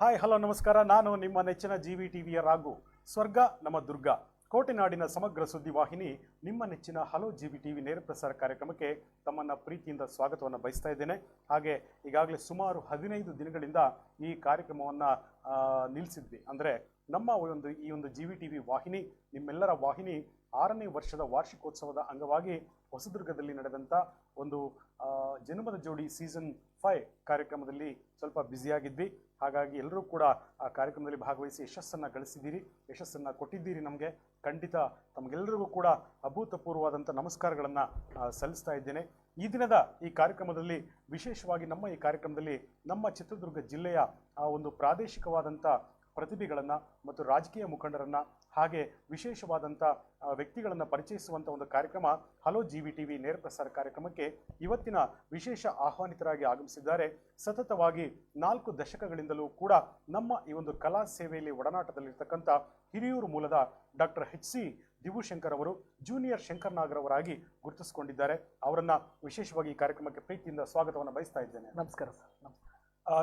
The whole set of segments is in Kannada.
ಹಾಯ್ ಹಲೋ ನಮಸ್ಕಾರ. ನಾನು ನಿಮ್ಮ ನೆಚ್ಚಿನ ಜಿವಿ ಟಿವಿಯ ರಾಘು. ಸ್ವರ್ಗ ನಮ್ಮ ದುರ್ಗ, ಕೋಟೆನಾಡಿನ ಸಮಗ್ರ ಸುದ್ದಿವಾಹಿನಿ ನಿಮ್ಮ ನೆಚ್ಚಿನ ಹಲೋ ಜಿವಿ ಟಿವಿ ನೇರ ಪ್ರಸಾರ ಕಾರ್ಯಕ್ರಮಕ್ಕೆ ತಮ್ಮನ್ನ ಪ್ರೀತಿಯಿಂದ ಸ್ವಾಗತವನ್ನು ಬಯಸ್ತಾ ಇದ್ದೇನೆ. ಹಾಗೆ ಈಗಾಗಲೇ ಸುಮಾರು 15 ದಿನಗಳಿಂದ ಈ ಕಾರ್ಯಕ್ರಮವನ್ನು ನಿಲ್ಲಿಸಿದ್ವಿ. ಅಂದರೆ ನಮ್ಮ ಈ ಒಂದು ಜಿವಿ ಟಿವಿ ವಾಹಿನಿ, ನಿಮ್ಮೆಲ್ಲರ ವಾಹಿನಿ 6ನೇ ವರ್ಷದ ವಾರ್ಷಿಕೋತ್ಸವದ ಅಂಗವಾಗಿ ಹೊಸದುರ್ಗದಲ್ಲಿ ನಡೆದಂಥ ಒಂದು ಜನ್ಮದ ಜೋಡಿ ಸೀಸನ್ 5 ಕಾರ್ಯಕ್ರಮದಲ್ಲಿ ಸ್ವಲ್ಪ ಬ್ಯುಸಿಯಾಗಿದ್ವಿ. ಹಾಗಾಗಿ ಎಲ್ಲರೂ ಕೂಡ ಆ ಕಾರ್ಯಕ್ರಮದಲ್ಲಿ ಭಾಗವಹಿಸಿ ಯಶಸ್ಸನ್ನು ಗಳಿಸಿದ್ದೀರಿ, ಯಶಸ್ಸನ್ನು ಕೊಟ್ಟಿದ್ದೀರಿ. ನಮಗೆ ಖಂಡಿತ ತಮಗೆಲ್ಲರಿಗೂ ಕೂಡ ಅಭೂತಪೂರ್ವವಾದಂಥ ನಮಸ್ಕಾರಗಳನ್ನು ಸಲ್ಲಿಸ್ತಾ ಇದ್ದೇನೆ. ಈ ದಿನದ ಈ ಕಾರ್ಯಕ್ರಮದಲ್ಲಿ ವಿಶೇಷವಾಗಿ ನಮ್ಮ ಈ ಕಾರ್ಯಕ್ರಮದಲ್ಲಿ ನಮ್ಮ ಚಿತ್ರದುರ್ಗ ಜಿಲ್ಲೆಯ ಒಂದು ಪ್ರಾದೇಶಿಕವಾದಂಥ ಪ್ರತಿಭೆಗಳನ್ನು ಮತ್ತು ರಾಜಕೀಯ ಮುಖಂಡರನ್ನು ಹಾಗೆ ವಿಶೇಷವಾದಂಥ ವ್ಯಕ್ತಿಗಳನ್ನು ಪರಿಚಯಿಸುವಂಥ ಒಂದು ಕಾರ್ಯಕ್ರಮ ಹಲೋ ಜಿವಿ ಟಿವಿ ನೇರ ಪ್ರಸಾರ ಕಾರ್ಯಕ್ರಮಕ್ಕೆ ಇವತ್ತಿನ ವಿಶೇಷ ಆಹ್ವಾನಿತರಾಗಿ ಆಗಮಿಸಿದ್ದಾರೆ. ಸತತವಾಗಿ 4 ದಶಕಗಳಿಂದಲೂ ಕೂಡ ನಮ್ಮ ಈ ಒಂದು ಕಲಾ ಸೇವೆಯಲ್ಲಿ ಒಡನಾಟದಲ್ಲಿರ್ತಕ್ಕಂಥ ಹಿರಿಯೂರು ಮೂಲದ ಡಾಕ್ಟರ್ ಎಚ್ ಸಿ ದಿವುಶಂಕರ್ ಅವರು ಜೂನಿಯರ್ ಶಂಕರ್ ನಾಗರವರಾಗಿ ಗುರುತಿಸಿಕೊಂಡಿದ್ದಾರೆ. ಅವರನ್ನ ವಿಶೇಷವಾಗಿ ಈ ಕಾರ್ಯಕ್ರಮಕ್ಕೆ ಪ್ರೀತಿಯಿಂದ ಸ್ವಾಗತವನ್ನು ಬಯಸ್ತಾ ಇದ್ದೇನೆ. ನಮಸ್ಕಾರ ಸರ್.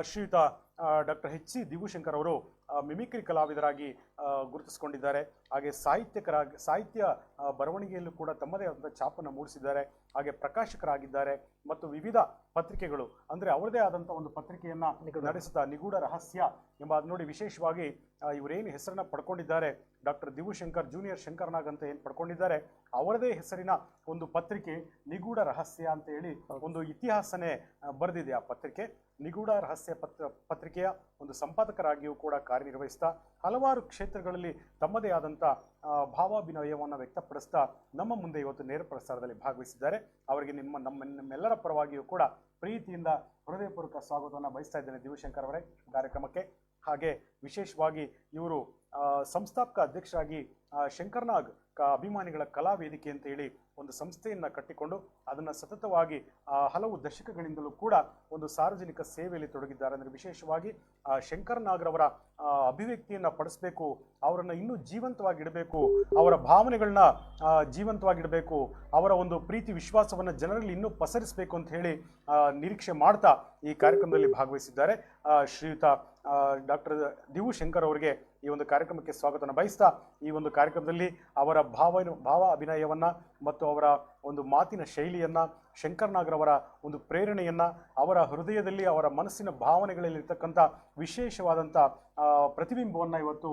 ಶ್ರೀಯುತ ಡಾಕ್ಟರ್ ಎಚ್ ಸಿ ದಿವುಶಂಕರ್ ಅವರು ಮಿಮಿಕ್ರಿ ಕಲಾವಿದರಾಗಿ ಗುರುತಿಸಿಕೊಂಡಿದ್ದಾರೆ. ಹಾಗೆ ಸಾಹಿತ್ಯ ಬರವಣಿಗೆಯಲ್ಲೂ ಕೂಡ ತಮ್ಮದೇ ಆದಂಥ ಛಾಪನ್ನು ಮೂಡಿಸಿದ್ದಾರೆ. ಹಾಗೆ ಪ್ರಕಾಶಕರಾಗಿದ್ದಾರೆ ಮತ್ತು ವಿವಿಧ ಪತ್ರಿಕೆಗಳು ಅಂದರೆ ಅವರದೇ ಆದಂಥ ಒಂದು ಪತ್ರಿಕೆಯನ್ನ ನಡೆಸುತ್ತಾ ನಿಗೂಢ ರಹಸ್ಯ ಎಂಬ ಅದು ನೋಡಿ ವಿಶೇಷವಾಗಿ ಇವರೇನು ಹೆಸರನ್ನ ಪಡ್ಕೊಂಡಿದ್ದಾರೆ, ಡಾಕ್ಟರ್ ದಿವುಶಂಕರ್ ಜೂನಿಯರ್ ಶಂಕರ್ನಾಗ್ ಅಂತ ಏನು ಪಡ್ಕೊಂಡಿದ್ದಾರೆ, ಅವರದೇ ಹೆಸರಿನ ಒಂದು ಪತ್ರಿಕೆ ನಿಗೂಢ ರಹಸ್ಯ ಅಂತ ಹೇಳಿ ಒಂದು ಇತಿಹಾಸನೇ ಬರೆದಿದೆ. ಆ ಪತ್ರಿಕೆ ನಿಗೂಢ ರಹಸ್ಯ ಪತ್ರಿಕೆಯ ಒಂದು ಸಂಪಾದಕರಾಗಿಯೂ ಕೂಡ ಕಾರ್ಯನಿರ್ವಹಿಸ್ತಾ ಹಲವಾರು ಕ್ಷೇತ್ರಗಳಲ್ಲಿ ತಮ್ಮದೇ ಆದಂಥ ಭಾವಾಭಿನಯವನ್ನು ವ್ಯಕ್ತಪಡಿಸ್ತಾ ನಮ್ಮ ಮುಂದೆ ಇವತ್ತು ನೇರ ಪ್ರಸಾರದಲ್ಲಿ ಭಾಗವಹಿಸಿದ್ದಾರೆ. ಅವರಿಗೆ ನಮ್ಮೆಲ್ಲರ ಪರವಾಗಿಯೂ ಕೂಡ ಪ್ರೀತಿಯಿಂದ ಹೃದಯಪೂರ್ವಕ ಸ್ವಾಗತವನ್ನು ಬಯಸ್ತಾ ಇದ್ದೇನೆ ದಿವುಶಂಕರ್ ಅವರೇ ಕಾರ್ಯಕ್ರಮಕ್ಕೆ. ಹಾಗೆ ವಿಶೇಷವಾಗಿ ಇವರು ಸಂಸ್ಥಾಪಕ ಅಧ್ಯಕ್ಷರಾಗಿ ಶಂಕರ್ನಾಗ್ ಅಭಿಮಾನಿಗಳ ಕಲಾ ವೇದಿಕೆ ಅಂತ ಹೇಳಿ ಒಂದು ಸಂಸ್ಥೆಯನ್ನು ಕಟ್ಟಿಕೊಂಡು ಅದನ್ನು ಸತತವಾಗಿ ಹಲವು ದಶಕಗಳಿಂದಲೂ ಕೂಡ ಒಂದು ಸಾರ್ವಜನಿಕ ಸೇವೆಯಲ್ಲಿ ತೊಡಗಿದ್ದಾರೆ. ಅಂದರೆ ವಿಶೇಷವಾಗಿ ಶಂಕರ್ನಾಗ್ರವರ ಅಭಿವ್ಯಕ್ತಿಯನ್ನು ಪಡಿಸಬೇಕು, ಅವರನ್ನು ಇನ್ನೂ ಜೀವಂತವಾಗಿಡಬೇಕು, ಅವರ ಭಾವನೆಗಳನ್ನ ಜೀವಂತವಾಗಿಡಬೇಕು, ಅವರ ಒಂದು ಪ್ರೀತಿ ವಿಶ್ವಾಸವನ್ನು ಜನರಲ್ಲಿ ಇನ್ನೂ ಪಸರಿಸಬೇಕು ಅಂತ ಹೇಳಿ ನಿರೀಕ್ಷೆ ಮಾಡ್ತಾ ಈ ಕಾರ್ಯಕ್ರಮದಲ್ಲಿ ಭಾಗವಹಿಸಿದ್ದಾರೆ. ಶ್ರೀಯುತ ಡಾಕ್ಟರ್ ದಿವುಶಂಕರ್ ಅವರಿಗೆ ಈ ಒಂದು ಕಾರ್ಯಕ್ರಮಕ್ಕೆ ಸ್ವಾಗತವನ್ನು ಬಯಸ್ತಾ ಈ ಒಂದು ಕಾರ್ಯಕ್ರಮದಲ್ಲಿ ಅವರ ಭಾವ ಅಭಿನಯವನ್ನ ಮತ್ತು ಅವರ ಒಂದು ಮಾತಿನ ಶೈಲಿಯನ್ನ, ಶಂಕರ್ನಾಗ್ರವರ ಒಂದು ಪ್ರೇರಣೆಯನ್ನ, ಅವರ ಹೃದಯದಲ್ಲಿ ಅವರ ಮನಸ್ಸಿನ ಭಾವನೆಗಳಲ್ಲಿರ್ತಕ್ಕಂಥ ವಿಶೇಷವಾದಂಥ ಪ್ರತಿಬಿಂಬವನ್ನು ಇವತ್ತು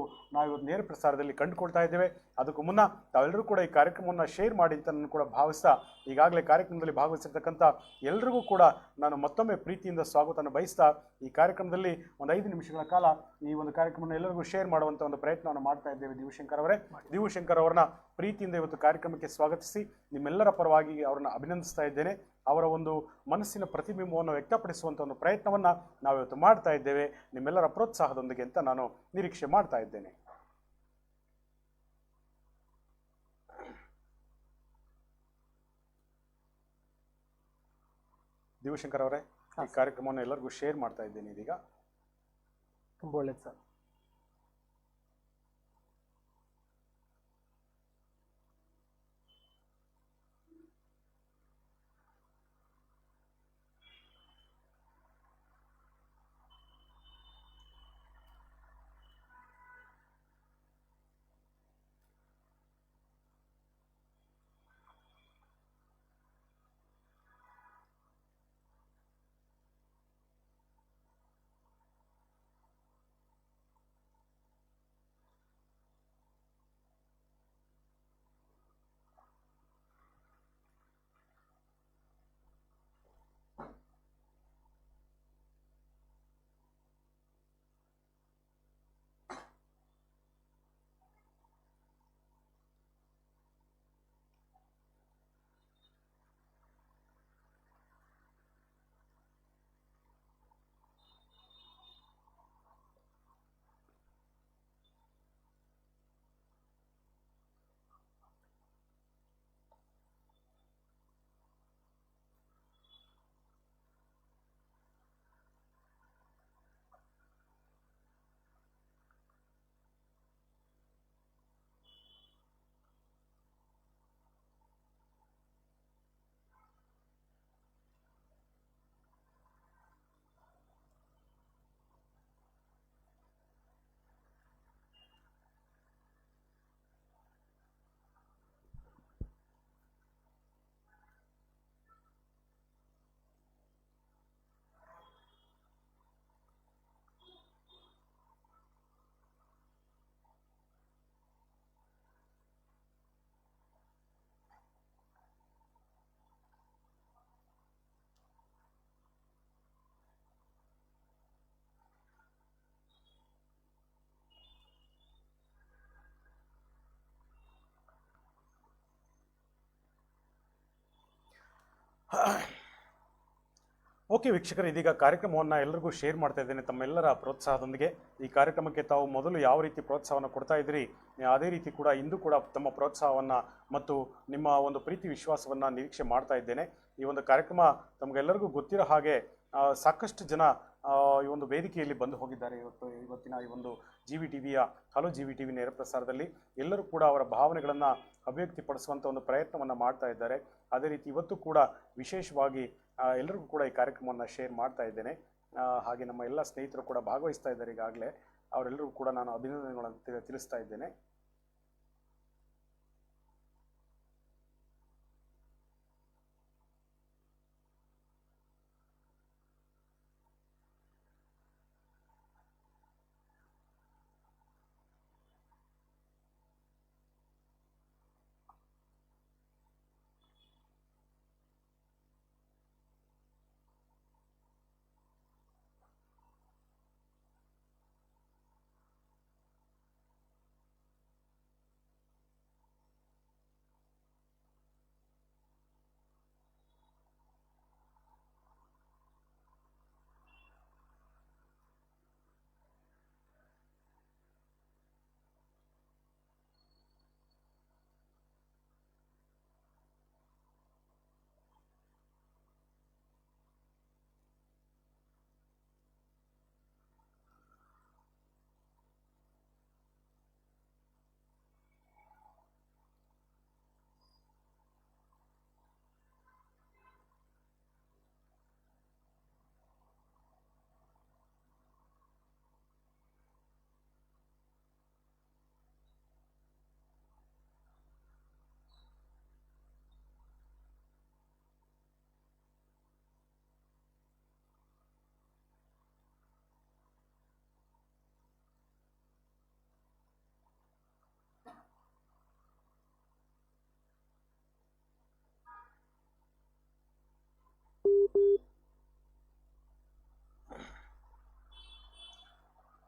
ನೇರ ಪ್ರಸಾರದಲ್ಲಿ ಕಂಡುಕೊಳ್ತಾ ಇದ್ದೇವೆ. ಅದಕ್ಕೂ ಮುನ್ನ ತಾವೆಲ್ಲರೂ ಕೂಡ ಈ ಕಾರ್ಯಕ್ರಮವನ್ನು ಶೇರ್ ಮಾಡಿ ಅಂತ ನಾನು ಕೂಡ ಭಾವಿಸ್ತಾ ಈಗಾಗಲೇ ಕಾರ್ಯಕ್ರಮದಲ್ಲಿ ಭಾಗವಹಿಸಿರ್ತಕ್ಕಂಥ ಎಲ್ರಿಗೂ ಕೂಡ ನಾನು ಮತ್ತೊಮ್ಮೆ ಪ್ರೀತಿಯಿಂದ ಸ್ವಾಗತವನ್ನು ಬಯಸ್ತಾ ಈ ಕಾರ್ಯಕ್ರಮದಲ್ಲಿ ಒಂದು 5 ನಿಮಿಷಗಳ ಕಾಲ ಈ ಒಂದು ಕಾರ್ಯಕ್ರಮವನ್ನು ಎಲ್ಲರಿಗೂ ಶೇರ್ ಮಾಡುವಂಥ ಒಂದು ಪ್ರಯತ್ನವನ್ನು ಮಾಡ್ತಾ ಇದ್ದೇವೆ. ದಿವುಶಂಕರ್ ಅವರೇ, ದಿವುಶಂಕರ್ ಅವರನ್ನ ಪ್ರೀತಿಯಿಂದ ಇವತ್ತು ಕಾರ್ಯಕ್ರಮಕ್ಕೆ ಸ್ವಾಗತಿಸಿ ನಿಮ್ಮೆಲ್ಲರ ಪರವಾಗಿ ಅವರನ್ನು ಅಭಿನಂದಿಸ್ತಾ ಇದ್ದೇನೆ. ಅವರ ಒಂದು ಮನಸ್ಸಿನ ಪ್ರತಿಬಿಂಬವನ್ನು ವ್ಯಕ್ತಪಡಿಸುವಂಥ ಒಂದು ಪ್ರಯತ್ನವನ್ನು ನಾವಿವತ್ತು ಮಾಡ್ತಾ ಇದ್ದೇವೆ ನಿಮ್ಮೆಲ್ಲರ ಪ್ರೋತ್ಸಾಹದೊಂದಿಗೆ ಅಂತ ನಾನು ನಿರೀಕ್ಷೆ ಮಾಡ್ತಾ ಇದ್ದೇನೆ. ದಿವುಶಂಕರ್ ಅವರೇ, ಈ ಕಾರ್ಯಕ್ರಮವನ್ನು ಎಲ್ಲರಿಗೂ ಶೇರ್ ಮಾಡ್ತಾ ಇದ್ದೇನೆ ಇದೀಗ. ತುಂಬ ಒಳ್ಳೆಯದು ಸರ್. ಓಕೆ ವೀಕ್ಷಕರು, ಇದೀಗ ಕಾರ್ಯಕ್ರಮವನ್ನು ಎಲ್ಲರಿಗೂ ಶೇರ್ ಮಾಡ್ತಾ ಇದ್ದೇನೆ ತಮ್ಮೆಲ್ಲರ ಪ್ರೋತ್ಸಾಹದೊಂದಿಗೆ. ಈ ಕಾರ್ಯಕ್ರಮಕ್ಕೆ ತಾವು ಮೊದಲು ಯಾವ ರೀತಿ ಪ್ರೋತ್ಸಾಹವನ್ನು ಕೊಡ್ತಾ ಇದ್ದೀರಿ, ಅದೇ ರೀತಿ ಕೂಡ ಇಂದು ಕೂಡ ತಮ್ಮ ಪ್ರೋತ್ಸಾಹವನ್ನು ಮತ್ತು ನಿಮ್ಮ ಒಂದು ಪ್ರೀತಿ ವಿಶ್ವಾಸವನ್ನು ನಿರೀಕ್ಷೆ ಮಾಡ್ತಾ ಇದ್ದೇನೆ. ಈ ಒಂದು ಕಾರ್ಯಕ್ರಮ ತಮಗೆಲ್ಲರಿಗೂ ಗೊತ್ತಿರೋ ಹಾಗೆ ಸಾಕಷ್ಟು ಜನ ಈ ಒಂದು ವೇದಿಕೆಯಲ್ಲಿ ಬಂದು ಹೋಗಿದ್ದಾರೆ. ಇವತ್ತಿನ ಈ ಒಂದು GVTVಯ ಹಲೋ GVTV ನೇರ ಪ್ರಸಾರದಲ್ಲಿ ಎಲ್ಲರೂ ಕೂಡ ಅವರ ಭಾವನೆಗಳನ್ನು ಅಭಿವ್ಯಕ್ತಿಪಡಿಸುವಂಥ ಒಂದು ಪ್ರಯತ್ನವನ್ನು ಮಾಡ್ತಾ ಇದ್ದಾರೆ. ಅದೇ ರೀತಿ ಇವತ್ತು ಕೂಡ ವಿಶೇಷವಾಗಿ ಎಲ್ಲರಿಗೂ ಕೂಡ ಈ ಕಾರ್ಯಕ್ರಮವನ್ನು ಶೇರ್ ಮಾಡ್ತಾ ಇದ್ದೇನೆ. ಹಾಗೆ ನಮ್ಮ ಎಲ್ಲ ಸ್ನೇಹಿತರು ಕೂಡ ಭಾಗವಹಿಸ್ತಾ ಇದ್ದಾರೆ ಈಗಾಗಲೇ. ಅವರೆಲ್ಲರಿಗೂ ಕೂಡ ನಾನು ಅಭಿನಂದನೆಗಳನ್ನು ತಿಳಿಸ್ತಾ ಇದ್ದೇನೆ.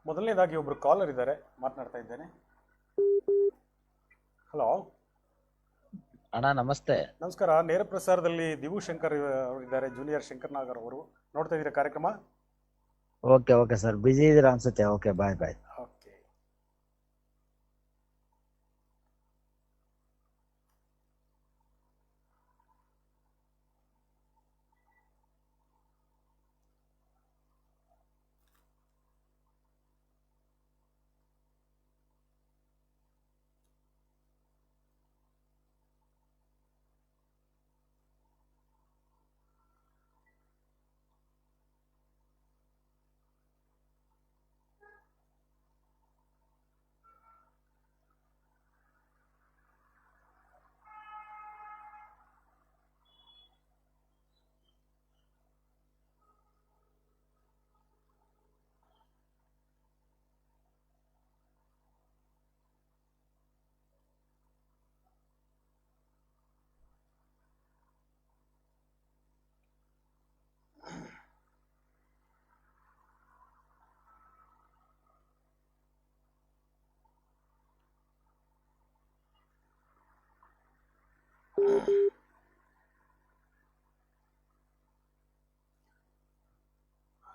ಮೊದಲನೇದಾಗಿ ಒಬ್ರು ಕಾಲರ್ ಇದ್ದಾರೆ, ಮಾತನಾಡ್ತಾ ಇದ್ದೇನೆ. ಹಲೋ ಅಣ್ಣ ನಮಸ್ತೆ. ನಮಸ್ಕಾರ. ನೇರ ಪ್ರಸಾರದಲ್ಲಿ ದಿವು ಶಂಕರ್ ಅವರಿದ್ದಾರೆ, ಜೂನಿಯರ್ ಶಂಕರ್ ನಾಗರ್ ಅವರು. ನೋಡ್ತಾ ಇದ್ದೀರಾ ಕಾರ್ಯಕ್ರಮ? ಓಕೆ ಸರ್, ಬಿಜಿ ಇದ್ದೀರಾ ಅನ್ಸುತ್ತೆ. ಓಕೆ, ಬಾಯ್. ಓಕೆ.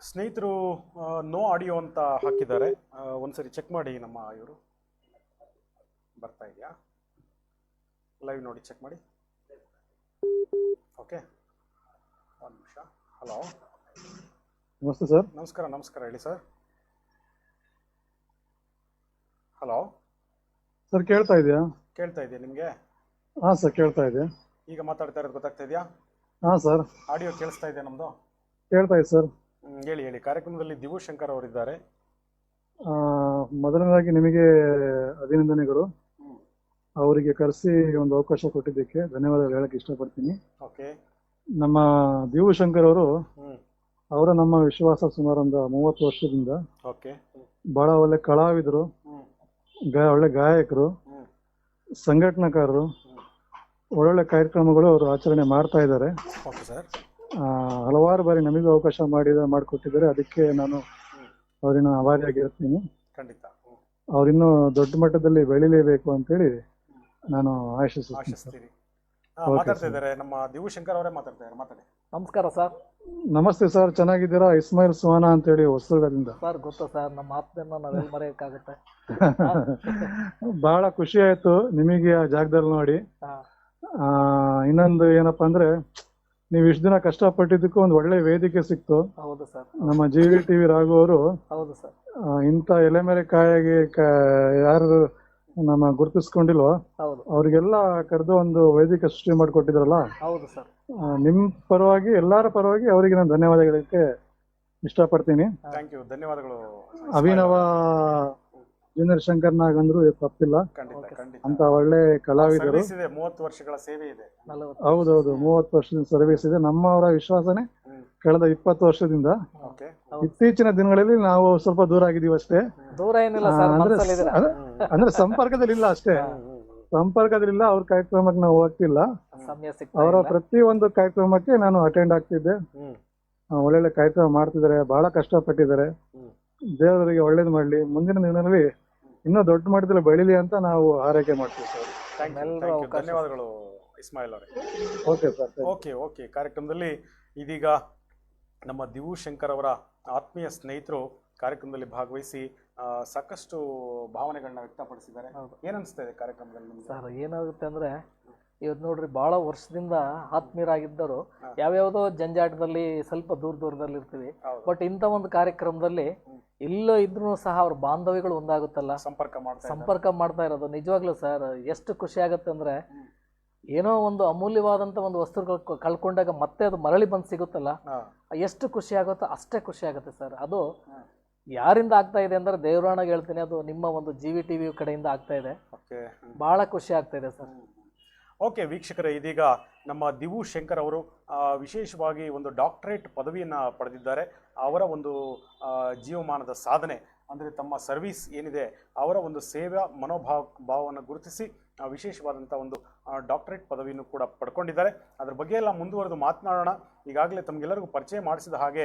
ಸ್ನೇಹಿತರು ನೋ ಆಡಿಯೋ ಅಂತ ಹಾಕಿದ್ದಾರೆ. ಒಂದ್ಸರಿ ಚೆಕ್ ಮಾಡಿ. ನಮ್ಮ ಇವರು ಬರ್ತಾ ಇದೆಯಾ ಲೈವ್ ನೋಡಿ, ಚೆಕ್ ಮಾಡಿ. ಓಕೆ, ಒಂದು ನಿಮಿಷ. ಹಲೋ, ನಮಸ್ತೆ ಸರ್. ನಮಸ್ಕಾರ. ಹೇಳಿ ಸರ್. ಹಲೋ ಸರ್, ಕೇಳ್ತಾ ಇದೆಯಾ? ಕೇಳ್ತಾ ಇದೆಯಾ ನಿಮಗೆ? ಹಾಂ ಸರ್, ಕೇಳ್ತಾ ಇದೆ. ಈಗ ಮಾತಾಡ್ತಾ ಇರೋದು ಗೊತ್ತಾಗ್ತಾ ಇದೆಯಾ? ಹಾಂ ಸರ್. ಆಡಿಯೋ ಕೇಳಿಸ್ತಾ ಇದೆ ನಮ್ಮದು? ಕೇಳ್ತಾ ಇದೆ ಸರ್. ಹೇಳಿ. ಕಾರ್ಯಕ್ರಮದಲ್ಲಿ ದಿವು ಶಂಕರ್ ಅವರಿದ್ದಾರೆ. ಮೊದಲನೇದಾಗಿ ನಿಮಗೆ ಅಭಿನಂದನೆಗಳು. ಅವರಿಗೆ ಕರೆಸಿ ಒಂದು ಅವಕಾಶ ಕೊಟ್ಟಿದ್ದಕ್ಕೆ ಧನ್ಯವಾದಗಳು ಹೇಳಕ್ಕೆ ಇಷ್ಟಪಡ್ತೀನಿ. ಓಕೆ. ನಮ್ಮ ದಿವು ಶಂಕರ್ ಅವರು ಅವರ ನಮ್ಮ ವಿಶ್ವಾಸ ಸುಮಾರು ಒಂದು 30 ವರ್ಷದಿಂದ. ಓಕೆ. ಬಹಳ ಒಳ್ಳೆ ಕಲಾವಿದರು, ಒಳ್ಳೆ ಗಾಯಕರು, ಸಂಘಟನಾಕಾರರು. ಒಳ್ಳೊಳ್ಳೆ ಕಾರ್ಯಕ್ರಮಗಳು ಅವರು ಆಚರಣೆ ಮಾಡ್ತಾ ಇದ್ದಾರೆ. Okay sir. ಹಲವಾರು ಬಾರಿ ನಮಗೂ ಅವಕಾಶ ಮಾಡಿಕೊಟ್ಟಿದ್ದಾರೆ. ಅದಕ್ಕೆ ನಾನು ಅವರಿನ ಆಭಾರಿಯಾಗಿರ್ತೀನಿ. ಖಂಡಿತ. ಅವರಿನ್ನೂ ದೊಡ್ಡ ಮಟ್ಟದಲ್ಲಿ ಬೆಳಿಲೇಬೇಕು ಅಂತೇಳಿ ನಾನು ಆಶಿಸ್ತೀನಿ. ಮಾತಾಡ್ತಾ ಇದ್ದಾರೆ ನಮ್ಮ ದಿವುಶಂಕರ್ ಅವರೇ ಮಾತಾಡ್ತಾ ಇದ್ದಾರೆ. ಮಾತಾಡಿ. ನಮಸ್ಕಾರ ಸರ್. ನಮಸ್ತೆ ಸರ್, ಚೆನ್ನಾಗಿದ್ದೀರಾ? ಇಸ್ಮಾಯಿಲ್ ಸುಹಾನ ಅಂತೇಳಿ ಹೊಸದುರ್ಗದಿಂದ. ಸರ್ ಗೊತ್ತಾ ಸರ್, ನಮ್ಮ ಆತ್ಮನ್ನ ನಾವೆಲ್ಲಿ ಮರೆಯಕ್ಕಾಗತ್ತೆ. ಬಹಳ ಖುಷಿ ಆಯ್ತು ನಿಮಗೆ ಆ ಜಾಗದಲ್ಲಿ ನೋಡಿ. ಹಾ. ಇನ್ನೊಂದು ಏನಪ್ಪಾ ಅಂದ್ರೆ, ನೀವು ಇಷ್ಟು ದಿನ ಕಷ್ಟಪಟ್ಟಿದ್ದಕ್ಕೂ ಒಂದು ಒಳ್ಳೆ ವೇದಿಕೆ ಸಿಕ್ತು. ಹೌದು ಸರ್. ನಮ್ಮ GVTV ರಾಘು ಅವರು ಹೌದು ಸರ್. ಇಂಥ ಎಲೆಮೆರೆಕಾಯಿಗೆ ಯಾರು ನಮ್ಮ ಗುರುತಿಸ್ಕೊಂಡಿಲ್ವೋ ಹೌದು. ಅವ್ರಿಗೆಲ್ಲ ಕರೆದು ಒಂದು ವೇದಿಕೆ ಸೃಷ್ಟಿ ಮಾಡಿಕೊಟ್ಟಿದ್ರಲ್ಲ, ಹೌದು ಸರ್. ನಿಮ್ ಪರವಾಗಿ ಎಲ್ಲರ ಪರವಾಗಿ ಅವರಿಗೆ ನಾನು ಧನ್ಯವಾದ ಹೇಳಕ್ಕೆ ಇಷ್ಟಪಡ್ತೀನಿ. ಥ್ಯಾಂಕ್ ಯು, ಧನ್ಯವಾದಗಳು. ಅಭಿನವ ಜೂನಿಯರ್ ಶಂಕರ್ ನಾಗ್ ಅಂದ್ರು ತಪ್ಪಿಲ್ಲ. ಖಂಡಿತ ಖಂಡಿತ. ಅಂತ ಒಳ್ಳೆ ಕಲಾವಿದರು. ಸರ್ವಿಸ್ ಇದೆ, 30 ವರ್ಷಗಳ ಸೇವೆ ಇದೆ. ಹೌದೌದು, 30 ವರ್ಷದಿಂದ ಸರ್ವಿಸ್ ಇದೆ. ನಮ್ಮವರ ವಿಶ್ವಾಸನೆ ಕಳೆದ 20 ವರ್ಷದಿಂದ. ಓಕೆ. ಇತ್ತೀಚಿನ ದಿನಗಳಲ್ಲಿ ನಾವು ಸ್ವಲ್ಪ ದೂರ ಆಗಿದೀವಿ ಅಷ್ಟೇ. ದೂರ ಏನಿಲ್ಲ ಸರ್, ಮನಸ್ಸಲ್ಲಿ ಇದ್ದೀರಾ. ಅಂದ್ರೆ ಸಂಪರ್ಕದಲ್ಲಿ ಇಲ್ಲ ಅಷ್ಟೇ, ಸಂಪರ್ಕದಲ್ಲಿಲ್ಲ. ಅವ್ರ ಕಾರ್ಯಕ್ರಮಕ್ಕೆ ನಾವು ಹೋಗ್ತಿಲ್ಲ. ಸಮಯ ಅವರ ಸಿಗ್ತಾ ಪ್ರತಿ ಒಂದು ಕಾರ್ಯಕ್ರಮಕ್ಕೆ ನಾನು ಅಟೆಂಡ್ ಆಗ್ತಿದ್ದೆ. ಒಳ್ಳೊಳ್ಳೆ ಕಾರ್ಯಕ್ರಮ ಮಾಡ್ತಿದ್ದಾರೆ, ಬಹಳ ಕಷ್ಟಪಟ್ಟಿದ್ದಾರೆ. ದೇವರಿಗೆ ಒಳ್ಳೇದು ಮಾಡ್ಲಿ, ಮುಂದಿನ ದಿನಗಳಲ್ಲಿ ಇನ್ನೂ ದೊಡ್ಡ ಮಟ್ಟದಲ್ಲಿ ಬೆಳಿಲಿ ಅಂತ ನಾವು ಹಾರೈಕೆ ಮಾಡ್ತೀವಿ ಸರ್. ಧನ್ಯವಾದಗಳು ಇಸ್ಮಾಯಿಲ್ ಅವರೇ. Okay sir. Okay okay. ಕಾರ್ಯಕ್ರಮದಲ್ಲಿ ಇದೀಗ ನಮ್ಮ ದಿವುಶಂಕರ್ ಅವರ ಆತ್ಮೀಯ ಸ್ನೇಹಿತರು ಕಾರ್ಯಕ್ರಮದಲ್ಲಿ ಭಾಗವಹಿಸಿ ಸಾಕಷ್ಟು ಭಾವನೆಗಳನ್ನ ವ್ಯಕ್ತಪಡಿಸಿದ್ದಾರೆ. ಏನನ್ಸ್ತಾ ಇದೆ ಕಾರ್ಯಕ್ರಮದಲ್ಲಿ ನಿಮ್ಗೆ? ಸರ್ ಏನಾಗುತ್ತೆ ಅಂದ್ರೆ, ಇವತ್ತು ನೋಡ್ರಿ, ಬಹಳ ವರ್ಷದಿಂದ ಆತ್ಮೀಯರಾಗಿದ್ದರು. ಯಾವ್ಯಾವುದೋ ಜಂಜಾಟದಲ್ಲಿ ಸ್ವಲ್ಪ ದೂರದಲ್ಲಿ ಇರ್ತೀವಿ. ಬಟ್ ಇಂಥ ಒಂದು ಕಾರ್ಯಕ್ರಮದಲ್ಲಿ ಎಲ್ಲೋ ಇದ್ರೂ ಸಹ ಅವ್ರ ಬಾಂಧವ್ಯಗಳು ಒಂದಾಗುತ್ತಲ್ಲ, ಸಂಪರ್ಕ ಮಾಡ್ತಾ ಇರೋದು ನಿಜವಾಗ್ಲೂ ಸರ್ ಎಷ್ಟು ಖುಷಿ ಆಗುತ್ತೆ ಅಂದ್ರೆ, ಏನೋ ಒಂದು ಅಮೂಲ್ಯವಾದಂತ ಒಂದು ವಸ್ತುಗಳು ಕಳ್ಕೊಂಡಾಗ ಮತ್ತೆ ಅದು ಮರಳಿ ಬಂದು ಸಿಗುತ್ತಲ್ಲ, ಎಷ್ಟು ಖುಷಿ ಆಗುತ್ತೋ ಅಷ್ಟೇ ಖುಷಿ ಆಗುತ್ತೆ ಸರ್. ಅದು ಯಾರಿಂದ ಆಗ್ತಾ ಇದೆ ಅಂದ್ರೆ, ದೇವರಾಣಾಗ ಹೇಳ್ತೀನಿ, ಅದು ನಿಮ್ಮ ಒಂದು GVTV ಕಡೆಯಿಂದ ಆಗ್ತಾ ಇದೆ. ಬಹಳ ಖುಷಿ ಆಗ್ತಾ ಇದೆ ಸರ್. ಓಕೆ ವೀಕ್ಷಕರೇ, ಇದೀಗ ನಮ್ಮ ದಿವುಶಂಕರ್ ಅವರು ವಿಶೇಷವಾಗಿ ಒಂದು ಡಾಕ್ಟರೇಟ್ ಪದವಿಯನ್ನು ಪಡೆದಿದ್ದಾರೆ. ಅವರ ಒಂದು ಜೀವಮಾನದ ಸಾಧನೆ ಅಂದರೆ ತಮ್ಮ ಸರ್ವಿಸ್ ಏನಿದೆ, ಅವರ ಒಂದು ಸೇವಾ ಭಾವವನ್ನು ಗುರುತಿಸಿ ವಿಶೇಷವಾದಂಥ ಒಂದು ಡಾಕ್ಟರೇಟ್ ಪದವಿಯನ್ನು ಕೂಡ ಪಡ್ಕೊಂಡಿದ್ದಾರೆ. ಅದ್ರ ಬಗ್ಗೆ ಎಲ್ಲ ಮುಂದುವರೆದು ಮಾತನಾಡೋಣ. ಈಗಾಗಲೇ ತಮಗೆಲ್ಲರಿಗೂ ಪರಿಚಯ ಮಾಡಿಸಿದ ಹಾಗೆ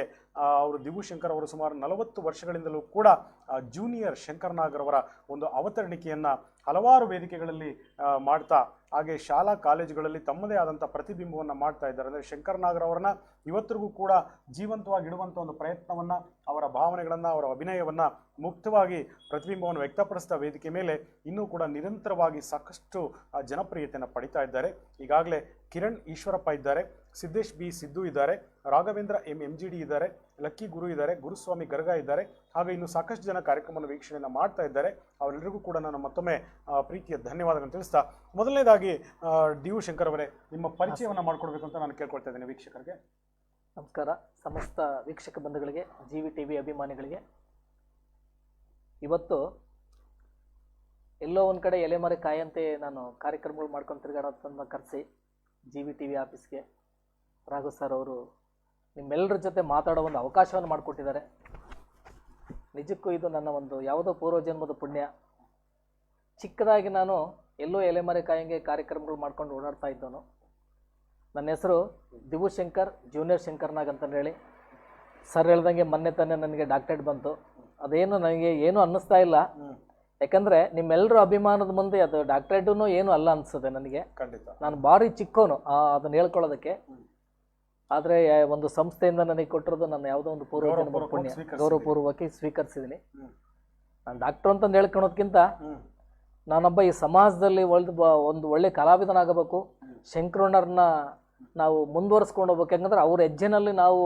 ಅವರು ದಿವುಶಂಕರ್ ಅವರು ಸುಮಾರು 40 ವರ್ಷಗಳಿಂದಲೂ ಕೂಡ ಜೂನಿಯರ್ ಶಂಕರ್ ನಾಗ್ ಅವರ ಒಂದು ಅವತರಣಿಕೆಯನ್ನು ಹಲವಾರು ವೇದಿಕೆಗಳಲ್ಲಿ ಮಾಡ್ತಾ, ಹಾಗೆ ಶಾಲಾ ಕಾಲೇಜುಗಳಲ್ಲಿ ತಮ್ಮದೇ ಆದಂಥ ಪ್ರತಿಬಿಂಬವನ್ನು ಮಾಡ್ತಾ ಇದ್ದಾರೆ. ಅಂದರೆ ಶಂಕರ್ ನಾಗ್ ಅವರನ್ನ ಇವತ್ತಿಗೂ ಕೂಡ ಜೀವಂತವಾಗಿ ಇಡುವಂಥ ಒಂದು ಪ್ರಯತ್ನವನ್ನು, ಅವರ ಭಾವನೆಗಳನ್ನು, ಅವರ ಅಭಿನಯವನ್ನು ಮುಕ್ತವಾಗಿ ಪ್ರತಿಬಿಂಬವನ್ನು ವ್ಯಕ್ತಪಡಿಸಿದ ವೇದಿಕೆ ಮೇಲೆ ಇನ್ನೂ ಕೂಡ ನಿರಂತರವಾಗಿ ಸಾಕಷ್ಟು ಜನಪ್ರಿಯತೆಯನ್ನು ಪಡಿತಾ ಇದ್ದಾರೆ. ಈಗಾಗಲೇ ಕಿರಣ್ ಈಶ್ವರಪ್ಪ ಇದ್ದಾರೆ, ಸಿದ್ದೇಶ್ ಬಿ ಸಿದ್ದು ಇದ್ದಾರೆ, ರಾಘವೇಂದ್ರ MGD ಇದ್ದಾರೆ, ಲಕ್ಕಿ ಗುರು ಇದ್ದಾರೆ, ಗುರುಸ್ವಾಮಿ ಗರ್ಗ ಇದ್ದಾರೆ, ಹಾಗೆ ಇನ್ನು ಸಾಕಷ್ಟು ಜನ ಕಾರ್ಯಕ್ರಮವನ್ನು ವೀಕ್ಷಣೆಯನ್ನು ಮಾಡ್ತಾ ಇದ್ದಾರೆ. ಅವರೆಲ್ಲರಿಗೂ ಕೂಡ ನಾನು ಮತ್ತೊಮ್ಮೆ ಪ್ರೀತಿಯ ಧನ್ಯವಾದಗಳನ್ನು ತಿಳಿಸ್ತಾ, ಮೊದಲನೇದಾಗಿ ದಿವುಶಂಕರ್ ಅವರೇ, ನಿಮ್ಮ ಪರಿಚಯವನ್ನು ಮಾಡಿಕೊಡ್ಬೇಕು ಅಂತ ನಾನು ಕೇಳ್ಕೊಳ್ತಾ ಇದ್ದೇನೆ ವೀಕ್ಷಕರಿಗೆ. ನಮಸ್ಕಾರ ಸಮಸ್ತ ವೀಕ್ಷಕ ಬಂಧುಗಳಿಗೆ, GVTV ಅಭಿಮಾನಿಗಳಿಗೆ. ಇವತ್ತು ಎಲ್ಲೋ ಒಂದು ಕಡೆ ಎಲೆಮರೆ ಕಾಯಂತೆ ನಾನು ಕಾರ್ಯಕ್ರಮಗಳು ಮಾಡ್ಕೊಂಡು ತಿರುಗಾಡೋದನ್ನ ಕರೆಸಿ GVTV ಆಫೀಸ್ಗೆ ರಾಘು ಸರ್ ಅವರು ನಿಮ್ಮೆಲ್ಲರ ಜೊತೆ ಮಾತಾಡೋ ಒಂದು ಅವಕಾಶವನ್ನು ಮಾಡಿಕೊಟ್ಟಿದ್ದಾರೆ. ನಿಜಕ್ಕೂ ಇದು ನನ್ನ ಒಂದು ಯಾವುದೋ ಪೂರ್ವಜನ್ಮದ ಪುಣ್ಯ. ಚಿಕ್ಕದಾಗಿ ನಾನು ಎಲ್ಲೋ ಎಲೆಮರೆ ಕಾಯಂಗೆ ಕಾರ್ಯಕ್ರಮಗಳು ಮಾಡ್ಕೊಂಡು ಓಡಾಡ್ತಾ ಇದ್ದವನು. ನನ್ನ ಹೆಸರು ದಿವುಶಂಕರ್ ಜೂನಿಯರ್ ಶಂಕರ್ ನಾಗ್ ಅಂತ ಹೇಳಿ. ಸರ್ ಹೇಳ್ದಂಗೆ ಮೊನ್ನೆ ತಾನೇ ನನಗೆ ಡಾಕ್ಟರೇಟ್ ಬಂತು. ಅದೇನು ನನಗೆ ಏನು ಅನ್ನಿಸ್ತಾ ಇಲ್ಲ, ಯಾಕಂದರೆ ನಿಮ್ಮೆಲ್ಲರ ಅಭಿಮಾನದ ಮುಂದೆ ಅದು ಡಾಕ್ಟರೇಟೂ ಏನು ಅಲ್ಲ ಅನಿಸ್ತದೆ ನನಗೆ. ನಾನು ಭಾರಿ ಚಿಕ್ಕವನು ಅದನ್ನು ಹೇಳ್ಕೊಳ್ಳೋದಕ್ಕೆ. ಆದರೆ ಒಂದು ಸಂಸ್ಥೆಯಿಂದ ನನಗೆ ಕೊಟ್ಟಿರೋದು ನನ್ನ ಯಾವುದೋ ಒಂದು ಪೂರ್ವಜನ್ಮದ ಪುಣ್ಯ, ಗೌರವಪೂರ್ವಕವಾಗಿ ಸ್ವೀಕರಿಸಿದ್ದೀನಿ. ನಾನು ಡಾಕ್ಟ್ರು ಅಂತಂದು ಹೇಳ್ಕೊಳೋದ್ಕಿಂತ ನಾನೊಬ್ಬ ಈ ಸಮಾಜದಲ್ಲಿ ಒಂದು ಒಳ್ಳೆ ಕಲಾವಿದನಾಗಬೇಕು, ಶಂಕರಣ್ಣರನ್ನ ನಾವು ಮುಂದುವರಿಸ್ಕೊಂಡು ಹೋಗ್ಬೇಕು. ಯಾಕಂದ್ರೆ ಅವ್ರ ಹೆಜ್ಜೆನಲ್ಲಿ ನಾವು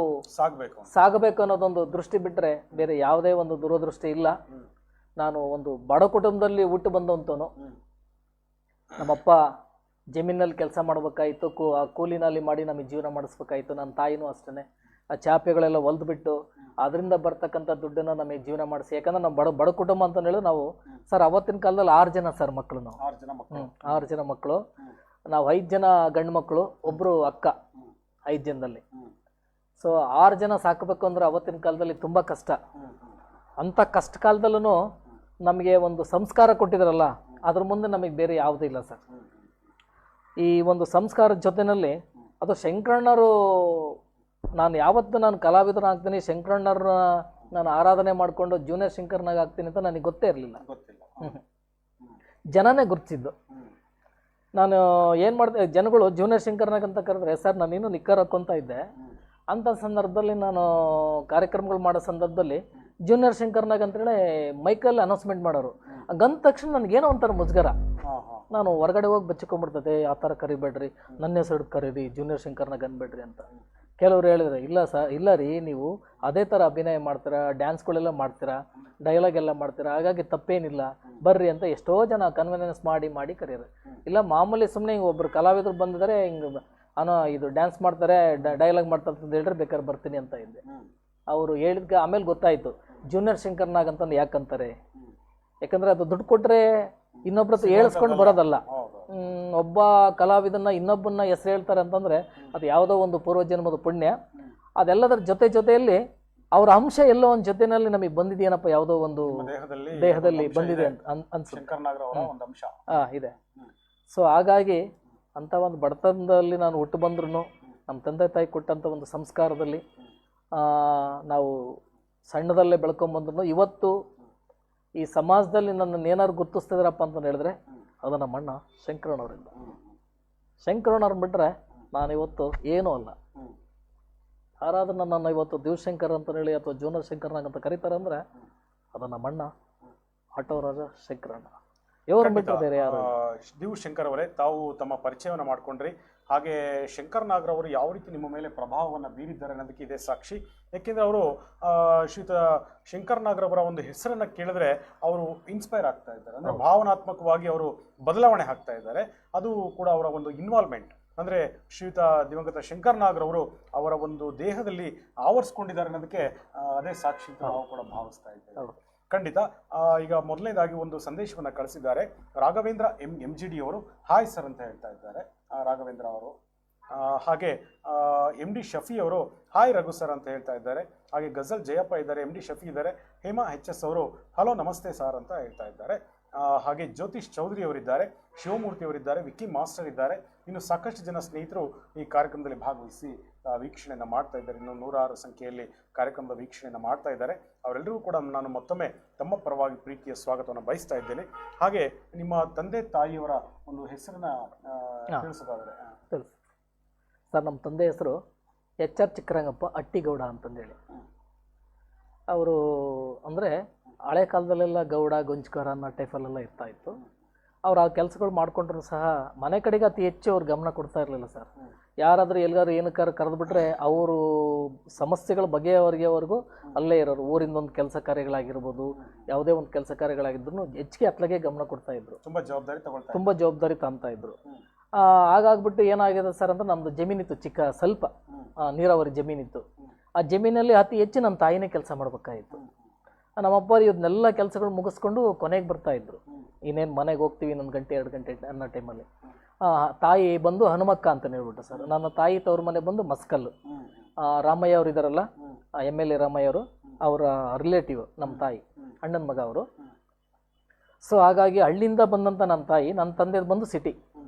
ಸಾಗಬೇಕು ಅನ್ನೋದೊಂದು ದೃಷ್ಟಿ ಬಿಟ್ಟರೆ ಬೇರೆ ಯಾವುದೇ ಒಂದು ದುರದೃಷ್ಟಿ ಇಲ್ಲ. ನಾನು ಒಂದು ಬಡ ಕುಟುಂಬದಲ್ಲಿ ಹುಟ್ಟು ಬಂದಂತವನು. ನಮ್ಮಪ್ಪ ಜಮೀನಲ್ಲಿ ಕೆಲಸ ಮಾಡ್ಬೇಕಾಯಿತು, ಆ ಕೂಲಿನಲ್ಲಿ ಮಾಡಿ ನಮಗೆ ಜೀವನ ಮಾಡಿಸ್ಬೇಕಾಯಿತು. ನನ್ನ ತಾಯಿನೂ ಅಷ್ಟೇ ಆ ಚಾಪೆಗಳೆಲ್ಲ ಹೊಲ್ದು ಬಿಟ್ಟು ಅದರಿಂದ ಬರ್ತಕ್ಕಂಥ ದುಡ್ಡನ್ನು ನಮಗೆ ಜೀವನ ಮಾಡಿಸಿ. ಯಾಕಂದ್ರೆ ನಾವು ಬಡ ಕುಟುಂಬ ಅಂತ ಹೇಳಿ ನಾವು ಸರ್ ಅವತ್ತಿನ ಕಾಲದಲ್ಲಿ 6 ಜನ ಸರ್ ಮಕ್ಕಳು. ನಾವು 6 ಜನ ಮಕ್ಕಳು. ನಾವು 5 ಜನ ಗಂಡು ಮಕ್ಕಳು, ಒಬ್ಬರು ಅಕ್ಕ, 5 ಜನದಲ್ಲಿ. ಸೊ 6 ಜನ ಸಾಕಬೇಕು ಅಂದ್ರೆ ಅವತ್ತಿನ ಕಾಲದಲ್ಲಿ ತುಂಬ ಕಷ್ಟ. ಅಂಥ ಕಷ್ಟ ಕಾಲದಲ್ಲೂ ನಮಗೆ ಒಂದು ಸಂಸ್ಕಾರ ಕೊಟ್ಟಿದ್ರಲ್ಲ, ಅದ್ರ ಮುಂದೆ ನಮಗೆ ಬೇರೆ ಯಾವುದೂ ಇಲ್ಲ ಸರ್. ಈ ಒಂದು ಸಂಸ್ಕಾರದ ಜೊತೆಯಲ್ಲಿ ಅದು ಶಂಕರಣ್ಣರು, ನಾನು ಯಾವತ್ತು ನಾನು ಕಲಾವಿದನಾಗ್ತೀನಿ, ಶಂಕರಣ್ಣವ್ರನ್ನ ನಾನು ಆರಾಧನೆ ಮಾಡಿಕೊಂಡು ಜೂನಿಯರ್ ಶಂಕರ್ನಾಗ್ ಆಗ್ತೀನಿ ಅಂತ ನನಗೆ ಗೊತ್ತೇ ಇರಲಿಲ್ಲ. ಜನನೇ ಗುರುತಿಸಿದ್ದು. ನಾನು ಏನು ಮಾಡಿದೆ, ಜನಗಳು ಜೂನಿಯರ್ ಶಂಕರ್ನಾಗ್ ಅಂತ ಕರೆದ್ರೆ ಸರ್ ನಾನೇನು ನಿಕ್ಕರ್ ಹಾಕ್ಕೊಂತ ಇದ್ದೆ. ಅಂಥ ಸಂದರ್ಭದಲ್ಲಿ ನಾನು ಕಾರ್ಯಕ್ರಮಗಳು ಮಾಡೋ ಸಂದರ್ಭದಲ್ಲಿ ಜೂನಿಯರ್ ಶಂಕರ್ನಾಗ್ ಅಂತೇಳಿ ಮೈಕಲ್ಲಿ ಅನೌನ್ಸ್ಮೆಂಟ್ ಮಾಡೋರು. ಗಂದ ತಕ್ಷಣ ನನಗೇನೋ ಒಂಥರ ಮುಜುಗರ. ನಾನು ಹೊರಗಡೆ ಹೋಗಿ ಬಚ್ಚಿಕೊಂಡ್ಬಿಡ್ತದೆ, ಆ ಥರ ಕರಿಬೇಡ್ರಿ, ನನ್ನ ಹೆಸರು ಕರೀರಿ, ಜೂನಿಯರ್ ಶಂಕರ್ನಾಗ್ ಅನ್ಬೇಡ್ರಿ ಅಂತ. ಕೆಲವರು ಹೇಳಿದ್ರೆ ಇಲ್ಲ ರೀ, ನೀವು ಅದೇ ಥರ ಅಭಿನಯ ಮಾಡ್ತೀರಾ, ಡ್ಯಾನ್ಸ್ಗಳೆಲ್ಲ ಮಾಡ್ತೀರಾ, ಡೈಲಾಗ್ ಎಲ್ಲ ಮಾಡ್ತೀರಾ, ಹಾಗಾಗಿ ತಪ್ಪೇನಿಲ್ಲ ಬರ್ರಿ ಅಂತ ಎಷ್ಟೋ ಜನ ಕನ್ವಿನೆನ್ಸ್ ಮಾಡಿ ಕರೀತಾರೆ. ಇಲ್ಲ ಮಾಮೂಲಿ ಸುಮ್ಮನೆ ಹಿಂಗೆ ಒಬ್ಬರು ಕಲಾವಿದರು ಬಂದಿದ್ದಾರೆ, ಹಿಂಗೆ ಇದು ಡ್ಯಾನ್ಸ್ ಮಾಡ್ತಾರೆ, ಡೈಲಾಗ್ ಮಾಡ್ತಾರೆ ಅಂತ ಹೇಳಿದ್ರೆ ಬೇಕಾದ್ರೆ ಬರ್ತೀನಿ ಅಂತ ಇದ್ದೆ. ಅವರು ಹೇಳಿದ್ಕೆ ಆಮೇಲೆ ಗೊತ್ತಾಯಿತು ಜೂನಿಯರ್ ಶಂಕರ್ನಾಗ್ ಅಂತಂದು ಯಾಕಂತಾರೆ. ಯಾಕಂದರೆ ಅದು ದುಡ್ಡು ಕೊಟ್ಟರೆ ಇನ್ನೊಬ್ರ ಹತ್ರ ಹೇಳಿಸ್ಕೊಂಡು ಬರೋದಲ್ಲ. ಒಬ್ಬ ಕಲಾವಿದನ್ನ ಇನ್ನೊಬ್ಬನ ಹೆಸರು ಹೇಳ್ತಾರೆ ಅಂತಂದರೆ ಅದು ಯಾವುದೋ ಒಂದು ಪೂರ್ವಜನ್ಮದ ಪುಣ್ಯ. ಅದೆಲ್ಲದರ ಜೊತೆಯಲ್ಲಿ ಅವ್ರ ಅಂಶ ಎಲ್ಲೋ ಒಂದು ಜೊತೆಯಲ್ಲಿ ನಮಗೆ ಬಂದಿದೆಯೇನಪ್ಪ, ಯಾವುದೋ ಒಂದು ದೇಹದಲ್ಲಿ ಬಂದಿದೆ ಅಂತ ಅನ್ಸುತ್ತೆ. ಇದೆ. ಸೊ ಹಾಗಾಗಿ ಅಂಥ ಒಂದು ಬಡತನದಲ್ಲಿ ನಾನು ಹುಟ್ಟು ಬಂದ್ರೂ ನಮ್ಮ ತಂದೆ ತಾಯಿ ಕೊಟ್ಟಂಥ ಒಂದು ಸಂಸ್ಕಾರದಲ್ಲಿ ನಾವು ಸಣ್ಣದಲ್ಲೇ ಬೆಳ್ಕೊಂಬಂದ್ರು ಇವತ್ತು ಈ ಸಮಾಜದಲ್ಲಿ ನನ್ನನ್ನು ಏನಾದ್ರು ಗುರುತಿಸ್ತಿದ್ರಪ್ಪ ಅಂತ ಹೇಳಿದ್ರೆ ಅದು ನಮ್ಮ ಅಣ್ಣ ಶಂಕರಣ್ಣವರಿಂದ. ಶಂಕರಣ್ಣವ್ರನ್ನ ಬಿಟ್ಟರೆ ನಾನಿವತ್ತು ಏನೂ ಅಲ್ಲ. ಯಾರಾದ್ರೂ ನನ್ನನ್ನು ಇವತ್ತು ದಿವ್ಶಂಕರ್ ಅಂತ ಹೇಳಿ ಅಥವಾ ಜೂನಿಯರ್ ಶಂಕರ್ನಾಗ್ ಅಂತ ಕರೀತಾರೆ ಅಂದರೆ ಅದು ನಮ್ಮ ಅಣ್ಣ ಆಟೋ ರಾಜ ಶಂಕರಣ್ಣ. ಇವರು ಬಿಟ್ಟರೆ ಬೇರೆ ಯಾರು. ದಿವ್ಶಂಕರ್ ಅವರೇ, ತಾವು ತಮ್ಮ ಪರಿಚಯವನ್ನು ಮಾಡ್ಕೊಂಡ್ರಿ. ಹಾಗೆ ಶಂಕರ್ನಾಗ್ರವರು ಯಾವ ರೀತಿ ನಿಮ್ಮ ಮೇಲೆ ಪ್ರಭಾವವನ್ನು ಬೀರಿದ್ದಾರೆ ಅನ್ನೋದಕ್ಕೆ ಇದೇ ಸಾಕ್ಷಿ. ಯಾಕೆಂದರೆ ಅವರು ಶ್ರೀಯುತ ಶಂಕರ್ನಾಗ್ರವರ ಒಂದು ಹೆಸರನ್ನು ಕೇಳಿದ್ರೆ ಅವರು ಇನ್ಸ್ಪೈರ್ ಆಗ್ತಾ ಇದ್ದಾರೆ, ಅಂದರೆ ಭಾವನಾತ್ಮಕವಾಗಿ ಅವರು ಬದಲಾವಣೆ ಆಗ್ತಾ ಇದ್ದಾರೆ. ಅದು ಕೂಡ ಅವರ ಒಂದು ಇನ್ವಾಲ್ವ್ಮೆಂಟ್, ಅಂದರೆ ಶ್ರೀಯುತ ದಿವಂಗತ ಶಂಕರ್ನಾಗ್ರವರು ಅವರ ಒಂದು ದೇಹದಲ್ಲಿ ಆವರಿಸ್ಕೊಂಡಿದ್ದಾರೆ ಅನ್ನೋದಕ್ಕೆ ಅದೇ ಸಾಕ್ಷಿ ಅಂತ ನಾವು ಕೂಡ ಭಾವಿಸ್ತಾ ಇದ್ದೇವೆ. ಖಂಡಿತ. ಈಗ ಮೊದಲನೇದಾಗಿ ಒಂದು ಸಂದೇಶವನ್ನು ಕಳಿಸಿದ್ದಾರೆ. ರಾಘವೇಂದ್ರ MGD ಅವರು ಹಾಯ್ ಸರ್ ಅಂತ ಹೇಳ್ತಾ ಇದ್ದಾರೆ, ರಾಘವೇಂದ್ರ ಅವರು. ಹಾಗೆ MD ಶಫಿ ಅವರು ಹಾಯ್ ರಘು ಸರ್ ಅಂತ ಹೇಳ್ತಾ ಇದ್ದಾರೆ. ಹಾಗೆ ಗಜಲ್ ಜಯಪ್ಪ ಇದ್ದಾರೆ, MD ಶಫಿ ಇದ್ದಾರೆ. ಹೇಮಾ HS ಅವರು ಹಲೋ ನಮಸ್ತೆ ಸರ್ ಅಂತ ಹೇಳ್ತಾ ಇದ್ದಾರೆ. ಹಾಗೆ ಜ್ಯೋತಿಷ್ ಚೌಧರಿ ಅವರಿದ್ದಾರೆ, ಶಿವಮೂರ್ತಿ ಅವರಿದ್ದಾರೆ, ವಿಕ್ಕಿ ಮಾಸ್ಟರ್ ಇದ್ದಾರೆ. ಇನ್ನು ಸಾಕಷ್ಟು ಜನ ಸ್ನೇಹಿತರು ಈ ಕಾರ್ಯಕ್ರಮದಲ್ಲಿ ಭಾಗವಹಿಸಿ ವೀಕ್ಷಣೆಯನ್ನು ಮಾಡ್ತಾ ಇದ್ದಾರೆ. ಇನ್ನು 106 ಸಂಖ್ಯೆಯಲ್ಲಿ ಕಾರ್ಯಕ್ರಮದ ವೀಕ್ಷಣೆಯನ್ನು ಮಾಡ್ತಾ ಇದ್ದಾರೆ. ಅವರೆಲ್ಲರಿಗೂ ಕೂಡ ನಾನು ಮತ್ತೊಮ್ಮೆ ತಮ್ಮ ಪರವಾಗಿ ಪ್ರೀತಿಯ ಸ್ವಾಗತವನ್ನು ಬಯಸ್ತಾ ಇದ್ದೇನೆ. ಹಾಗೆ ನಿಮ್ಮ ತಂದೆ ತಾಯಿಯವರ ಒಂದು ಹೆಸರನ್ನ ತಿಳಿಸೋದಾದ್ರೆ. ಸರ್, ನಮ್ಮ ತಂದೆ ಹೆಸರು HR ಚಿಕ್ಕರಂಗಪ್ಪ ಅಟ್ಟಿಗೌಡ ಅಂತಂದೇಳಿ. ಅವರು ಅಂದರೆ ಹಳೆ ಕಾಲದಲ್ಲೆಲ್ಲ ಗೌಡ ಗೊಂಚಕರ ಅನ್ನೋ ಟೈಪಲ್ಲೆಲ್ಲ ಇರ್ತಾ ಇತ್ತು. ಅವ್ರು ಆ ಕೆಲಸಗಳು ಮಾಡ್ಕೊಂಡ್ರು ಸಹ ಮನೆ ಕಡೆಗೆ ಅತಿ ಹೆಚ್ಚು ಅವ್ರು ಗಮನ ಕೊಡ್ತಾ ಇರಲಿಲ್ಲ ಸರ್. ಯಾರಾದರೂ ಎಲ್ಲಿಗಾರು ಏನಕ್ಕಾರು ಕರೆದುಬಿಟ್ರೆ ಅವರು ಸಮಸ್ಯೆಗಳ ಬಗೆಯವರೆಗೂ ಅಲ್ಲೇ ಇರೋರು. ಊರಿಂದ ಒಂದು ಕೆಲಸ ಕಾರ್ಯಗಳಾಗಿರ್ಬೋದು, ಯಾವುದೇ ಒಂದು ಕೆಲಸ ಕಾರ್ಯಗಳಾಗಿದ್ರು ಹೆಚ್ಚಿಗೆ ಅತ್ಲಾಗೆ ಗಮನ ಕೊಡ್ತಾ ಇದ್ರು, ತುಂಬ ಜವಾಬ್ದಾರಿ ತಗೊಳ್ತಾ ಇದ್ರು. ಹಾಗಾಗ್ಬಿಟ್ಟು ಏನಾಗಿದೆ ಸರ್ ಅಂದ್ರೆ ನಮ್ಮದು ಜಮೀನಿತ್ತು, ಚಿಕ್ಕ ಸ್ವಲ್ಪ ನೀರಾವರಿ ಜಮೀನಿತ್ತು. ಆ ಜಮೀನಲ್ಲಿ ಅತಿ ಹೆಚ್ಚು ನಮ್ಮ ತಾಯಿನೇ ಕೆಲಸ ಮಾಡ್ಬೇಕಾಗಿತ್ತು. ನಮ್ಮಪ್ಪ ಇದನ್ನೆಲ್ಲ ಕೆಲಸಗಳು ಮುಗಿಸ್ಕೊಂಡು ಕೊನೆಗೆ ಬರ್ತಾ ಇದ್ರು. ಇನ್ನೇನು ಮನೆಗೆ ಹೋಗ್ತೀವಿ 1 ಗಂಟೆ 2 ಗಂಟೆ ಅನ್ನೋ ಟೈಮಲ್ಲಿ ತಾಯಿ ಬಂದು ಹನುಮಕ್ಕ ಅಂತ ಹೇಳ್ಬಿಟ್ಟು ಸರ್. ನನ್ನ ತಾಯಿ ತವ್ರ ಮನೆ ಬಂದು ಮಸ್ಕಲ್ಲು. ರಾಮಯ್ಯ ಅವರು ಇದ್ದಾರಲ್ಲ, MLA ರಾಮಯ್ಯ ಅವರು, ಅವರ ರಿಲೇಟಿವ್ ನಮ್ಮ ತಾಯಿ, ಅಣ್ಣನ ಮಗ ಅವರು. ಸೊ ಹಾಗಾಗಿ ಹಳ್ಳಿಯಿಂದ ಬಂದಂಥ ನನ್ನ ತಾಯಿ, ನನ್ನ ತಂದೆ ಬಂದು ಸಿಟಿ,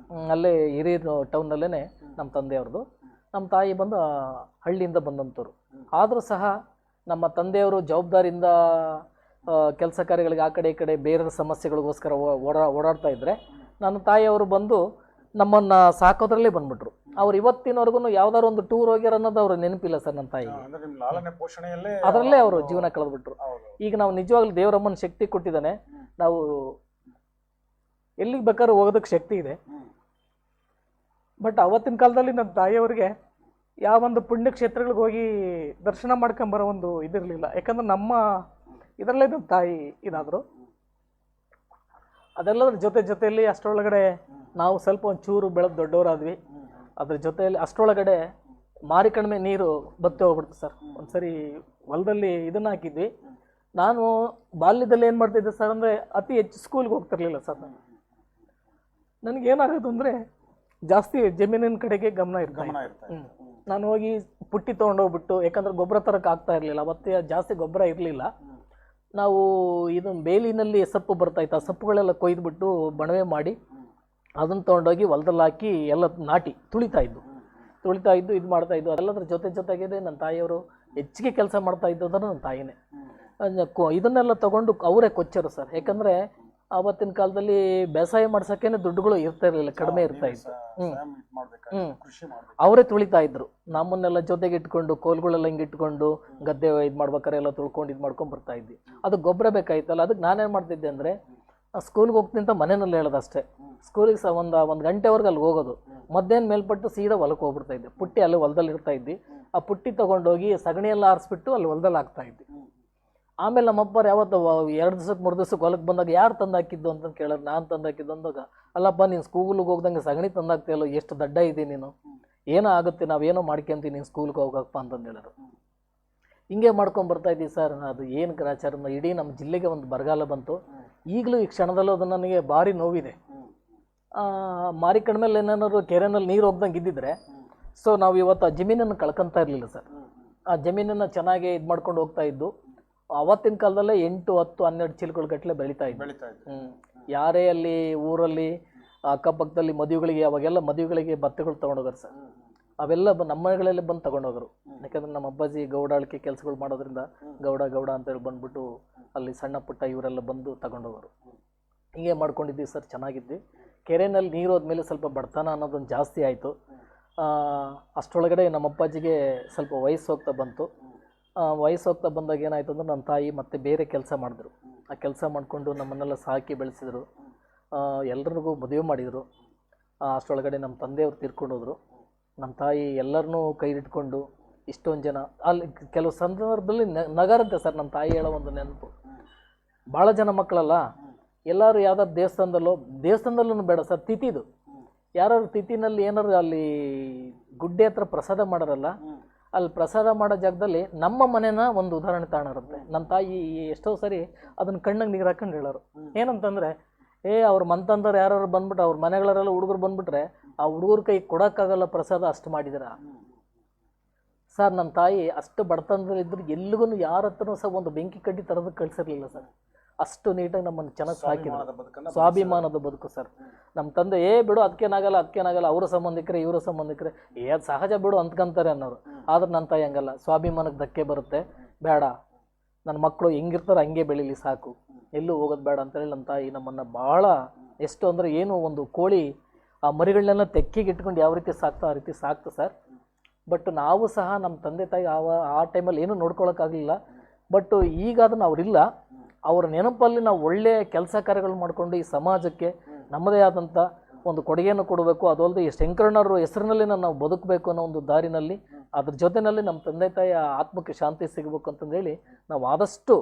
ಅಲ್ಲೇ ಹಿರಿಯೂರು ಟೌನಲ್ಲೇ ನಮ್ಮ ತಂದೆಯವ್ರದ್ದು. ನಮ್ಮ ತಾಯಿ ಬಂದು ಹಳ್ಳಿಯಿಂದ ಬಂದಂಥವ್ರು. ಆದರೂ ಸಹ ನಮ್ಮ ತಂದೆಯವರು ಜವಾಬ್ದಾರಿಯಿಂದ ಕೆಲಸ ಕಾರ್ಯಗಳಿಗೆ ಆ ಕಡೆ ಈ ಕಡೆ ಬೇರೆ ಸಮಸ್ಯೆಗಳಿಗೋಸ್ಕರ ಓಡಾಡ್ತಾ ಇದ್ದರೆ ನನ್ನ ತಾಯಿಯವರು ಬಂದು ನಮ್ಮನ್ನು ಸಾಕೋದ್ರಲ್ಲೇ ಬಂದ್ಬಿಟ್ರು. ಅವ್ರು ಇವತ್ತಿನವರೆಗೂ ಯಾವ್ದಾದ್ರು ಒಂದು ಟೂರ್ ಹೋಗ್ಯಾರ ಅನ್ನೋದು ಅವ್ರು ನೆನಪಿಲ್ಲ ಸರ್ ನನ್ನ ತಾಯಿಗೆ. ಅದರಲ್ಲೇ ಅವರು ಜೀವನ ಕಳೆದ್ಬಿಟ್ರು. ಈಗ ನಾವು ನಿಜವಾಗ್ಲೂ ದೇವರಮ್ಮನ ಶಕ್ತಿ ಕೊಟ್ಟಿದ್ದಾನೆ, ನಾವು ಎಲ್ಲಿಗೆ ಬೇಕಾದ್ರೂ ಹೋಗೋದಕ್ಕೆ ಶಕ್ತಿ ಇದೆ. ಬಟ್ ಅವತ್ತಿನ ಕಾಲದಲ್ಲಿ ನನ್ನ ತಾಯಿಯವರಿಗೆ ಯಾವೊಂದು ಪುಣ್ಯಕ್ಷೇತ್ರಗಳಿಗೆ ಹೋಗಿ ದರ್ಶನ ಮಾಡ್ಕೊಂಬರೋ ಒಂದು ಇದಿರಲಿಲ್ಲ. ಯಾಕಂದ್ರೆ ನಮ್ಮ ಇದರಲ್ಲೇ ನಮ್ಮ ತಾಯಿ ಇದಾದರು. ಅದೆಲ್ಲದ್ರ ಜೊತೆಯಲ್ಲಿ ಅಷ್ಟರೊಳಗಡೆ ನಾವು ಸ್ವಲ್ಪ ಒಂದು ಚೂರು ಬೆಳೆದು ದೊಡ್ಡವರಾದ್ವಿ. ಅದ್ರ ಜೊತೆಯಲ್ಲಿ ಅಷ್ಟರೊಳಗಡೆ ಮಾರಿ ಕಡಿಮೆ ನೀರು ಬತ್ತಿ ಹೋಗ್ಬಿಡ್ತು ಸರ್. ಒಂದ್ಸರಿ ಹೊಲದಲ್ಲಿ ಇದನ್ನು ಹಾಕಿದ್ವಿ. ನಾನು ಬಾಲ್ಯದಲ್ಲಿ ಏನು ಮಾಡ್ತಿದ್ದೆ ಸರ್ ಅಂದರೆ ಅತಿ ಹೆಚ್ಚು ಸ್ಕೂಲ್ಗೆ ಹೋಗ್ತಿರ್ಲಿಲ್ಲ ಸರ್. ನನಗೇನಾಗೋದು ಅಂದರೆ ಜಾಸ್ತಿ ಜಮೀನಿನ ಕಡೆಗೆ ಗಮನ ಇರ್ತಾ. ನಾನು ಹೋಗಿ ಪುಟ್ಟಿ ತೊಗೊಂಡೋಗ್ಬಿಟ್ಟು, ಯಾಕಂದ್ರೆ ಗೊಬ್ಬರ ತರಕ್ಕೆ ಆಗ್ತಾ ಇರಲಿಲ್ಲ, ಅವತ್ತೇ ಜಾಸ್ತಿ ಗೊಬ್ಬರ ಇರಲಿಲ್ಲ. ನಾವು ಇದನ್ನು ಬೇಲಿನಲ್ಲಿ ಸೊಪ್ಪು ಬರ್ತಾಯಿತ್ತು, ಆ ಸೊಪ್ಪುಗಳೆಲ್ಲ ಕೊಯ್ದುಬಿಟ್ಟು ಬಣವೆ ಮಾಡಿ ಅದನ್ನು ತೊಗೊಂಡೋಗಿ ಹೊಲದಲ್ಲಿ ಹಾಕಿ ಎಲ್ಲ ನಾಟಿ ತುಳಿತಾ ಇದ್ದು ಇದು ಮಾಡ್ತಾಯಿದ್ದು. ಅದೆಲ್ಲದ್ರ ಜೊತೆಗಿದೆ ನನ್ನ ತಾಯಿಯವರು ಹೆಚ್ಚಿಗೆ ಕೆಲಸ ಮಾಡ್ತಾ ಇದ್ದು ಅಂದ್ರೆ ನನ್ನ ತಾಯಿನೇ. ಇದನ್ನೆಲ್ಲ ತೊಗೊಂಡು ಅವರೇ ಕೊಚ್ಚರು ಸರ್. ಯಾಕಂದರೆ ಆವತ್ತಿನ ಕಾಲದಲ್ಲಿ ಬೇಸಾಯ ಮಾಡ್ಸಕ್ಕೇನೆ ದುಡ್ಡುಗಳು ಇರ್ತಾ ಇರಲಿಲ್ಲ, ಕಡಿಮೆ ಇರ್ತಾ ಇತ್ತು. ಕೃಷಿ ಮಾಡ್ಬೇಕು. ಅವರೇ ತುಳಿತಾ ಇದ್ರು. ನಮ್ಮನ್ನೆಲ್ಲ ಜೊತೆಗೆ ಇಟ್ಕೊಂಡು ಕೋಲ್ಗಳೆಲ್ಲ ಹಿಂಗೆ ಇಟ್ಕೊಂಡು ಗದ್ದೆ ಇದು ಮಾಡ್ಬೇಕಾರೆ ಎಲ್ಲ ತುಳ್ಕೊಂಡು ಇದು ಮಾಡ್ಕೊಂಡು ಬರ್ತಾ ಇದ್ವಿ. ಅದು ಗೊಬ್ಬರ ಬೇಕಾಯ್ತಲ್ಲ, ಅದಕ್ಕೆ ನಾನೇನು ಮಾಡ್ತಿದ್ದೆ ಅಂದರೆ ಸ್ಕೂಲ್ಗೆ ಹೋಗ್ತೀನಿ ಅಂತ ಮನೆಯಲ್ಲಿ ಹೇಳೋದಷ್ಟೇ. ಸ್ಕೂಲಿಗೆ ಸಹ ಒಂದು ಗಂಟೆವರೆಗೆ ಅಲ್ಲಿ ಹೋಗೋದು, ಮಧ್ಯಾಹ್ನ ಮೇಲ್ಪಟ್ಟು ಸೀದಾ ಹೊಲಕ್ಕೆ ಹೋಗ್ಬಿಡ್ತಾ ಇದ್ದೆ. ಪುಟ್ಟಿ ಅಲ್ಲಿ ಹೊಲದಲ್ಲಿ ಇರ್ತಾ ಇದ್ವಿ. ಆ ಪುಟ್ಟಿ ತೊಗೊಂಡೋಗಿ ಸಗಣಿ ಎಲ್ಲ ಆರಿಸ್ಬಿಟ್ಟು ಅಲ್ಲಿ ಹೊಲದಲ್ಲಿ ಹಾಕ್ತಾ ಇದ್ವಿ. ಆಮೇಲೆ ನಮ್ಮಪ್ಪರು ಯಾವತ್ತು 2 ದಿವಸಕ್ಕೆ 3 ದಿವಸಕ್ಕೆ ಹೊಲಕ್ಕೆ ಬಂದಾಗ ಯಾರು ತಂದಾಕಿದ್ದು ಅಂತ ಕೇಳೋರು. ನಾನು ತಂದಾಕಿದ್ದು ಅಂದಾಗ, ಅಲ್ಲಪ್ಪ ನೀನು ಸ್ಕೂಲಿಗೆ ಹೋಗ್ದಂಗೆ ಸಗಣಿ ತಂದಾಕ್ತಿಯಲ್ಲೋ, ಎಷ್ಟು ದಡ್ಡ ಇದ್ದೀನಿ ನೀನು, ಏನೋ ಆಗುತ್ತೆ, ನಾವೇನೋ ಮಾಡ್ಕೊಂತೀವಿ, ನೀನು ಸ್ಕೂಲ್ಗೆ ಹೋಗಪ್ಪ ಅಂತಂದು ಹೇಳೋರು. ಹಿಂಗೆ ಮಾಡ್ಕೊಂಡು ಬರ್ತಾ ಇದ್ದೀವಿ ಸರ್. ಅದು ಏನು ಗ್ರಾಚಾರ, ಇಡೀ ನಮ್ಮ ಜಿಲ್ಲೆಗೆ ಒಂದು ಬರಗಾಲ ಬಂತು. ಈಗಲೂ ಈ ಕ್ಷಣದಲ್ಲೂ ಅದು ನನಗೆ ಭಾರಿ ನೋವಿದೆ. ಮಾರಿ ಕಡಿಮೆಲ್ಲಿ ಏನಾದ್ರು ಕೆರೆನಲ್ಲಿ ನೀರು ಹೋಗ್ದಂಗೆ ಇದ್ದಿದ್ರೆ ಸೊ ನಾವು ಇವತ್ತು ಆ ಜಮೀನನ್ನು ಕಳ್ಕೊತಾ ಇರಲಿಲ್ಲ ಸರ್. ಆ ಜಮೀನನ್ನು ಚೆನ್ನಾಗಿ ಇದು ಮಾಡ್ಕೊಂಡು ಹೋಗ್ತಾ ಇದ್ದು. ಅವತ್ತಿನ ಕಾಲದಲ್ಲೇ 8, 10, 12 ಚೀಲಗಳ ಗಟ್ಟಲೆ ಬೆಳೀತಾ ಇದ್ದು. ಯಾರೇ ಅಲ್ಲಿ ಊರಲ್ಲಿ ಅಕ್ಕಪಕ್ಕದಲ್ಲಿ ಮದುವೆಗಳಿಗೆ, ಅವಾಗೆಲ್ಲ ಮದುವೆಗಳಿಗೆ ಭತ್ತಗಳು ತೊಗೊಂಡೋಗ್ರು ಸರ್. ಅವೆಲ್ಲ ನಮ್ಮ ಮನೆಗಳಲ್ಲಿ ಬಂದು ತೊಗೊಂಡೋಗ್ರು. ಯಾಕಂದ್ರೆ ನಮ್ಮ ಅಪ್ಪಾಜಿ ಗೌಡಾಳಿಕೆ ಕೆಲಸಗಳು ಮಾಡೋದ್ರಿಂದ ಗೌಡ ಅಂತೇಳಿ ಬಂದ್ಬಿಟ್ಟು ಅಲ್ಲಿ ಸಣ್ಣ ಪುಟ್ಟ ಇವರೆಲ್ಲ ಬಂದು ತಗೊಂಡೋಗರು. ಹೀಗೆ ಮಾಡ್ಕೊಂಡಿದ್ವಿ ಸರ್, ಚೆನ್ನಾಗಿದ್ವಿ. ಕೆರೆಯಲ್ಲಿ ನೀರು ಹೋದ್ಮೇಲೆ ಸ್ವಲ್ಪ ಬಡತನ ಅನ್ನೋದೊಂದು ಜಾಸ್ತಿ ಆಯಿತು. ಅಷ್ಟರೊಳಗಡೆ ನಮ್ಮ ಅಪ್ಪಾಜಿಗೆ ಸ್ವಲ್ಪ ವಯಸ್ಸು ಹೋಗ್ತಾ ಬಂತು. ವಯಸ್ಸು ಹೋಗ್ತಾ ಬಂದಾಗ ಏನಾಯಿತು ಅಂದ್ರೆ ನನ್ನ ತಾಯಿ ಮತ್ತೆ ಬೇರೆ ಕೆಲಸ ಮಾಡಿದ್ರು. ಆ ಕೆಲಸ ಮಾಡಿಕೊಂಡು ನಮ್ಮನ್ನೆಲ್ಲ ಸಾಕಿ ಬೆಳೆಸಿದ್ರು. ಎಲ್ರಿಗೂ ಮದುವೆ ಮಾಡಿದರು. ಅಷ್ಟರೊಳಗಡೆ ನಮ್ಮ ತಂದೆಯವರು ತೀರ್ಕೊಂಡೋದ್ರು. ನಮ್ಮ ತಾಯಿ ಎಲ್ಲರನ್ನೂ ಕೈಲಿಟ್ಕೊಂಡು ಇಷ್ಟೊಂದು ಜನ ಅಲ್ಲಿ ಕೆಲವು ಸಂದರ್ಭದಲ್ಲಿ ನಗರಂತೆ ಸರ್. ನಮ್ಮ ತಾಯಿ ಹೇಳೋ ಒಂದು ನೆನಪು, ಭಾಳ ಜನ ಮಕ್ಕಳಲ್ಲ, ಎಲ್ಲರೂ ಯಾವ್ದಾದ್ರು ದೇವಸ್ಥಾನದಲ್ಲೂ ಬೇಡ ಸರ್, ತಿಥಿದು ಯಾರು ತಿಥಿನಲ್ಲಿ ಏನಾರು ಅಲ್ಲಿ ಗುಡ್ಡೆ ಹತ್ರ ಪ್ರಸಾದ ಮಾಡೋರಲ್ಲ, ಅಲ್ಲಿ ಪ್ರಸಾದ ಮಾಡೋ ಜಾಗದಲ್ಲಿ ನಮ್ಮ ಮನೆನ ಒಂದು ಉದಾಹರಣೆ ತಗೊಂಡಿರುತ್ತೆ. ನನ್ನ ತಾಯಿ ಎಷ್ಟೋ ಸರಿ ಅದನ್ನ ಕಣ್ಣಾಗ ನೀರು ಹಾಕೊಂಡು ಹೇಳೋರು. ಏನಂತಂದರೆ, ಅವ್ರ ಮಂತಂದವ್ರು ಯಾರು ಬಂದ್ಬಿಟ್ಟು ಅವ್ರ ಮನೆಗಳರೆಲ್ಲ ಹುಡುಗರು ಬಂದ್ಬಿಟ್ರೆ ಆ ಹುಡುಗರ ಕೈ ಕೊಡೋಕ್ಕಾಗಲ್ಲ ಪ್ರಸಾದ, ಅಷ್ಟು ಮಾಡಿದಾರ ಸರ್. ನಮ್ಮ ತಾಯಿ ಅಷ್ಟು ಬಡತನದಲ್ಲಿದ್ದರು, ಎಲ್ಲಿಗೂ ಯಾರ ಹತ್ರನೂ ಸಹ ಒಂದು ಬೆಂಕಿ ಕಡ್ಡಿ ತರೋದಕ್ಕೆ ಕಳಿಸಿರ್ಲಿಲ್ಲ ಸರ್. ಅಷ್ಟು ನೀಟಾಗಿ ನಮ್ಮನ್ನು ಚೆನ್ನಾಗಿ ಸಾಕಿದ್ರು. ಸ್ವಾಭಿಮಾನದ ಬದುಕು ಸರ್. ನಮ್ಮ ತಂದೆ ಬಿಡು ಅದಕ್ಕೇನಾಗಲ್ಲ ಅವ್ರ ಸಂಬಂಧಿಕರೇ ಇವ್ರ ಸಂಬಂಧಿಕರೇ ಅದು ಸಹಜ ಬಿಡು ಅಂದ್ಕೊಂತಾರೆ ಅನ್ನೋರು. ಆದ್ರೆ ನನ್ನ ತಾಯಿ ಹಂಗಲ್ಲ, ಸ್ವಾಭಿಮಾನಕ್ಕೆ ಧಕ್ಕೆ ಬರುತ್ತೆ, ಬೇಡ ನನ್ನ ಮಕ್ಕಳು ಹೆಂಗಿರ್ತಾರೆ ಹಂಗೆ ಬೆಳೀಲಿ ಸಾಕು, ಎಲ್ಲೂ ಹೋಗೋದು ಬೇಡ ಅಂತೇಳಿ ನಮ್ಮ ತಾಯಿ ನಮ್ಮನ್ನು ಭಾಳ ಎಷ್ಟು ಅಂದರೆ ಏನು ಒಂದು ಕೋಳಿ ಆ ಮರಿಗಳನ್ನೆಲ್ಲ ತೆಕ್ಕಿಗೆ ಇಟ್ಕೊಂಡು ಯಾವ ರೀತಿ ಸಾಕ್ತಾ ಆ ರೀತಿ ಸಾಕ್ತು ಸರ್. ಬಟ್ ನಾವು ಸಹ ನಮ್ಮ ತಂದೆ ತಾಯಿ ಆ ಟೈಮಲ್ಲಿ ಏನೂ ನೋಡ್ಕೊಳಕ್ಕಾಗಲಿಲ್ಲ. ಬಟ್ ಈಗ ಅದನ್ನು ಅವರಿಲ್ಲ. ಅವರ ನೆನಪಲ್ಲಿ ನಾವು ಒಳ್ಳೆಯ ಕೆಲಸ ಕಾರ್ಯಗಳು ಮಾಡಿಕೊಂಡು ಈ ಸಮಾಜಕ್ಕೆ ನಮ್ಮದೇ ಆದಂಥ ಒಂದು ಕೊಡುಗೆಯನ್ನು ಕೊಡಬೇಕು. ಅದಲ್ಲದೆ ಈ ಶಂಕರಣ್ಣವ್ರ ಹೆಸರಿನಲ್ಲಿ ನಾವು ಬದುಕಬೇಕು ಅನ್ನೋ ಒಂದು ದಾರಿನಲ್ಲಿ, ಅದ್ರ ಜೊತೆಯಲ್ಲಿ ನಮ್ಮ ತಂದೆ ತಾಯಿಯ ಆತ್ಮಕ್ಕೆ ಶಾಂತಿ ಸಿಗಬೇಕು ಅಂತಂದೇಳಿ ನಾವು ಆದಷ್ಟು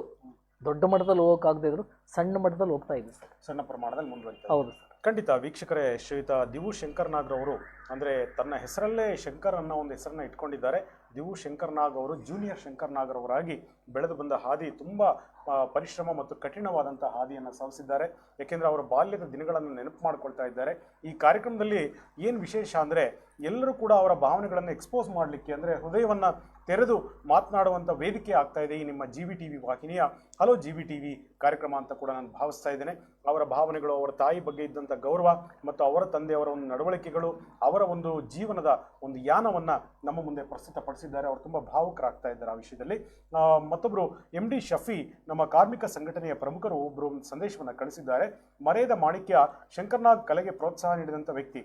ದೊಡ್ಡ ಮಟ್ಟದಲ್ಲಿ ಹೋಗೋಕ್ಕಾಗದೇ ಇದ್ರು ಸಣ್ಣ ಮಟ್ಟದಲ್ಲಿ ಹೋಗ್ತಾ ಇದ್ದೀವಿ ಸರ್. ಸಣ್ಣ ಪ್ರಮಾಣದಲ್ಲಿ ಮುಂದುವರಿತಾ. ಹೌದು ಸರ್. ಖಂಡಿತ ವೀಕ್ಷಕರೇ, ಶ್ರೀಯುತ ದಿವು ಶಂಕರ್ ನಾಗ್ ಅವರು ಅಂದರೆ ತನ್ನ ಹೆಸರಲ್ಲೇ ಶಂಕರ್ ಅನ್ನೋ ಒಂದು ಹೆಸರನ್ನ ಇಟ್ಕೊಂಡಿದ್ದಾರೆ. ದಿವು ಶಂಕರ್ ನಾಗ್ ಅವರು ಜೂನಿಯರ್ ಶಂಕರ್ ನಾಗ್ ಅವರಾಗಿ ಬೆಳೆದು ಬಂದ ಹಾದಿ ತುಂಬ ಪರಿಶ್ರಮ ಮತ್ತು ಕಠಿಣವಾದಂಥ ಹಾದಿಯನ್ನು ಸವಿಸಿದ್ದಾರೆ. ಏಕೆಂದರೆ ಅವರ ಬಾಲ್ಯದ ದಿನಗಳನ್ನು ನೆನಪು ಮಾಡ್ಕೊಳ್ತಾ ಇದ್ದಾರೆ. ಈ ಕಾರ್ಯಕ್ರಮದಲ್ಲಿ ಏನು ವಿಶೇಷ ಅಂದರೆ ಎಲ್ಲರೂ ಕೂಡ ಅವರ ಭಾವನೆಗಳನ್ನು ಎಕ್ಸ್ಪೋಸ್ ಮಾಡಲಿಕ್ಕೆ, ಅಂದರೆ ಹೃದಯವನ್ನು ತೆರೆದು ಮಾತನಾಡುವಂಥ ವೇದಿಕೆ ಆಗ್ತಾ ಇದೆ ಈ ನಿಮ್ಮ GVTV ವಾಹಿನಿಯ ಹಲೋ GVTV ಕಾರ್ಯಕ್ರಮ ಅಂತ ಕೂಡ ನಾನು ಭಾವಿಸ್ತಾ ಇದ್ದೇನೆ. ಅವರ ಭಾವನೆಗಳು, ಅವರ ತಾಯಿ ಬಗ್ಗೆ ಇದ್ದಂಥ ಗೌರವ ಮತ್ತು ಅವರ ತಂದೆಯವರ ಒಂದು ನಡವಳಿಕೆಗಳು, ಅವರ ಒಂದು ಜೀವನದ ಒಂದು ಯಾನವನ್ನು ನಮ್ಮ ಮುಂದೆ ಪ್ರಸ್ತುತಪಡಿಸಿದ್ದಾರೆ. ಅವರು ತುಂಬ ಭಾವುಕರಾಗ್ತಾ ಇದ್ದಾರೆ ಆ ವಿಷಯದಲ್ಲಿ. ಮತ್ತೊಬ್ಬರು MD ಶಫಿ, ನಮ್ಮ ಕಾರ್ಮಿಕ ಸಂಘಟನೆಯ ಪ್ರಮುಖರು, ಒಬ್ಬರು ಸಂದೇಶವನ್ನು ಕಳಿಸಿದ್ದಾರೆ. ಮರೆಯದ ಮಾಣಿಕ್ಯ, ಶಂಕರ್ನಾಗ್ ಕಲೆಗೆ ಪ್ರೋತ್ಸಾಹ ನೀಡಿದಂಥ ವ್ಯಕ್ತಿ,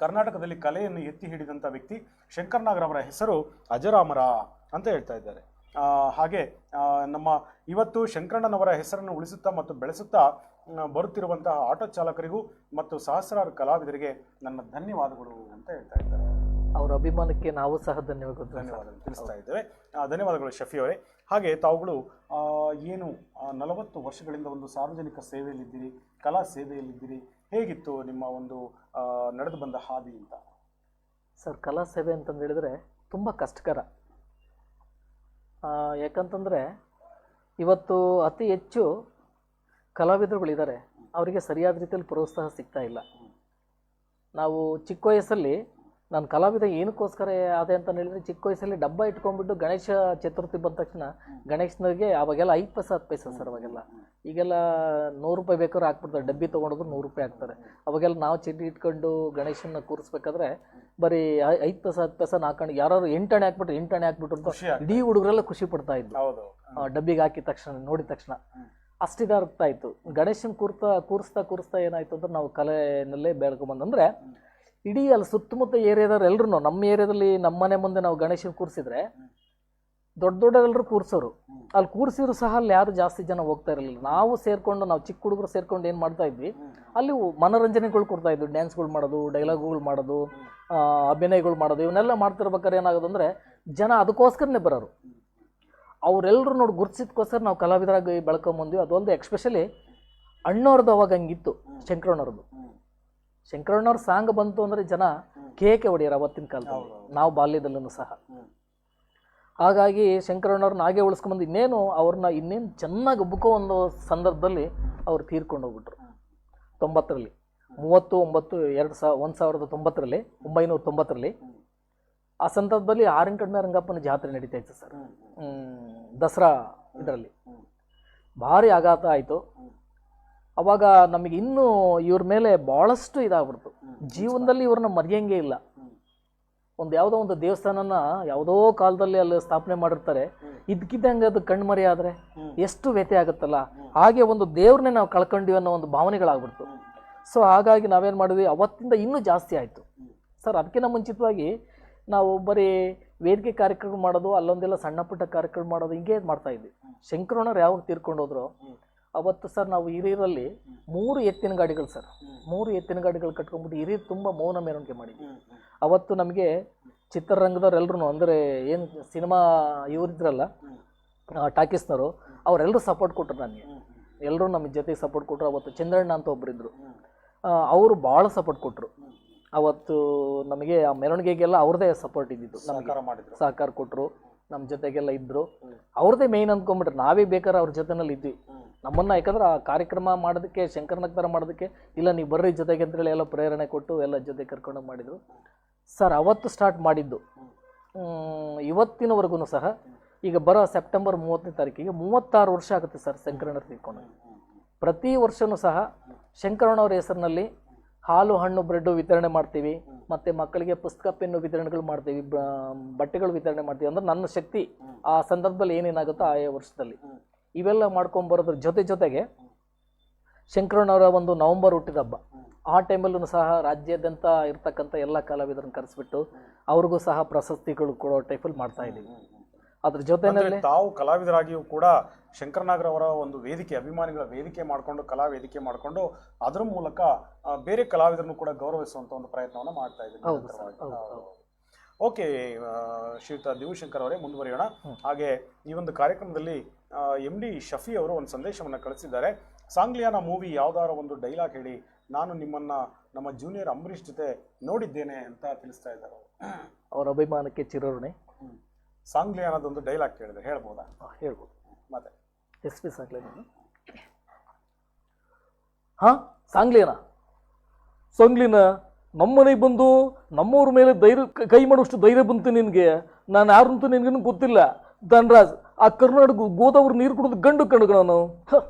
ಕರ್ನಾಟಕದಲ್ಲಿ ಕಲೆಯನ್ನು ಎತ್ತಿ ಹಿಡಿದಂಥ ವ್ಯಕ್ತಿ ಶಂಕರ್ನಾಗ್ರವರ ಹೆಸರು ಅಜರಾಮರ ಅಂತ ಹೇಳ್ತಾ ಇದ್ದಾರೆ. ಹಾಗೆ ನಮ್ಮ ಇವತ್ತು ಶಂಕರಣ್ಣನವರ ಹೆಸರನ್ನು ಉಳಿಸುತ್ತಾ ಮತ್ತು ಬೆಳೆಸುತ್ತಾ ಬರುತ್ತಿರುವಂತಹ ಆಟೋ ಚಾಲಕರಿಗೂ ಮತ್ತು ಸಹಸ್ರಾರು ಕಲಾವಿದರಿಗೆ ನನ್ನ ಧನ್ಯವಾದಗಳು ಅಂತ ಹೇಳ್ತಾ ಇದ್ದಾರೆ. ಅವರ ಅಭಿಮಾನಕ್ಕೆ ನಾವು ಸಹ ಧನ್ಯವಾದಗಳು ತಿಳಿಸ್ತಾ ಇದ್ದೇವೆ. ಧನ್ಯವಾದಗಳು ಶಫಿ ಅವರೇ. ಹಾಗೆ ತಾವುಗಳು ಏನು 40 ವರ್ಷಗಳಿಂದ ಒಂದು ಸಾರ್ವಜನಿಕ ಸೇವೆಯಲ್ಲಿದ್ದೀರಿ, ಕಲಾ ಸೇವೆಯಲ್ಲಿದ್ದೀರಿ. ಹೇಗಿತ್ತು ನಿಮ್ಮ ಒಂದು ನಡೆದು ಬಂದ ಹಾದಿ ಅಂತ? ಸರ್, ಕಲಾ ಸೇವೆ ಅಂತಂದು ಹೇಳಿದ್ರೆ ತುಂಬ ಕಷ್ಟಕರ. ಯಾಕಂತಂದರೆ ಇವತ್ತು ಅತಿ ಹೆಚ್ಚು ಕಲಾವಿದರುಗಳಿದ್ದಾರೆ, ಅವರಿಗೆ ಸರಿಯಾದ ರೀತಿಯಲ್ಲಿ ಪ್ರೋತ್ಸಾಹ ಸಿಗ್ತಾ ಇಲ್ಲ. ನಾವು ಚಿಕ್ಕ ವಯಸ್ಸಲ್ಲಿ ನಾನು ಕಲಾವಿದ ಏನಕ್ಕೋಸ್ಕರ ಅದೇ ಅಂತ ಹೇಳಿದ್ರೆ, ಚಿಕ್ಕ ವಯಸ್ಸಲ್ಲಿ ಡಬ್ಬ ಇಟ್ಕೊಂಡ್ಬಿಟ್ಟು ಗಣೇಶ ಚತುರ್ಥಿ ಬಂದ ತಕ್ಷಣ ಗಣೇಶನಿಗೆ ಅವಾಗೆಲ್ಲ 5 ಪೈಸೆ 10 ಪೈಸೆ ಸರ್. ಅವಾಗೆಲ್ಲ ಈಗೆಲ್ಲ 100 ರೂಪಾಯಿ ಬೇಕಾದ್ರೆ ಹಾಕ್ಬಿಡ್ತಾರೆ, ಡಬ್ಬಿ ತೊಗೊಂಡೋದ್ರು 100 ರೂಪಾಯಿ ಹಾಕ್ತಾರೆ. ಅವಾಗೆಲ್ಲ ನಾವು ಚೀಟಿ ಇಟ್ಕೊಂಡು ಗಣೇಶನ ಕೂರಿಸ್ಬೇಕಾದ್ರೆ ಬರೀ 5 ಪೈಸೆ 10 ಪೈಸೆ ಹಾಕೊಂಡು ಯಾರು 8 ಅಣೆ ಹಾಕ್ಬಿಟ್ರು 8 ಅಣೆ ಹಾಕ್ಬಿಟ್ರು ಅಂತ ಇಡೀ ಹುಡುಗರೆಲ್ಲ ಖುಷಿ ಪಡ್ತಾ ಇದ್ರು ಡಬ್ಬಿಗೆ ಹಾಕಿದ ತಕ್ಷಣ, ನೋಡಿದ ತಕ್ಷಣ. ಅಷ್ಟಿದಾಗ್ತಾ ಇತ್ತು. ಗಣೇಶನ್ ಕೂರಿಸ್ತಾ ಏನಾಯ್ತು ಅಂದ್ರೆ ನಾವು ಕಲೆಯಲ್ಲೇ ಬೆಳ್ಕೊಂಬಂದಂದ್ರೆ ಇಡೀ ಅಲ್ಲಿ ಸುತ್ತಮುತ್ತ ಏರಿಯಾದವ್ರು ಎಲ್ಲರೂ ನಮ್ಮ ಏರಿಯಾದಲ್ಲಿ ನಮ್ಮ ಮನೆ ಮುಂದೆ ನಾವು ಗಣೇಶನ್ ಕೂರಿಸಿದ್ರೆ ದೊಡ್ಡವರೆಲ್ಲರೂ ಕೂರಿಸೋರು. ಅಲ್ಲಿ ಕೂರಿಸಿದ್ರು ಸಹ ಅಲ್ಲಿ ಯಾರು ಜಾಸ್ತಿ ಜನ ಹೋಗ್ತಾ ಇರಲಿಲ್ಲ. ನಾವು ಸೇರ್ಕೊಂಡು, ನಾವು ಚಿಕ್ಕ ಹುಡುಗರು ಸೇರ್ಕೊಂಡು ಏನು ಮಾಡ್ತಾ ಇದ್ವಿ, ಅಲ್ಲಿ ಮನೋರಂಜನೆಗಳು ಕೊಡ್ತಾ ಇದ್ವಿ. ಡ್ಯಾನ್ಸ್ಗಳು ಮಾಡೋದು, ಡೈಲಾಗ್ಗಳು ಮಾಡೋದು, ಅಭಿನಯಗಳು ಮಾಡೋದು, ಇವನ್ನೆಲ್ಲ ಮಾಡ್ತಿರ್ಬೇಕಾದ್ರೆ ಏನಾಗೋದು ಅಂದರೆ ಜನ ಅದಕ್ಕೋಸ್ಕರನೇ ಬರೋರು. ಅವರೆಲ್ಲರೂ ನೋಡಿ ಗುರ್ತಿಸಿದ್ಕೋಸ್ಕರ ನಾವು ಕಲಾವಿದರಾಗಿ ಬೆಳ್ಕೊಂಬಂದ್ವಿ. ಅದೊಂದು ಎಕ್ಸ್ಪೆಷಲಿ ಅಣ್ಣವ್ರದ್ದು ಅವಾಗ ಹಂಗಿತ್ತು. ಶಂಕರಣ್ಣವ್ರ ಸಾಂಗ್ ಬಂತು ಅಂದರೆ ಜನ ಕೇಕೆ ಹೊಡೆಯೋರು ಅವತ್ತಿನ ಕಾಲದಲ್ಲಿ, ನಾವು ಬಾಲ್ಯದಲ್ಲೂ ಸಹ. ಹಾಗಾಗಿ ಶಂಕರಣ್ಣವ್ರನ್ನ ಹಾಗೆ ಉಳಿಸ್ಕೊಂಬಂದು ಇನ್ನೇನು ಚೆನ್ನಾಗಿ ಒಬ್ಬಕೋ ಒಂದು ಸಂದರ್ಭದಲ್ಲಿ ಅವ್ರು ತೀರ್ಕೊಂಡು ಹೋಗ್ಬಿಟ್ರು 90ರಲ್ಲಿ. 1990ರಲ್ಲಿ ಆ ಸಂದರ್ಭದಲ್ಲಿ ಆರಿಂಕಡ್ಮೆ ರಂಗಪ್ಪನ ಜಾತ್ರೆ ನಡೀತಾ ಇತ್ತು ಸರ್, ದಸರಾ ಇದರಲ್ಲಿ. ಭಾರಿ ಆಘಾತ ಆಯಿತು. ಅವಾಗ ನಮಗೆ ಇನ್ನೂ ಇವ್ರ ಮೇಲೆ ಭಾಳಷ್ಟು ಇದಾಗ್ಬಿಡ್ತು. ಜೀವನದಲ್ಲಿ ಇವ್ರನ್ನ ಮರೆಯಂಗೆ ಇಲ್ಲ. ಯಾವುದೋ ಒಂದು ದೇವಸ್ಥಾನನ ಯಾವುದೋ ಕಾಲದಲ್ಲಿ ಅಲ್ಲಿ ಸ್ಥಾಪನೆ ಮಾಡಿರ್ತಾರೆ, ಇದ್ಕಿದ್ದಂಗೆ ಅದು ಕಣ್ಮರೆ ಆದರೆ ಎಷ್ಟು ವ್ಯಥೆ ಆಗುತ್ತಲ್ಲ. ಹಾಗೆ ಒಂದು ದೇವ್ರನ್ನೇ ನಾವು ಕಳ್ಕೊಂಡಿವಿ ಅನ್ನೋ ಒಂದು ಭಾವನೆಗಳಾಗ್ಬಿಡ್ತು. ಸೊ ಹಾಗಾಗಿ ನಾವೇನು ಮಾಡಿದ್ವಿ, ಅವತ್ತಿಂದ ಇನ್ನೂ ಜಾಸ್ತಿ ಆಯಿತು ಸರ್. ಅದಕ್ಕಿಂತ ಮುಂಚಿತವಾಗಿ ನಾವು ಬರೀ ವೇದಿಕೆ ಕಾರ್ಯಕ್ರಮ ಮಾಡೋದು, ಅಲ್ಲೊಂದೆಲ್ಲ ಸಣ್ಣ ಪುಟ್ಟ ಕಾರ್ಯಕ್ರಮ ಮಾಡೋದು, ಹಿಂಗೆ ಮಾಡ್ತಾ ಇದ್ವಿ. ಶಂಕರಣ್ಣವ್ರು ಯಾವಾಗ ತೀರ್ಕೊಂಡು ಹೋದ್ರು ಅವತ್ತು ಸರ್ ನಾವು ಹಿರಿಯರಲ್ಲಿ 3 ಎತ್ತಿನ ಗಾಡಿಗಳು ಸರ್, 3 ಎತ್ತಿನ ಗಾಡಿಗಳು ಕಟ್ಕೊಂಡ್ಬಿಟ್ಟು ಹಿರಿಯರು ತುಂಬ ಮೌನ ಮೆರವಣಿಗೆ ಮಾಡಿದ್ವಿ. ಅವತ್ತು ನಮಗೆ ಚಿತ್ರರಂಗದವ್ರೆಲ್ಲರೂ ಅಂದರೆ ಏನು ಸಿನಿಮಾ ಇವರಿದ್ರಲ್ಲ ಟಾಕೀಸ್ನವರು, ಅವರೆಲ್ಲರೂ ಸಪೋರ್ಟ್ ಕೊಟ್ಟರು ನನಗೆ. ಎಲ್ಲರೂ ನಮ್ಮ ಜೊತೆಗೆ ಸಪೋರ್ಟ್ ಕೊಟ್ಟರು. ಅವತ್ತು ಚಂದ್ರಣ್ಣ ಅಂತ ಒಬ್ಬರಿದ್ದರು, ಅವರು ಭಾಳ ಸಪೋರ್ಟ್ ಕೊಟ್ಟರು. ಅವತ್ತು ನಮಗೆ ಆ ಮೆರವಣಿಗೆಗೆಲ್ಲ ಅವ್ರದ್ದೇ ಸಪೋರ್ಟ್ ಇದ್ದಿದ್ದು, ನಮಗೆ ಸಹಕಾರ ಕೊಟ್ಟರು, ನಮ್ಮ ಜೊತೆಗೆಲ್ಲ ಇದ್ದರು. ಅವ್ರದ್ದೇ ಮೇಯ್ನ್ ಅಂದ್ಕೊಂಡ್ಬಿಟ್ರೆ, ನಾವೇ ಬೇಕಾದ್ರೆ ಅವ್ರ ಜೊತೆನಲ್ಲಿ ಇದ್ವಿ. ನಮ್ಮನ್ನು ಯಾಕಂದ್ರೆ ಆ ಕಾರ್ಯಕ್ರಮ ಮಾಡೋದಕ್ಕೆ, ಶಂಕರನಾಗ್ ಥರ ಮಾಡೋದಕ್ಕೆ, ಇಲ್ಲ ನೀವು ಬರ್ರಿ ಜೊತೆಗೆ ಅಂತೇಳಿ ಎಲ್ಲ ಪ್ರೇರಣೆ ಕೊಟ್ಟು ಎಲ್ಲ ಜೊತೆ ಕರ್ಕೊಂಡು ಮಾಡಿದರು ಸರ್. ಅವತ್ತು ಸ್ಟಾರ್ಟ್ ಮಾಡಿದ್ದು ಇವತ್ತಿನವರೆಗೂ ಸಹ, ಈಗ ಬರೋ ಸೆಪ್ಟೆಂಬರ್ 30ನೇ ತಾರೀಕಿಗೆ 36 ವರ್ಷ ಆಗುತ್ತೆ ಸರ್ ಶಂಕರಣ್ಣ ತೀರ್ಕೊಂಡು. ಪ್ರತಿ ವರ್ಷವೂ ಸಹ ಶಂಕರಣ್ಣವ್ರ ಹೆಸರಿನಲ್ಲಿ ಹಾಲು ಹಣ್ಣು ಬ್ರೆಡ್ಡು ವಿತರಣೆ ಮಾಡ್ತೀವಿ, ಮತ್ತು ಮಕ್ಕಳಿಗೆ ಪುಸ್ತಕ ಪೆನ್ನು ವಿತರಣೆಗಳು ಮಾಡ್ತೀವಿ, ಬಟ್ಟೆಗಳು ವಿತರಣೆ ಮಾಡ್ತೀವಿ. ಅಂದ್ರೆ ನನ್ನ ಶಕ್ತಿ ಆ ಸಂದರ್ಭದಲ್ಲಿ ಏನೇನಾಗುತ್ತೋ ಆಯಾ ವರ್ಷದಲ್ಲಿ ಇವೆಲ್ಲ ಮಾಡ್ಕೊಂಬರೋದ್ರ ಜೊತೆಗೆ ಶಂಕರಣ್ಣವರ ಒಂದು ನವಂಬರ್ ಹುಟ್ಟಿದ ಹಬ್ಬ, ಆ ಟೈಮಲ್ಲೂ ಸಹ ರಾಜ್ಯಾದ್ಯಂತ ಇರ್ತಕ್ಕಂಥ ಎಲ್ಲ ಕಲಾವಿದರನ್ನು ಕರೆಸ್ಬಿಟ್ಟು ಅವ್ರಿಗೂ ಸಹ ಪ್ರಶಸ್ತಿಗಳು ಕೊಡೋ ಟೈಪಲ್ಲಿ ಮಾಡ್ತಾ ಇದ್ದೀವಿ. ಅದ್ರ ಜೊತೆನಲ್ಲಿ ತಾವು ಕಲಾವಿದರಾಗಿಯೂ ಕೂಡ ಶಂಕರನಾಗ್ರವರ ಒಂದು ವೇದಿಕೆ, ಅಭಿಮಾನಿಗಳ ವೇದಿಕೆ ಮಾಡಿಕೊಂಡು, ಕಲಾ ವೇದಿಕೆ ಮಾಡಿಕೊಂಡು ಅದರ ಮೂಲಕ ಬೇರೆ ಕಲಾವಿದರನ್ನು ಕೂಡ ಗೌರವಿಸುವಂತ ಒಂದು ಪ್ರಯತ್ನವನ್ನು ಮಾಡ್ತಾ ಇದ್ದೀವಿ. ಓಕೆ, ಶ್ರೀಯುತ ದಿವುಶಂಕರ್ ಅವರೇ, ಮುಂದುವರಿಯೋಣ. ಹಾಗೆ ಈ ಒಂದು ಕಾರ್ಯಕ್ರಮದಲ್ಲಿ MD ಶಫಿ ಅವರು ಒಂದು ಸಂದೇಶವನ್ನು ಕಳಿಸಿದ್ದಾರೆ. ಸಾಂಗ್ಲಿಯಾನ ಮೂವಿ ಯಾವ್ದಾರ ಒಂದು ಡೈಲಾಗ್ ಹೇಳಿ, ನಾನು ನಿಮ್ಮನ್ನ ನಮ್ಮ ಜೂನಿಯರ್ ಅಂಬರೀಷ್ ಜೊತೆ ನೋಡಿದ್ದೇನೆ ಅಂತ ತಿಳಿಸ್ತಾ ಇದ್ದಾರೆ. ಅವರ ಅಭಿಮಾನಕ್ಕೆ ಚಿರಋಣಿ. ಸಾಂಗ್ಲಿಯಾನದೊಂದು ಡೈಲಾಗ್ ಕೇಳಿದ್ರೆ ಹೇಳ್ಬೋದಾ? ಹೇಳ್ಬೋದು. ಮತ್ತೆ SP ಸಾಂಗ್ಲಿಯಾನ. ಸಾಂಗ್ಲಿನ ನಮ್ಮನೆಗೆ ಬಂದು ನಮ್ಮವ್ರ ಮೇಲೆ ಕೈ ಮಾಡುವಷ್ಟು ಧೈರ್ಯ ಬಂತು ನಿನಗೆ. ನಾನು ಯಾರಂತೂ ನಿನಗೇನು ಗೊತ್ತಿಲ್ಲ ಧನರಾಜ್. ಆ ಕರ್ನಾಟಕ ಗೋದಾವರಿ ನೀರು ಕುಡಿದು ಗಂಡು ನಾನು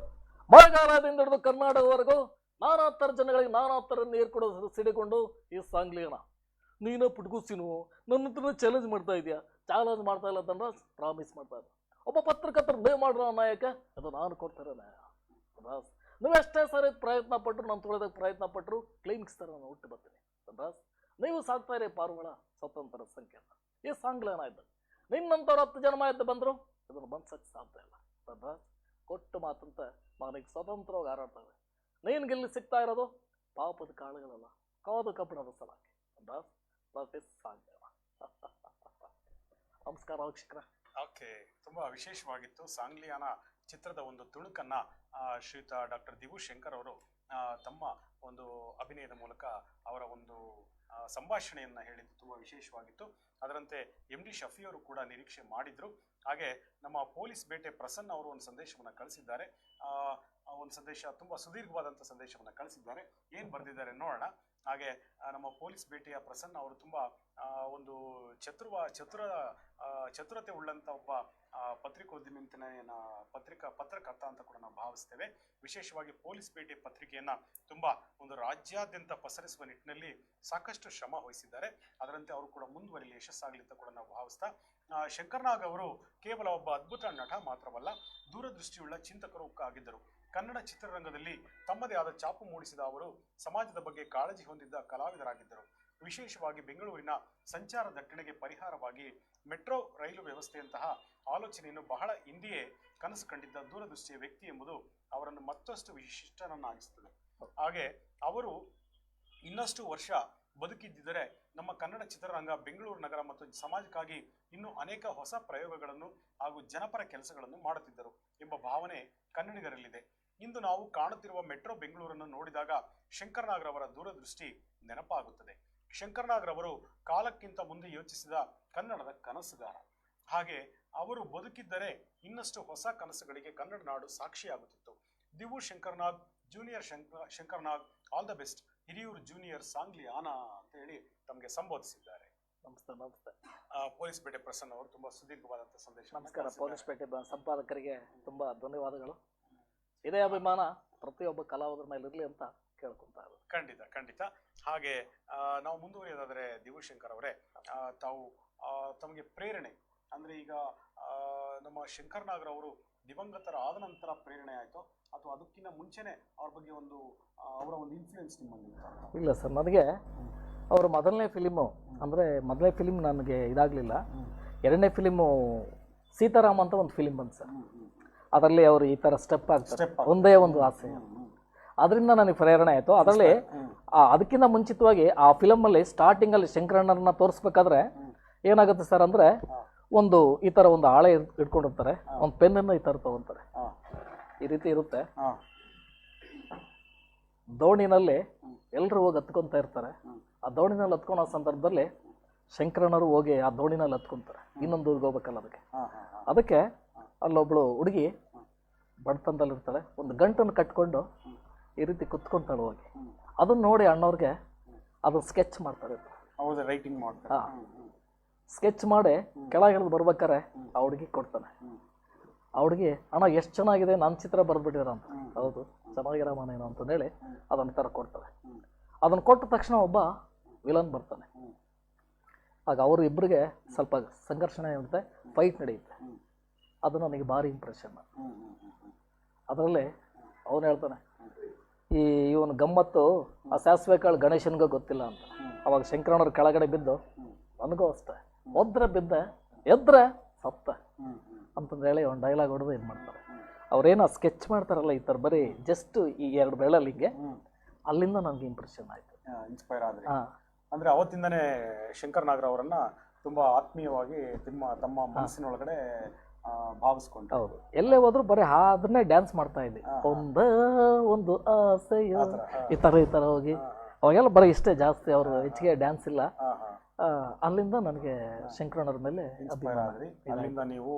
ಮಳೆಗಾಲದಿಂದ ಹಿಡಿದು ಕರ್ನಾಟಕವರೆಗೂ ನಾನಾ ಥರ ಜನಗಳಿಗೆ ನಾನಾ ಥರ ನೀರು ಕೊಡೋದು ಸಿಡಿಕೊಂಡು ಈ ಸಾಂಗ್ಲಿಯಾನ. ನೀನು ಪುಟ್ಗುಸಿನು ನನ್ನ ಹತ್ರ ಚಾಲೆಂಜ್ ಮಾಡ್ತಾ ಇದೆಯಾ? ಚಾಲೆಂಜ್ ಮಾಡ್ತಾ ಇಲ್ಲ ಧನರಾಜ್, ಪ್ರಾಮಿಸ್ ಮಾಡ್ತಾ ಇಲ್ಲ. ಒಬ್ಬ ಪತ್ರಕರ್ತರ ದೇ ಮಾಡ್ರ ನಾಯಕ, ಅದು ನಾನು ಕೊಡ್ತಾರೆ ಧನರಾಜ್. ನೀವು ಎಷ್ಟೇ ಸರಿ ಪ್ರಯತ್ನ ಪಟ್ಟರು, ನಾನು ತೊಳೆದಾಗ ಪ್ರಯತ್ನ ಪಟ್ಟರು, ಕ್ಲೈಮ್ಸ್ ಥರ ನಾನು ಹುಟ್ಟು ಬರ್ತೀನಿ ಧನರಾಜ್. ನೀವು ಸಾಕ್ತಾ ಇರಿ ಪಾರುಗಳ ಸ್ವತಂತ್ರ ಸಂಕೇತ. ಈ ಸಾಂಗ್ಲಿಯಾನ ಇದ್ದ ನಿನ್ನಂಥವ್ರು 10 ಜನ ಎದ್ದು ಬಂದರು, ಅದನ್ನು ಬಂದ್ಸಕ್ಕೆ ಸಾಧ್ಯ ಇಲ್ಲ ಧನರಾಜ್. ಕೊಟ್ಟು ಮಾತಂತ ಮಗನಿಗೆ ಸ್ವತಂತ್ರವಾಗಿ ಹಾರಾಡ್ತವೆ. ನೀನು ಗೆಲ್ಲಿ ಸಿಗ್ತಾ ಇರೋದು ಪಾಪದ ಕಾಳುಗಳಲ್ಲ, ಕಾದು ಕಬ್ಬಣದ ಸಲಾಕೆ ಧನರಾಜ್. ಸಾಂಗ್ಲಿಯಾನ. ನಮಸ್ಕಾರ ವೀಕ್ಷಕರ. ಓಕೆ, ತುಂಬಾ ವಿಶೇಷವಾಗಿತ್ತು. ಸಾಂಗ್ಲಿಯಾನ ಚಿತ್ರದ ಒಂದು ತುಣುಕನ್ನ ಶ್ರೀಯುತ ಡಾಕ್ಟರ್ ದಿವುಶಂಕರ್ ಅವರು ತಮ್ಮ ಒಂದು ಅಭಿನಯದ ಮೂಲಕ ಅವರ ಒಂದು ಸಂಭಾಷಣೆಯನ್ನ ಹೇಳಿದ್ದು ತುಂಬಾ ವಿಶೇಷವಾಗಿತ್ತು. ಅದರಂತೆ MD ಶಫಿ ಅವರು ಕೂಡ ನಿರೀಕ್ಷೆ ಮಾಡಿದ್ರು. ಹಾಗೆ ನಮ್ಮ ಪೊಲೀಸ್ ಬೇಟೆ ಪ್ರಸನ್ನ ಅವರು ಒಂದು ಸಂದೇಶವನ್ನು ಕಳಿಸಿದ್ದಾರೆ. ಒಂದು ಸಂದೇಶ, ತುಂಬಾ ಸುದೀರ್ಘವಾದಂಥ ಸಂದೇಶವನ್ನು ಕಳಿಸಿದ್ದಾರೆ. ಏನ್ ಬರೆದಿದ್ದಾರೆ ನೋಡೋಣ. ಹಾಗೆ ನಮ್ಮ ಪೊಲೀಸ್ ಬೇಟೆಯ ಪ್ರಸನ್ನ ಅವರು ತುಂಬಾ ಒಂದು ಚತುರತೆ ಉಳ್ಳಂತ ಒಬ್ಬ ಪತ್ರಿಕೋದ್ಯಮಿ ಅಂತಲೇ ಪತ್ರಕರ್ತ ಅಂತ ಕೂಡ ನಾವು ಭಾವಿಸ್ತೇವೆ. ವಿಶೇಷವಾಗಿ ಪೊಲೀಸ್ ಬೇಟೆ ಪತ್ರಿಕೆಯನ್ನ ತುಂಬಾ ಒಂದು ರಾಜ್ಯಾದ್ಯಂತ ಪಸರಿಸುವ ನಿಟ್ಟಿನಲ್ಲಿ ಸಾಕಷ್ಟು ಶ್ರಮ ವಹಿಸಿದ್ದಾರೆ. ಅದರಂತೆ ಅವರು ಕೂಡ ಮುಂದುವರಿಲಿ, ಯಶಸ್ಸಾಗಲಿ ಅಂತ ಕೂಡ ನಾವು ಭಾವಿಸ್ತಾ, ಶಂಕರನಾಗ್ ಅವರು ಕೇವಲ ಒಬ್ಬ ಅದ್ಭುತ ನಟ ಮಾತ್ರವಲ್ಲ, ದೂರದೃಷ್ಟಿಯುಳ್ಳ ಚಿಂತಕರು ಆಗಿದ್ದರು. ಕನ್ನಡ ಚಿತ್ರರಂಗದಲ್ಲಿ ತಮ್ಮದೇ ಆದ ಛಾಪು ಮೂಡಿಸಿದ ಅವರು ಸಮಾಜದ ಬಗ್ಗೆ ಕಾಳಜಿ ಹೊಂದಿದ್ದ ಕಲಾವಿದರಾಗಿದ್ದರು. ವಿಶೇಷವಾಗಿ ಬೆಂಗಳೂರಿನ ಸಂಚಾರ ದಟ್ಟಣೆಗೆ ಪರಿಹಾರವಾಗಿ ಮೆಟ್ರೋ ರೈಲು ವ್ಯವಸ್ಥೆಯಂತಹ ಆಲೋಚನೆಯನ್ನು ಬಹಳ ಹಿಂದೆಯೇ ಕನಸು ಕಂಡಿದ್ದ ದೂರದೃಷ್ಟಿಯ ವ್ಯಕ್ತಿ ಎಂಬುದು ಅವರನ್ನು ಮತ್ತಷ್ಟು ವಿಶಿಷ್ಟನನ್ನಾಗಿಸುತ್ತದೆ. ಹಾಗೆ ಅವರು ಇನ್ನಷ್ಟು ವರ್ಷ ಬದುಕಿದ್ದರೆ ನಮ್ಮ ಕನ್ನಡ ಚಿತ್ರರಂಗ ಬೆಂಗಳೂರು ನಗರ ಮತ್ತು ಸಮಾಜಕ್ಕಾಗಿ ಇನ್ನೂ ಅನೇಕ ಹೊಸ ಪ್ರಯೋಗಗಳನ್ನು ಹಾಗೂ ಜನಪರ ಕೆಲಸಗಳನ್ನು ಮಾಡುತ್ತಿದ್ದರು ಎಂಬ ಭಾವನೆ ಕನ್ನಡಿಗರಲ್ಲಿದೆ. ಇಂದು ನಾವು ಕಾಣುತ್ತಿರುವ ಮೆಟ್ರೋ ಬೆಂಗಳೂರನ್ನು ನೋಡಿದಾಗ ಶಂಕರನಾಗ್ರವರ ದೂರದೃಷ್ಟಿ ನೆನಪಾಗುತ್ತದೆ. ಶಂಕರನಾಗ್ರವರು ಕಾಲಕ್ಕಿಂತ ಮುಂದೆ ಯೋಚಿಸಿದ ಕನ್ನಡದ ಕನಸುಗಾರ. ಹಾಗೆ ಅವರು ಬದುಕಿದ್ದರೆ ಇನ್ನಷ್ಟು ಹೊಸ ಕನಸುಗಳಿಗೆ ಕನ್ನಡ ನಾಡು ಸಾಕ್ಷಿಯಾಗುತ್ತಿತ್ತು. ದಿವು Shankarnag, junior Shankarnag, all the best, Hiriyur junior Sangli ಆನಾ ಅಂತ ಹೇಳಿ ತಮಗೆ ಸಂಬೋಧಿಸಿದ್ದಾರೆ. ನಮಸ್ತೆ. ನಮಸ್ತೆ. ಪೊಲೀಸ್ ಪೇಟೆ ಪ್ರಸನ್ನ ಅವರು ತುಂಬಾ ಸುದೀರ್ಘವಾದಂತಹ ಸಂದೇಶ. ನಮಸ್ಕಾರ. ಪೊಲೀಸ್ ಪೇಟೆ ಸಂಪಾದಕರಿಗೆ ತುಂಬಾ ಧನ್ಯವಾದಗಳು. ಇದೇ ಅಭಿಮಾನ ಪ್ರತಿಯೊಬ್ಬ ಕಲಾವಿದರ ಮೇಲೆ ಇರಲಿ ಅಂತ ಕೇಳ್ಕೊಂತ ಇರೋದು. ಖಂಡಿತ ಖಂಡಿತ. ಹಾಗೆ ನಾವು ಮುಂದುವರಿಯೋದಾದ್ರೆ ದಿವುಶಂಕರ್ ಅವರೇ, ತಾವು ತಮಗೆ ಪ್ರೇರಣೆ ಅಂದ್ರೆ ಈಗ ನಮ್ಮ ಶಂಕರನಾಗ್ರವರು ದಿವಂಗತರ ಆದ ನಂತರ ಪ್ರೇರಣೆ ಆಯ್ತು ಅಥವಾ ಅದಕ್ಕಿಂತ ಮುಂಚೆನೆ ಅವ್ರ ಬಗ್ಗೆ ಅವರ ಒಂದು ಇನ್ಫ್ಲೂಯೆನ್ಸ್ ನಿಮ್ಮಲ್ಲಿ? ಇಲ್ಲ ಸರ್, ನನಗೆ ಅವರ ಮೊದಲನೇ ಫಿಲಿಮು ಅಂದರೆ ಮೊದಲನೇ ಫಿಲಿಮ್ ನನಗೆ ಇದಾಗಲಿಲ್ಲ. ಎರಡನೇ ಫಿಲಿಮು ಸೀತಾರಾಮ ಅಂತ ಒಂದು ಫಿಲಿಮ್ ಬಂತು ಸರ್. ಅದರಲ್ಲಿ ಅವರು ಈ ಥರ ಸ್ಟೆಪ್ ಆಗ್ತಾರೆ, ಒಂದೇ ಒಂದು ಆಸೆ. ಅದರಿಂದ ನನಗೆ ಪ್ರೇರಣೆ ಆಯಿತು. ಅದರಲ್ಲಿ ಅದಕ್ಕಿಂತ ಮುಂಚಿತವಾಗಿ ಆ ಫಿಲಮಲ್ಲಿ ಸ್ಟಾರ್ಟಿಂಗಲ್ಲಿ ಶಂಕರಣ್ಣರನ್ನ ತೋರಿಸ್ಬೇಕಾದ್ರೆ ಏನಾಗುತ್ತೆ ಸರ್ ಅಂದರೆ, ಒಂದು ಈ ಥರ ಒಂದು ಹಾಳೆ ಇಟ್ಕೊಂಡಿರ್ತಾರೆ, ಒಂದು ಪೆನ್ನನ್ನು ಈ ಥರ ತಗೊಂತಾರೆ, ಈ ರೀತಿ ಇರುತ್ತೆ. ದೋಣಿನಲ್ಲಿ ಎಲ್ಲರೂ ಹೋಗಿ ಹತ್ಕೊತಾ ಇರ್ತಾರೆ. ಆ ದೋಣಿನಲ್ಲಿ ಹತ್ಕೊಳೋ ಸಂದರ್ಭದಲ್ಲಿ ಶಂಕರಣ್ಣರು ಹೋಗಿ ಆ ದೋಣಿನಲ್ಲಿ ಹತ್ಕೊಂತಾರೆ. ಇನ್ನೊಂದು ಊರಿಗೆ ಹೋಗ್ಬೇಕಲ್ಲ ಅದಕ್ಕೆ ಅಲ್ಲೊಬ್ಳು ಹುಡುಗಿ ಬಡತನದಲ್ಲಿ ಇರ್ತಾಳೆ, ಒಂದು ಗಂಟನ್ನು ಕಟ್ಕೊಂಡು ಈ ರೀತಿ ಕುತ್ಕೊಂತಾಳೆ ಹೋಗಿ. ಅದನ್ನ ನೋಡಿ ಅಣ್ಣವ್ರಿಗೆ ಅದನ್ನ ಸ್ಕೆಚ್ ಮಾಡ್ತಾರೆ. ರೈಟಿಂಗ್ ಮಾಡ್ತಾರೆ. ಸ್ಕೆಚ್ ಮಾಡಿ ಕೆಳಗೆ ಇಳಿದು ಬರ್ಬೇಕಾರೆ ಆ ಹುಡುಗಿ ಕೊಡ್ತಾನೆ. ಆ ಹುಡುಗಿ, ಅಣ್ಣ ಎಷ್ಟು ಚೆನ್ನಾಗಿದೆ, ನನ್ನ ಚಿತ್ರ ಬರೆದ್ಬಿಟ್ಟಿರ ಅಂತ. ಹೌದು, ಚೆನ್ನಾಗಿರೋ ಮನೇನು ಅಂತಂದೇಳಿ ಅದನ್ನ ಥರ ಕೊಡ್ತಾರೆ. ಅದನ್ನು ಕೊಟ್ಟ ತಕ್ಷಣ ಒಬ್ಬ ವಿಲನ್ ಬರ್ತಾನೆ. ಆಗ ಅವರು ಇಬ್ಬರಿಗೆ ಸ್ವಲ್ಪ ಸಂಘರ್ಷಣೆ ಇರುತ್ತೆ, ಫೈಟ್ ನಡೆಯುತ್ತೆ. ಅದು ನನಗೆ ಭಾರಿ ಇಂಪ್ರೆಷನ್. ಅದರಲ್ಲಿ ಅವನು ಹೇಳ್ತಾನೆ, ಇವನು ಗಮ್ಮತ್ತು ಆ ಸಾಸಿವೆ ಕಾಳು ಗಣೇಶನ್ಗೂ ಗೊತ್ತಿಲ್ಲ ಅಂತ. ಅವಾಗ ಶಂಕರಣ್ಣವ್ರ ಕೆಳಗಡೆ ಬಿದ್ದು, ನನಗೂ ಅಷ್ಟೇ, ಒದ್ರೆ ಬಿದ್ದೆ ಎದ್ರೆ ಸತ್ತ ಅಂತಂದು ಹೇಳಿ ಒಂದು ಡೈಲಾಗ್ ಹೊಡೆದು ಇದು ಮಾಡ್ತಾರೆ. ಅವ್ರೇನೋ ಸ್ಕೆಚ್ ಮಾಡ್ತಾರಲ್ಲ ಈ ಥರ ಬರೀ ಜಸ್ಟ್ ಈ ಎರಡು ಬೆರಳಲ್ಲಿ ಹಿಂಗೆ, ಅಲ್ಲಿಂದ ನನಗೆ ಇಂಪ್ರೆಷನ್ ಆಯಿತು, ಇನ್ಸ್ಪೈರ್ ಆದ್ರಿ. ಅಂದ್ರೆ ಅವತ್ತಿಂದನೇ ಶಂಕರನಾಗ್ರ ಅವರನ್ನ ತುಂಬಾ ಆತ್ಮೀಯವಾಗಿ ತಮ್ಮ ಮನಸ್ಸಿನೊಳಗಡೆ ಭಾವಿಸ್ಕೊಂಡು. ಹೌದು, ಎಲ್ಲೇ ಹೋದ್ರು ಬರೀ ಅದನ್ನೇ ಡ್ಯಾನ್ಸ್ ಮಾಡ್ತಾ ಇದ್ದೆ. ಒಂದು ಆಸೆಯೋ ಈ ತರ ಹೋಗಿ ಅವಾಗೆಲ್ಲ ಬರೀ ಇಷ್ಟೇ ಜಾಸ್ತಿ, ಅವರು ಹೆಚ್ಚಿಗೆ ಡ್ಯಾನ್ಸ್ ಇಲ್ಲ. ಅಲ್ಲಿಂದ ನನಗೆ ಶಂಕರಣ್ಣವ್ರ ಮೇಲೆ ಇನ್ಸ್ಪೈರ್ ಆದ್ರಿ. ಅಲ್ಲಿಂದ ನೀವು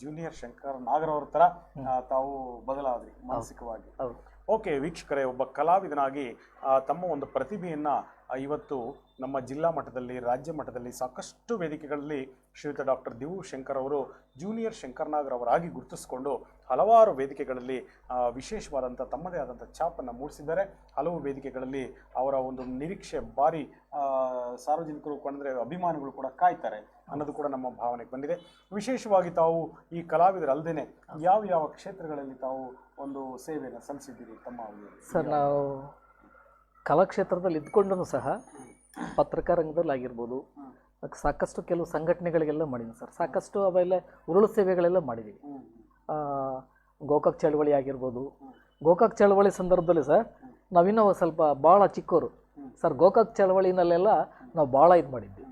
ಜೂನಿಯರ್ ಶಂಕರನಾಗ್ರ ಅವ್ರ ತರ ತಾವು ಬದಲಾದ್ರಿ ಮಾನಸಿಕವಾಗಿ. ಓಕೆ ವೀಕ್ಷಕರೇ, ಒಬ್ಬ ಕಲಾವಿದನಾಗಿ ತಮ್ಮ ಒಂದು ಪ್ರತಿಭೆಯನ್ನ ಇವತ್ತು ನಮ್ಮ ಜಿಲ್ಲಾ ಮಟ್ಟದಲ್ಲಿ, ರಾಜ್ಯ ಮಟ್ಟದಲ್ಲಿ ಸಾಕಷ್ಟು ವೇದಿಕೆಗಳಲ್ಲಿ ಶ್ರೀಯುತ ಡಾಕ್ಟರ್ ದಿವು ಶಂಕರ್ ಅವರು ಜೂನಿಯರ್ ಶಂಕರನಾಗ್ರ ಅವರಾಗಿ ಗುರುತಿಸಿಕೊಂಡು ಹಲವಾರು ವೇದಿಕೆಗಳಲ್ಲಿ ವಿಶೇಷವಾದಂಥ ತಮ್ಮದೇ ಆದಂಥ ಛಾಪನ್ನು ಮೂಡಿಸಿದ್ದಾರೆ. ಹಲವು ವೇದಿಕೆಗಳಲ್ಲಿ ಅವರ ಒಂದು ನಿರೀಕ್ಷೆ ಭಾರಿ ಸಾರ್ವಜನಿಕರು ಕೊಂಡ್ರೆ ಅಭಿಮಾನಿಗಳು ಕೂಡ ಕಾಯ್ತಾರೆ ಅನ್ನೋದು ಕೂಡ ನಮ್ಮ ಭಾವನೆಗೆ ಬಂದಿದೆ. ವಿಶೇಷವಾಗಿ ತಾವು ಈ ಕಲಾವಿದರಲ್ಲದೇನೆ ಯಾವ ಕ್ಷೇತ್ರಗಳಲ್ಲಿ ತಾವು ಒಂದು ಸೇವೆಯನ್ನು ಸಲ್ಲಿಸಿದ್ದೀರಿ ತಮ್ಮ? ಸರ್, ನಾವು ಕಲಾಕ್ಷೇತ್ರದಲ್ಲಿ ಇದ್ಕೊಂಡು ಸಹ ಪತ್ರಿಕಾ ರಂಗದಲ್ಲಿ ಆಗಿರ್ಬೋದು, ಸಾಕಷ್ಟು ಕೆಲವು ಸಂಘಟನೆಗಳಿಗೆಲ್ಲ ಮಾಡಿದ್ದೀನಿ ಸರ್. ಸಾಕಷ್ಟು ಅವೆಲ್ಲ ಉರುಳು ಸೇವೆಗಳೆಲ್ಲ ಮಾಡಿದ್ದೀವಿ. ಗೋಕಾಕ್ ಚಳವಳಿ ಆಗಿರ್ಬೋದು. ಗೋಕಾಕ್ ಚಳವಳಿ ಸಂದರ್ಭದಲ್ಲಿ ಸರ್ ನಾವಿನ್ನೂ ಸ್ವಲ್ಪ ಭಾಳ ಚಿಕ್ಕವರು ಸರ್. ಗೋಕಾಕ್ ಚಳವಳಿನಲ್ಲೆಲ್ಲ ನಾವು ಭಾಳ ಇದು ಮಾಡಿದ್ವಿ.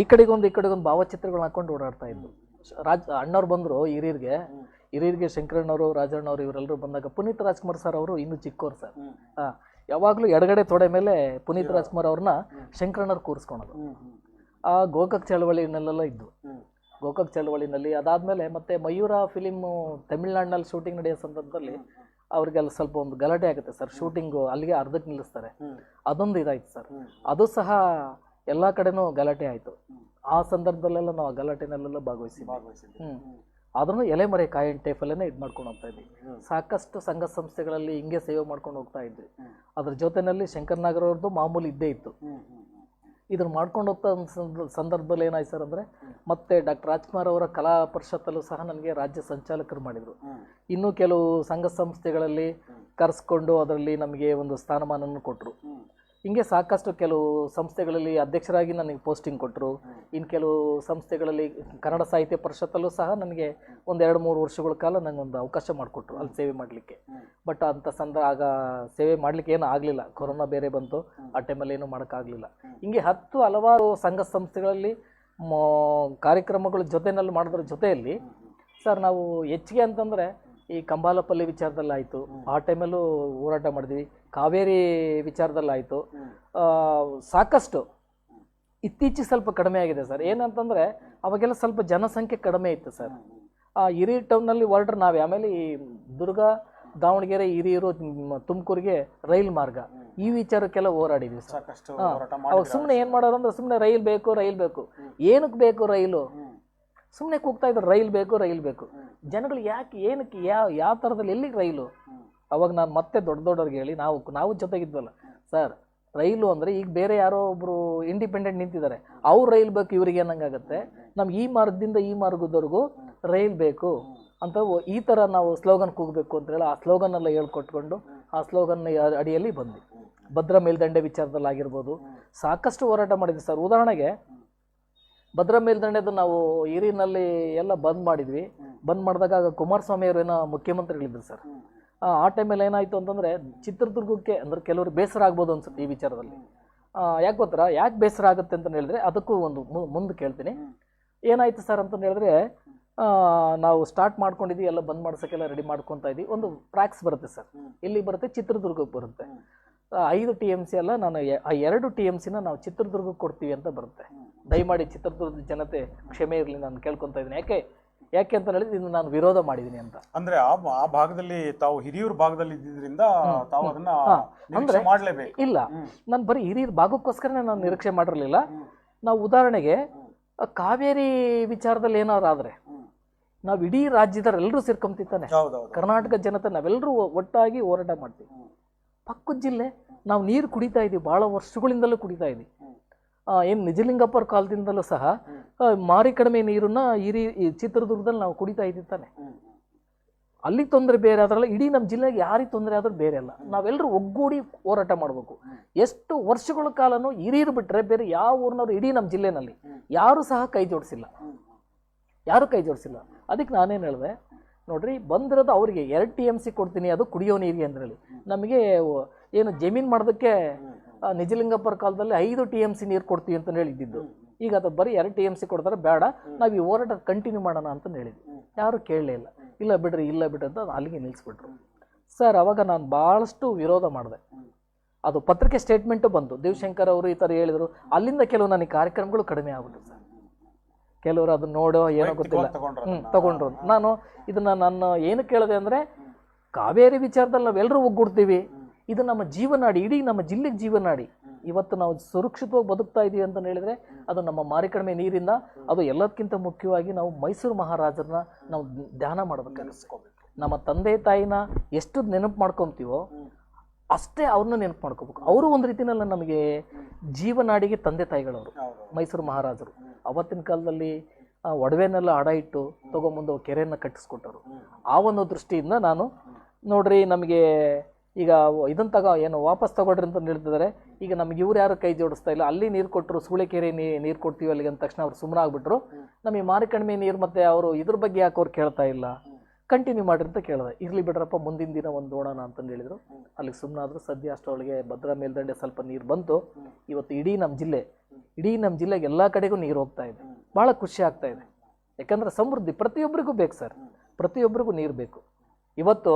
ಈ ಕಡೆಗೊಂದು ಭಾವಚಿತ್ರಗಳನ್ನ ಹಾಕೊಂಡು ಓಡಾಡ್ತಾ ಇದ್ವು. ಅಣ್ಣವ್ರು ಬಂದರು ಹಿರಿಯರಿಗೆ ಶಂಕರಣ್ಣವರು, ರಾಜಣ್ಣವರು ಇವರೆಲ್ಲರೂ ಬಂದಾಗ ಪುನೀತ್ ರಾಜ್ಕುಮಾರ್ ಸರ್ ಅವರು ಇನ್ನೂ ಚಿಕ್ಕವರು ಸರ್. ಯಾವಾಗಲೂ ಎಡಗಡೆ ತೊಡೆ ಮೇಲೆ ಪುನೀತ್ ರಾಜ್ಕುಮಾರ್ ಅವ್ರನ್ನ ಶಂಕರಣ್ಣವ್ರು ಕೂರಿಸ್ಕೊಳೋದು. ಆ ಗೋಕಾಕ್ ಚಳವಳಿನಲ್ಲೆಲ್ಲ ಇದ್ದು, ಗೋಕಾಕ್ ಚಳವಳಿನಲ್ಲಿ ಅದಾದಮೇಲೆ ಮತ್ತೆ ಮಯೂರ ಫಿಲಿಮು ತಮಿಳ್ನಾಡಿನಲ್ಲಿ ಶೂಟಿಂಗ್ ನಡೆಯೋ ಸಂದರ್ಭದಲ್ಲಿ ಅವ್ರಿಗೆಲ್ಲ ಸ್ವಲ್ಪ ಒಂದು ಗಲಾಟೆ ಆಗುತ್ತೆ ಸರ್. ಶೂಟಿಂಗು ಅಲ್ಲಿಗೆ ಅರ್ಧಕ್ಕೆ ನಿಲ್ಲಿಸ್ತಾರೆ. ಅದೊಂದು ಇದಾಯ್ತು ಸರ್. ಅದು ಸಹ ಎಲ್ಲ ಕಡೆನೂ ಗಲಾಟೆ ಆಯಿತು. ಆ ಸಂದರ್ಭದಲ್ಲೆಲ್ಲ ನಾವು ಆ ಗಲಾಟೆನಲ್ಲೆಲ್ಲ ಭಾಗವಹಿಸಿದ್ವಿ. ಆದ್ರೂ ಎಲೆಮರೆ ಕಾಯಿನ್ ಟೈಪಲ್ಲೇ ಇದು ಮಾಡ್ಕೊಂಡು ಹೋಗ್ತಾ ಇದ್ವಿ. ಸಾಕಷ್ಟು ಸಂಘ ಸಂಸ್ಥೆಗಳಲ್ಲಿ ಹಿಂಗೆ ಸೇವೆ ಮಾಡ್ಕೊಂಡು ಹೋಗ್ತಾ ಇದ್ವಿ. ಅದ್ರ ಜೊತೆಯಲ್ಲಿ ಶಂಕರನಾಗ್ರ ಅವ್ರದ್ದು ಮಾಮೂಲಿ ಇದ್ದೇ ಇತ್ತು. ಇದನ್ನು ಮಾಡ್ಕೊಂಡು ಹೋಗ್ತಾ ಸಂದರ್ಭದಲ್ಲಿ ಏನಾಯ್ತು ಸರ್ ಅಂದರೆ ಮತ್ತೆ ಡಾಕ್ಟರ್ ರಾಜ್ಕುಮಾರ್ ಅವರ ಕಲಾ ಪರಿಷತ್ತಲ್ಲೂ ಸಹ ನನಗೆ ರಾಜ್ಯ ಸಂಚಾಲಕರು ಮಾಡಿದರು. ಇನ್ನೂ ಕೆಲವು ಸಂಘ ಸಂಸ್ಥೆಗಳಲ್ಲಿ ಕರೆಸ್ಕೊಂಡು ಅದರಲ್ಲಿ ನಮಗೆ ಒಂದು ಸ್ಥಾನಮಾನವನ್ನು ಕೊಟ್ಟರು. ಹಿಂಗೆ ಸಾಕಷ್ಟು ಕೆಲವು ಸಂಸ್ಥೆಗಳಲ್ಲಿ ಅಧ್ಯಕ್ಷರಾಗಿ ನನಗೆ ಪೋಸ್ಟಿಂಗ್ ಕೊಟ್ಟರು. ಇನ್ನು ಕೆಲವು ಸಂಸ್ಥೆಗಳಲ್ಲಿ ಕನ್ನಡ ಸಾಹಿತ್ಯ ಪರಿಷತ್ತಲ್ಲೂ ಸಹ ನನಗೆ ಒಂದು 2-3 ವರ್ಷಗಳ ಕಾಲ ನನಗೊಂದು ಅವಕಾಶ ಮಾಡಿಕೊಟ್ರು ಅಲ್ಲಿ ಸೇವೆ ಮಾಡಲಿಕ್ಕೆ. ಬಟ್ ಅಂಥ ಆಗ ಸೇವೆ ಮಾಡಲಿಕ್ಕೆ ಏನೂ ಆಗಲಿಲ್ಲ, ಕೊರೋನಾ ಬೇರೆ ಬಂತು, ಆ ಟೈಮಲ್ಲಿ ಏನೂ ಮಾಡೋಕ್ಕಾಗಲಿಲ್ಲ. ಹಿಂಗೆ ಹಲವಾರು ಸಂಘ ಸಂಸ್ಥೆಗಳಲ್ಲಿ ಕಾರ್ಯಕ್ರಮಗಳ ಜೊತೆಯಲ್ಲಿ ಮಾಡೋದ್ರ ಜೊತೆಯಲ್ಲಿ ಸರ್ ನಾವು ಹೆಚ್ಚಿಗೆ ಅಂತಂದರೆ ಈ ಕಂಬಾಲಪಲ್ಲಿ ವಿಚಾರದಲ್ಲಿ ಆಯಿತು, ಆ ಟೈಮಲ್ಲೂ ಹೋರಾಟ ಮಾಡಿದ್ವಿ. ಕಾವೇರಿ ವಿಚಾರದಲ್ಲಾಯಿತು. ಸಾಕಷ್ಟು ಇತ್ತೀಚೆಗೆ ಸ್ವಲ್ಪ ಕಡಿಮೆ ಆಗಿದೆ ಸರ್. ಏನಂತಂದರೆ ಅವಾಗೆಲ್ಲ ಸ್ವಲ್ಪ ಜನಸಂಖ್ಯೆ ಕಡಿಮೆ ಇತ್ತು ಸರ್. ಹಿರಿಯ ಟೌನಲ್ಲಿ ಹೊರಟ್ರೆ ನಾವೇ, ಆಮೇಲೆ ಈ ದುರ್ಗ, ದಾವಣಗೆರೆ, ಹಿರಿಯೂರು, ತುಮಕೂರಿಗೆ ರೈಲ್ ಮಾರ್ಗ, ಈ ವಿಚಾರಕ್ಕೆಲ್ಲ ಹೋರಾಡಿದ್ವಿ ಸರ್. ಅವಾಗ ಸುಮ್ಮನೆ ಏನು ಮಾಡೋದು ಅಂದ್ರೆ ಸುಮ್ಮನೆ ರೈಲ್ ಬೇಕು ಏನಕ್ಕೆ ಬೇಕು ರೈಲು, ಸುಮ್ಮನೆ ಕೂಗ್ತಾ ಇದ್ರು ರೈಲ್ ಬೇಕು. ಜನಗಳು ಯಾಕೆ ಏನಕ್ಕೆ ಯಾವ ಥರದಲ್ಲಿ ಎಲ್ಲಿಗೆ ರೈಲು? ಅವಾಗ ನಾನು ಮತ್ತೆ ದೊಡ್ಡವ್ರಿಗೆ ಹೇಳಿ, ನಾವು ಜೊತೆಗಿದ್ವಲ್ಲ ಸರ್, ರೈಲು ಅಂದರೆ ಈಗ ಬೇರೆ ಯಾರೋ ಒಬ್ಬರು ಇಂಡಿಪೆಂಡೆಂಟ್ ನಿಂತಿದ್ದಾರೆ, ಅವ್ರು ರೈಲ್ ಬೇಕು, ಇವ್ರಿಗೆ ಏನಂಗಾಗತ್ತೆ, ನಮ್ಗೆ ಈ ಮಾರ್ಗದಿಂದ ಈ ಮಾರ್ಗದವರೆಗೂ ರೈಲ್ ಬೇಕು ಅಂತ ಈ ಥರ ನಾವು ಸ್ಲೋಗನ್ ಕೂಗಬೇಕು ಅಂತ ಹೇಳಿ ಆ ಸ್ಲೋಗನ್ನೆಲ್ಲ ಹೇಳ್ಕೊಟ್ಕೊಂಡು ಆ ಸ್ಲೋಗನ್ ಅಡಿಯಲ್ಲಿ ಬಂದ್ವಿ. ಭದ್ರಾ ಮೇಲ್ದಂಡೆ ವಿಚಾರದಲ್ಲಿ ಆಗಿರ್ಬೋದು ಸಾಕಷ್ಟು ಹೋರಾಟ ಮಾಡಿದ್ವಿ ಸರ್. ಉದಾಹರಣೆಗೆ ಭದ್ರಾ ಮೇಲ್ದಂಡೆದು ನಾವು ಹಿರಿಯಲ್ಲಿ ಎಲ್ಲ ಬಂದ್ ಮಾಡಿದ್ವಿ. ಬಂದ್ ಮಾಡಿದಾಗ ಕುಮಾರಸ್ವಾಮಿ ಅವರು ಏನೋ ಮುಖ್ಯಮಂತ್ರಿಗಳಿದ್ರು ಸರ್. ಆ ಟೈಮಲ್ಲಿ ಏನಾಯಿತು ಅಂತಂದರೆ ಚಿತ್ರದುರ್ಗಕ್ಕೆ ಅಂದರೆ ಕೆಲವರು ಬೇಸರ ಆಗ್ಬೋದು ಅನ್ಸುತ್ತೆ ಈ ವಿಚಾರದಲ್ಲಿ. ಯಾಕೆ ಗೊತ್ತಾ, ಯಾಕೆ ಬೇಸರ ಆಗುತ್ತೆ ಅಂತ ಹೇಳಿದ್ರೆ ಅದಕ್ಕೂ ಒಂದು ಮುಂದೆ ಕೇಳ್ತೀನಿ. ಏನಾಯಿತು ಸರ್ ಅಂತಂದು ಹೇಳಿದ್ರೆ ನಾವು ಸ್ಟಾರ್ಟ್ ಮಾಡ್ಕೊಂಡಿದ್ವಿ, ಎಲ್ಲ ಬಂದ್ ಮಾಡ್ಸೋಕ್ಕೆಲ್ಲ ರೆಡಿ ಮಾಡ್ಕೊತಾ ಇದ್ವಿ. ಒಂದು ಟ್ರ್ಯಾಕ್ಸ್ ಬರುತ್ತೆ ಸರ್, ಇಲ್ಲಿ ಬರುತ್ತೆ, ಚಿತ್ರದುರ್ಗಕ್ಕೆ ಬರುತ್ತೆ. 5 TMC ಅಲ್ಲ, ನಾನು ಆ 2 TMCನ ನಾವು ಚಿತ್ರದುರ್ಗಕ್ಕೆ ಕೊಡ್ತೀವಿ ಅಂತ ಬರುತ್ತೆ. ದಯಮಾಡಿ ಚಿತ್ರದುರ್ಗದ ಜನತೆ ಕ್ಷಮೆ ಇರಲಿ, ನಾನು ಕೇಳ್ಕೊತಾ ಇದ್ದೀನಿ. ಯಾಕೆ ಅಂತ ಹೇಳಿದ್ರೆ ಇದನ್ನು ನಾನು ವಿರೋಧ ಮಾಡಿದ್ದೀನಿ ಅಂತ. ಅಂದ್ರೆ ಆ ಭಾಗದಲ್ಲಿ ತಾವು ಹಿರಿಯೂರು ಭಾಗದಲ್ಲಿ ಇದ್ದಿದ್ರಿಂದ ತಾವು ಅದನ್ನ ನಿರೀಕ್ಷೆ ಮಾಡಲೇಬೇಕು. ಇಲ್ಲ, ನಾನು ಬರೀ ಹಿರಿಯೂರು ಭಾಗಕ್ಕೋಸ್ಕರನೇ ನಾನು ನಿರೀಕ್ಷೆ ಮಾಡಿರಲಿಲ್ಲ. ನಾವು ಉದಾಹರಣೆಗೆ ಕಾವೇರಿ ವಿಚಾರದಲ್ಲಿ ಏನಾದ್ರು ಆದ್ರೆ ನಾವು ಇಡೀ ರಾಜ್ಯದವರೆಲ್ಲರೂ ಸೇರ್ಕೊಂತಿತ್ತಾನೆ, ಕರ್ನಾಟಕ ಜನತೆ ನಾವೆಲ್ಲರೂ ಒಟ್ಟಾಗಿ ಹೋರಾಟ ಮಾಡ್ತೀವಿ. ಪಕ್ಕದ ಜಿಲ್ಲೆ ನಾವು ನೀರು ಕುಡಿತಾ ಇದ್ದೀವಿ, ಭಾಳ ವರ್ಷಗಳಿಂದಲೂ ಕುಡಿತಾ ಇದ್ದೀವಿ. ಏನು ನಿಜಲಿಂಗಪ್ಪರ ಕಾಲದಿಂದಲೂ ಸಹ ಮಾರಿ ಕಡಿಮೆ ನೀರನ್ನ ಈ ಚಿತ್ರದುರ್ಗದಲ್ಲಿ ನಾವು ಕುಡಿತಾ ಇದ್ದಾನೆ. ಅಲ್ಲಿ ತೊಂದರೆ ಬೇರೆ ಆದ್ರಲ್ಲ, ಇಡೀ ನಮ್ಮ ಜಿಲ್ಲೆಗೆ ಯಾರಿಗೆ ತೊಂದರೆ ಆದ್ರೂ ಬೇರೆ ಅಲ್ಲ. ನಾವೆಲ್ಲರೂ ಒಗ್ಗೂಡಿ ಹೋರಾಟ ಮಾಡಬೇಕು. ಎಷ್ಟು ವರ್ಷಗಳ ಕಾಲನೂ ಹಿರಿಯರು ಬಿಟ್ಟರೆ ಬೇರೆ ಯಾವ ಊರಿನವರು ಇಡೀ ನಮ್ಮ ಜಿಲ್ಲೆನಲ್ಲಿ ಯಾರೂ ಸಹ ಕೈ ಜೋಡಿಸಿಲ್ಲ. ಅದಕ್ಕೆ ನಾನೇನು ಹೇಳಿದೆ, ನೋಡ್ರಿ ಬಂದಿರೋದು ಅವರಿಗೆ 2 TMC ಕೊಡ್ತೀನಿ, ಅದು ಕುಡಿಯೋ ನೀರಿಗೆ ಅಂತ ಹೇಳಿ. ನಮಗೆ ಏನು ಜಮೀನು ಮಾಡೋದಕ್ಕೆ ನಿಜಲಿಂಗಪ್ಪರ ಕಾಲದಲ್ಲಿ 5 TMC ನೀರು ಕೊಡ್ತೀವಿ ಅಂತ ಹೇಳಿದ್ದು. ಈಗ ಅದು ಬರೀ 2 TMC ಕೊಡ್ತಾರೆ, ಬೇಡ ನಾವು ಈ ಹೋರಾಟ ಕಂಟಿನ್ಯೂ ಮಾಡೋಣ ಅಂತ ಹೇಳಿದ್ವಿ. ಯಾರು ಕೇಳಲೇ ಇಲ್ಲ. ಇಲ್ಲ ಬಿಡ್ರಿ ಅಂತ ಅಲ್ಲಿಗೆ ನಿಲ್ಲಿಸ್ಬಿಟ್ರು ಸರ್. ಅವಾಗ ನಾನು ಭಾಳಷ್ಟು ವಿರೋಧ ಮಾಡಿದೆ. ಅದು ಪತ್ರಿಕೆ ಸ್ಟೇಟ್ಮೆಂಟು ಬಂತು, ದೇವಶಂಕರ್ ಅವರು ಈ ಥರ ಹೇಳಿದರು. ಅಲ್ಲಿಂದ ಕೆಲವು ನನಗೆ ಕಾರ್ಯಕ್ರಮಗಳು ಕಡಿಮೆ ಆಗ್ಬಿಟ್ಟು ಸರ್. ಕೆಲವರು ಅದನ್ನ ನೋಡೋ ಏನೋ ಗೊತ್ತಿಲ್ಲ ತಗೊಂಡ್ರು. ನಾನು ಏನು ಕೇಳಿದೆ ಅಂದರೆ, ಕಾವೇರಿ ವಿಚಾರದಲ್ಲಿ ನಾವೆಲ್ಲರೂ ಒಗ್ಗೂಡ್ತೀವಿ, ಇದು ನಮ್ಮ ಜೀವನಾಡಿ, ಇಡೀ ನಮ್ಮ ಜಿಲ್ಲೆಗೆ ಜೀವನಾಡಿ. ಇವತ್ತು ನಾವು ಸುರಕ್ಷಿತವಾಗಿ ಬದುಕ್ತಾ ಇದ್ದೀವಿ ಅಂತ ಹೇಳಿದ್ರೆ ಅದು ನಮ್ಮ ಮಾರಿ ಕಡಿಮೆ ನೀರಿಂದ. ಅದು ಎಲ್ಲದಕ್ಕಿಂತ ಮುಖ್ಯವಾಗಿ ನಾವು ಮೈಸೂರು ಮಹಾರಾಜರನ್ನ ನಾವು ಧ್ಯಾನ ಮಾಡಬೇಕು. ನಮ್ಮ ತಂದೆ ತಾಯಿನ ಎಷ್ಟು ನೆನಪು ಮಾಡ್ಕೊತೀವೋ ಅಷ್ಟೇ ಅವ್ರನ್ನ ನೆನಪು ಮಾಡ್ಕೋಬೇಕು. ಅವರು ಒಂದು ರೀತಿಯಲ್ಲಿ ನಮಗೆ ಜೀವನಾಡಿಗೆ ತಂದೆ ತಾಯಿಗಳವರು ಮೈಸೂರು ಮಹಾರಾಜರು. ಅವತ್ತಿನ ಕಾಲದಲ್ಲಿ ಒಡವೆನೆಲ್ಲ ಅಡ ಇಟ್ಟು ತಗೊಂಬಂದು ಕೆರೆಯನ್ನು ಕಟ್ಟಿಸ್ಕೊಟ್ಟರು. ಆ ಒಂದು ದೃಷ್ಟಿಯಿಂದ ನಾನು ನೋಡ್ರಿ, ನಮಗೆ ಈಗ ಇದನ್ನ ಏನು ವಾಪಸ್ ತಗೊಳ್ರಿ ಅಂತ ಹೇಳ್ತಿದ್ದಾರೆ. ಈಗ ನಮ್ಗೆ ಇವ್ರು ಯಾರು ಕೈ ಜೋಡಿಸ್ತಾ ಇಲ್ಲ. ಅಲ್ಲಿ ನೀರು ಕೊಟ್ಟರು, ಸೂಳೆಕೆರೆ ನೀರು ಕೊಡ್ತೀವಿ ಅಲ್ಲಿಗೆ ಅಂದ ತಕ್ಷಣ ಅವ್ರು ಸುಮ್ಮನೆ ಆಗ್ಬಿಟ್ರು. ನಮಗೆ ಮಾರಿ ಕಡಿಮೆ ನೀರು ಮತ್ತೆ ಅವರು ಇದ್ರ ಬಗ್ಗೆ ಯಾಕೆ ಅವ್ರು ಕೇಳ್ತಾ ಇಲ್ಲ, ಕಂಟಿನ್ಯೂ ಮಾಡ್ರಿ ಅಂತ ಕೇಳಿದೆ. ಇರ್ಲಿ ಬಿಡ್ರಪ್ಪ, ಮುಂದಿನ ದಿನ ಒಂದು ನೋಡೋಣ ಅಂತಂದು ಹೇಳಿದ್ರು. ಅಲ್ಲಿಗೆ ಸುಮ್ಮನಾದ್ರು. ಸದ್ಯ ಅಷ್ಟರೊಳಗೆ ಭದ್ರಾ ಮೇಲ್ದಂಡೆ ಸ್ವಲ್ಪ ನೀರು ಬಂತು. ಇವತ್ತು ಇಡೀ ನಮ್ಮ ಜಿಲ್ಲೆಗೆ ಎಲ್ಲ ಕಡೆಗೂ ನೀರು ಹೋಗ್ತಾ ಇದೆ. ಭಾಳ ಖುಷಿ ಆಗ್ತಾ ಇದೆ. ಯಾಕಂದರೆ ಸಮೃದ್ಧಿ ಪ್ರತಿಯೊಬ್ಬರಿಗೂ ಬೇಕು ಸರ್, ಪ್ರತಿಯೊಬ್ಬರಿಗೂ ನೀರು ಬೇಕು. ಇವತ್ತು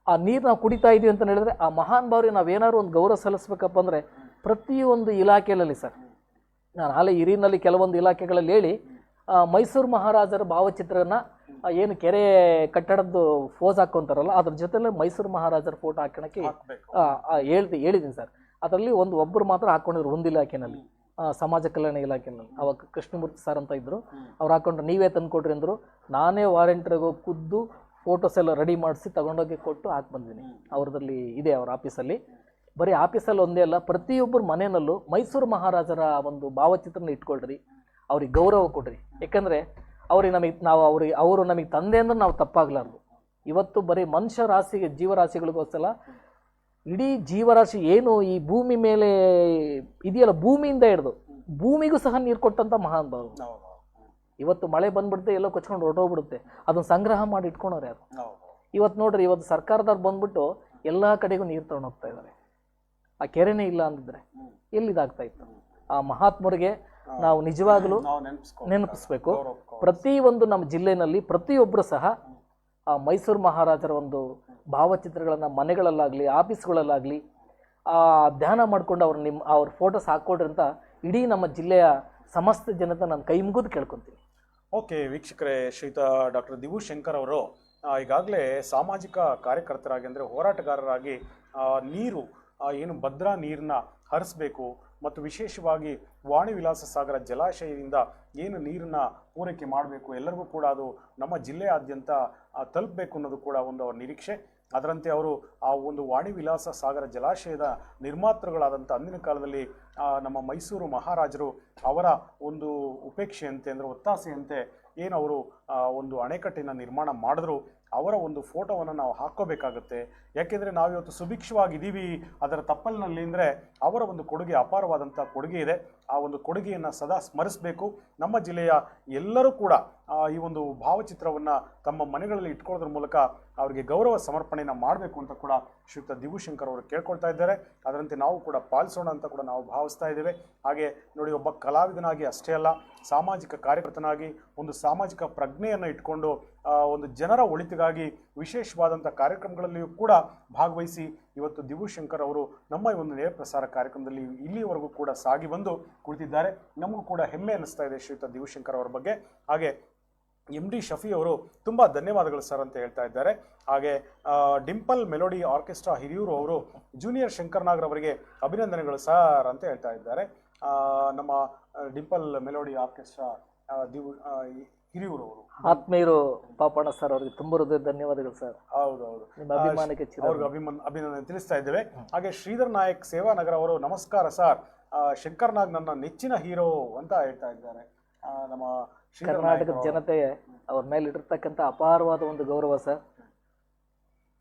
ಆ ನೀರು ನಾವು ಕುಡಿತಾ ಇದೀವಿ ಅಂತ ಹೇಳಿದ್ರೆ ಆ ಮಹಾನ್ ಭಾವರಿಗೆ ನಾವೇನಾದ್ರು ಒಂದು ಗೌರವ ಸಲ್ಲಿಸ್ಬೇಕಪ್ಪ ಅಂದರೆ ಪ್ರತಿಯೊಂದು ಇಲಾಖೆಯಲ್ಲಿ ಸರ್, ನಾನು ಹಾಲೆ ಹಿರಿಯಲ್ಲಿ ಕೆಲವೊಂದು ಇಲಾಖೆಗಳಲ್ಲಿ ಹೇಳಿ ಮೈಸೂರು ಮಹಾರಾಜರ ಭಾವಚಿತ್ರನ ಏನು ಕೆರೆ ಕಟ್ಟಡದ್ದು ಫೋಸ್ ಹಾಕೊಂತಾರಲ್ಲ ಅದ್ರ ಜೊತೆಲೆ ಮೈಸೂರು ಮಹಾರಾಜರ ಫೋಟೋ ಹಾಕೋಣಕ್ಕೆ ಹೇಳಿದ್ದೀನಿ ಸರ್. ಅದರಲ್ಲಿ ಒಬ್ಬರು ಮಾತ್ರ ಹಾಕೊಂಡಿದ್ರು ಒಂದು ಇಲಾಖೆನಲ್ಲಿ, ಸಮಾಜ ಕಲ್ಯಾಣ ಇಲಾಖೆನಲ್ಲಿ. ಅವಾಗ ಕೃಷ್ಣಮೂರ್ತಿ ಸರ್ ಅಂತ ಇದ್ರು, ಅವ್ರು ಹಾಕೊಂಡ್ರೆ ನೀವೇ ತಂದುಕೊಡ್ರಿ ಅಂದರು. ನಾನೇ ವಾರಂಟ್ರಿಗೆ ಹೋಗಿ ಖುದ್ದು ಫೋಟೋಸ್ ಎಲ್ಲ ರೆಡಿ ಮಾಡಿಸಿ ತಗೊಂಡೋಗಿ ಕೊಟ್ಟು ಹಾಕಿ ಬಂದಿದ್ದೀನಿ. ಅವ್ರದಲ್ಲಿ ಇದೆ ಅವ್ರ ಆಫೀಸಲ್ಲಿ. ಬರೀ ಆಫೀಸಲ್ಲಿ ಒಂದೇ ಅಲ್ಲ, ಪ್ರತಿಯೊಬ್ಬರ ಮನೆಯಲ್ಲೂ ಮೈಸೂರು ಮಹಾರಾಜರ ಒಂದು ಭಾವಚಿತ್ರನ ಇಟ್ಕೊಳ್ರಿ, ಅವ್ರಿಗೆ ಗೌರವ ಕೊಡ್ರಿ. ಯಾಕಂದರೆ ಅವ್ರಿಗೆ ನಮಗೆ ಅವರು ನಮಗೆ ತಂದೆ ಅಂದ್ರೆ ನಾವು ತಪ್ಪಾಗ್ಲಾರ್ದು. ಇವತ್ತು ಬರೀ ಮನುಷ್ಯ ರಾಶಿಗೆ ಜೀವರಾಶಿಗಳಿಗೋಸ್ಕರ ಇಡೀ ಜೀವರಾಶಿ ಏನು ಈ ಭೂಮಿ ಮೇಲೆ ಇದೆಯಲ್ಲ, ಭೂಮಿಯಿಂದ ಹಿಡಿದು ಭೂಮಿಗೂ ಸಹ ನೀರು ಕೊಟ್ಟಂಥ ಮಹಾನ್ ಭಾವ. ಇವತ್ತು ಮಳೆ ಬಂದ್ಬಿಡುತ್ತೆ, ಎಲ್ಲೋ ಕೊಚ್ಕೊಂಡು ಹೊರಟೋಗ್ಬಿಡುತ್ತೆ, ಅದನ್ನ ಸಂಗ್ರಹ ಮಾಡಿ ಇಟ್ಕೊಳೋರು ಯಾರು? ಇವತ್ತು ನೋಡ್ರಿ, ಇವತ್ತು ಸರ್ಕಾರದವ್ರು ಬಂದ್ಬಿಟ್ಟು ಎಲ್ಲ ಕಡೆಗೂ ನೀರು ತಗೊಂಡು ಹೋಗ್ತಾ ಇದ್ದಾರೆ. ಆ ಕೆರೆನೇ ಇಲ್ಲ ಅಂದಿದ್ರೆ ಎಲ್ಲಿದಾಗ್ತಾ ಇತ್ತು? ಆ ಮಹಾತ್ಮರಿಗೆ ನಾವು ನಿಜವಾಗ್ಲೂ ನೆನಪಿಸ್ಬೇಕು. ಪ್ರತಿಯೊಂದು ನಮ್ಮ ಜಿಲ್ಲೆಯಲ್ಲಿ ಪ್ರತಿಯೊಬ್ಬರು ಸಹ ಆ ಮೈಸೂರು ಮಹಾರಾಜರ ಒಂದು ಭಾವಚಿತ್ರಗಳನ್ನು ಮನೆಗಳಲ್ಲಾಗಲಿ ಆಫೀಸ್ಗಳಲ್ಲಾಗಲಿ ಧ್ಯಾನ ಮಾಡ್ಕೊಂಡು ಅವ್ರ ಫೋಟೋಸ್ ಹಾಕ್ಕೊಡ್ರಿ ಅಂತ ಇಡೀ ನಮ್ಮ ಜಿಲ್ಲೆಯ ಸಮಸ್ತ ಜನತೆ ನಾನು ಕೈ ಮುಗಿದು ಕೇಳ್ಕೊತೀನಿ. ಓಕೆ ವೀಕ್ಷಕರೇ, ಶ್ರೀಯುತ ಡಾಕ್ಟರ್ ದಿವು ಶಂಕರ್ ಅವರು ಈಗಾಗಲೇ ಸಾಮಾಜಿಕ ಕಾರ್ಯಕರ್ತರಾಗಿ ಅಂದರೆ ಹೋರಾಟಗಾರರಾಗಿ ನೀರು ಏನು ಭದ್ರಾ ನೀರನ್ನ ಹರಿಸಬೇಕು ಮತ್ತು ವಿಶೇಷವಾಗಿ ವಾಣಿ ವಿಲಾಸ ಸಾಗರ ಜಲಾಶಯದಿಂದ ಏನು ನೀರನ್ನ ಪೂರೈಕೆ ಮಾಡಬೇಕು, ಎಲ್ಲರಿಗೂ ಕೂಡ ಅದು ನಮ್ಮ ಜಿಲ್ಲೆಯಾದ್ಯಂತ ತಲುಪಬೇಕು ಅನ್ನೋದು ಕೂಡ ಒಂದು ಅವರ ನಿರೀಕ್ಷೆ. ಅದರಂತೆ ಅವರು ಆ ಒಂದು ವಾಣಿ ವಿಲಾಸ ಸಾಗರ ಜಲಾಶಯದ ನಿರ್ಮಾತೃಗಳಾದಂಥ ಅಂದಿನ ಕಾಲದಲ್ಲಿ ನಮ್ಮ ಮೈಸೂರು ಮಹಾರಾಜರು ಅವರ ಒಂದು ಉಪೇಕ್ಷೆಯಂತೆ ಅಂದರೆ ಒತ್ತಾಸೆಯಂತೆ ಏನು ಅವರು ಒಂದು ಅಣೆಕಟ್ಟಿನ ನಿರ್ಮಾಣ ಮಾಡಿದ್ರು, ಅವರ ಒಂದು ಫೋಟೋವನ್ನು ನಾವು ಹಾಕ್ಕೋಬೇಕಾಗುತ್ತೆ. ಯಾಕೆಂದರೆ ನಾವಿವತ್ತು ಸುಭಿಕ್ಷವಾಗಿದ್ದೀವಿ ಅದರ ತಪ್ಪಲಿನಲ್ಲಿ ಅಂದರೆ ಅವರ ಒಂದು ಕೊಡುಗೆ ಅಪಾರವಾದಂಥ ಕೊಡುಗೆ ಇದೆ. ಆ ಒಂದು ಕೊಡುಗೆಯನ್ನು ಸದಾ ಸ್ಮರಿಸಬೇಕು. ನಮ್ಮ ಜಿಲ್ಲೆಯ ಎಲ್ಲರೂ ಕೂಡ ಈ ಒಂದು ಭಾವಚಿತ್ರವನ್ನು ತಮ್ಮ ಮನೆಗಳಲ್ಲಿ ಇಟ್ಕೊಳ್ಳೋದ್ರ ಮೂಲಕ ಅವರಿಗೆ ಗೌರವ ಸಮರ್ಪಣೆಯನ್ನು ಮಾಡಬೇಕು ಅಂತ ಕೂಡ ಶ್ರೀಯುತ ದಿವು ಶಂಕರ್ ಅವರು ಕೇಳ್ಕೊಳ್ತಾ ಇದ್ದಾರೆ. ಅದರಂತೆ ನಾವು ಕೂಡ ಪಾಲಿಸೋಣ ಅಂತ ಕೂಡ ನಾವು ಭಾವಿಸ್ತಾ ಇದ್ದೇವೆ. ಹಾಗೆ ನೋಡಿ, ಒಬ್ಬ ಕಲಾವಿದನಾಗಿ ಅಷ್ಟೇ ಅಲ್ಲ, ಸಾಮಾಜಿಕ ಕಾರ್ಯಕರ್ತನಾಗಿ ಒಂದು ಸಾಮಾಜಿಕ ಪ್ರಜ್ಞೆಯನ್ನು ಇಟ್ಕೊಂಡು ಒಂದು ಜನರ ಒಳಿತಿಗಾಗಿ ವಿಶೇಷವಾದಂಥ ಕಾರ್ಯಕ್ರಮಗಳಲ್ಲಿಯೂ ಕೂಡ ಭಾಗವಹಿಸಿ ಇವತ್ತು ದಿವು ಶಂಕರ್ ಅವರು ನಮ್ಮ ಈ ಒಂದು ನೇರ ಪ್ರಸಾರ ಕಾರ್ಯಕ್ರಮದಲ್ಲಿ ಇಲ್ಲಿವರೆಗೂ ಕೂಡ ಸಾಗಿ ಬಂದು ಕುಳಿತಿದ್ದಾರೆ. ನಮಗೂ ಕೂಡ ಹೆಮ್ಮೆ ಅನ್ನಿಸ್ತಾ ಇದೆ ಶ್ರೀಯುತ ದಿವು ಶಂಕರ್ ಅವರ ಬಗ್ಗೆ. ಹಾಗೆ MD ಶಫಿ ಅವರು ತುಂಬ ಧನ್ಯವಾದಗಳು ಸರ್ ಅಂತ ಹೇಳ್ತಾ ಇದ್ದಾರೆ. ಹಾಗೆ ಡಿಂಪಲ್ ಮೆಲೋಡಿ ಆರ್ಕೆಸ್ಟ್ರಾ ಹಿರಿಯೂರು ಅವರು ಜೂನಿಯರ್ ಶಂಕರ್ ನಾಗರ್ ಅವರಿಗೆ ಅಭಿನಂದನೆಗಳು ಸರ್ ಅಂತ ಹೇಳ್ತಾ ಇದ್ದಾರೆ. ನಮ್ಮ ಡಿಂಪಲ್ ಮೆಲೋಡಿ ಆರ್ಕೆಸ್ಟ್ರಾ ಹಿರಿಯೂರು ಅವರು ಆತ್ಮೀಯರು ಪಾಪಣ್ಣ ಸರ್ ಅವರಿಗೆ ತುಂಬ ಹೃದಯ ಧನ್ಯವಾದಗಳು ಸರ್. ಹೌದೌದು, ನಿಮ್ಮ ಅಭಿಮಾನಕ್ಕೆ ಅವ್ರಿಗೆ ಅಭಿನಂದನೆ ತಿಳಿಸ್ತಾ ಇದ್ದೇವೆ. ಹಾಗೆ ಶ್ರೀಧರ್ ನಾಯಕ್ ಸೇವಾನಗರ ಅವರು ನಮಸ್ಕಾರ ಸರ್, ಶಂಕರ್ ನಾಗ್ ನನ್ನ ನೆಚ್ಚಿನ ಹೀರೋ ಅಂತ ಹೇಳ್ತಾ ಇದ್ದಾರೆ. ನಮ್ಮ ಕರ್ನಾಟಕದ ಜನತೆ ಅವ್ರ ಮೇಲೆ ಇಟ್ಟಿರ್ತಕ್ಕಂಥ ಅಪಾರವಾದ ಒಂದು ಗೌರವ ಸರ್.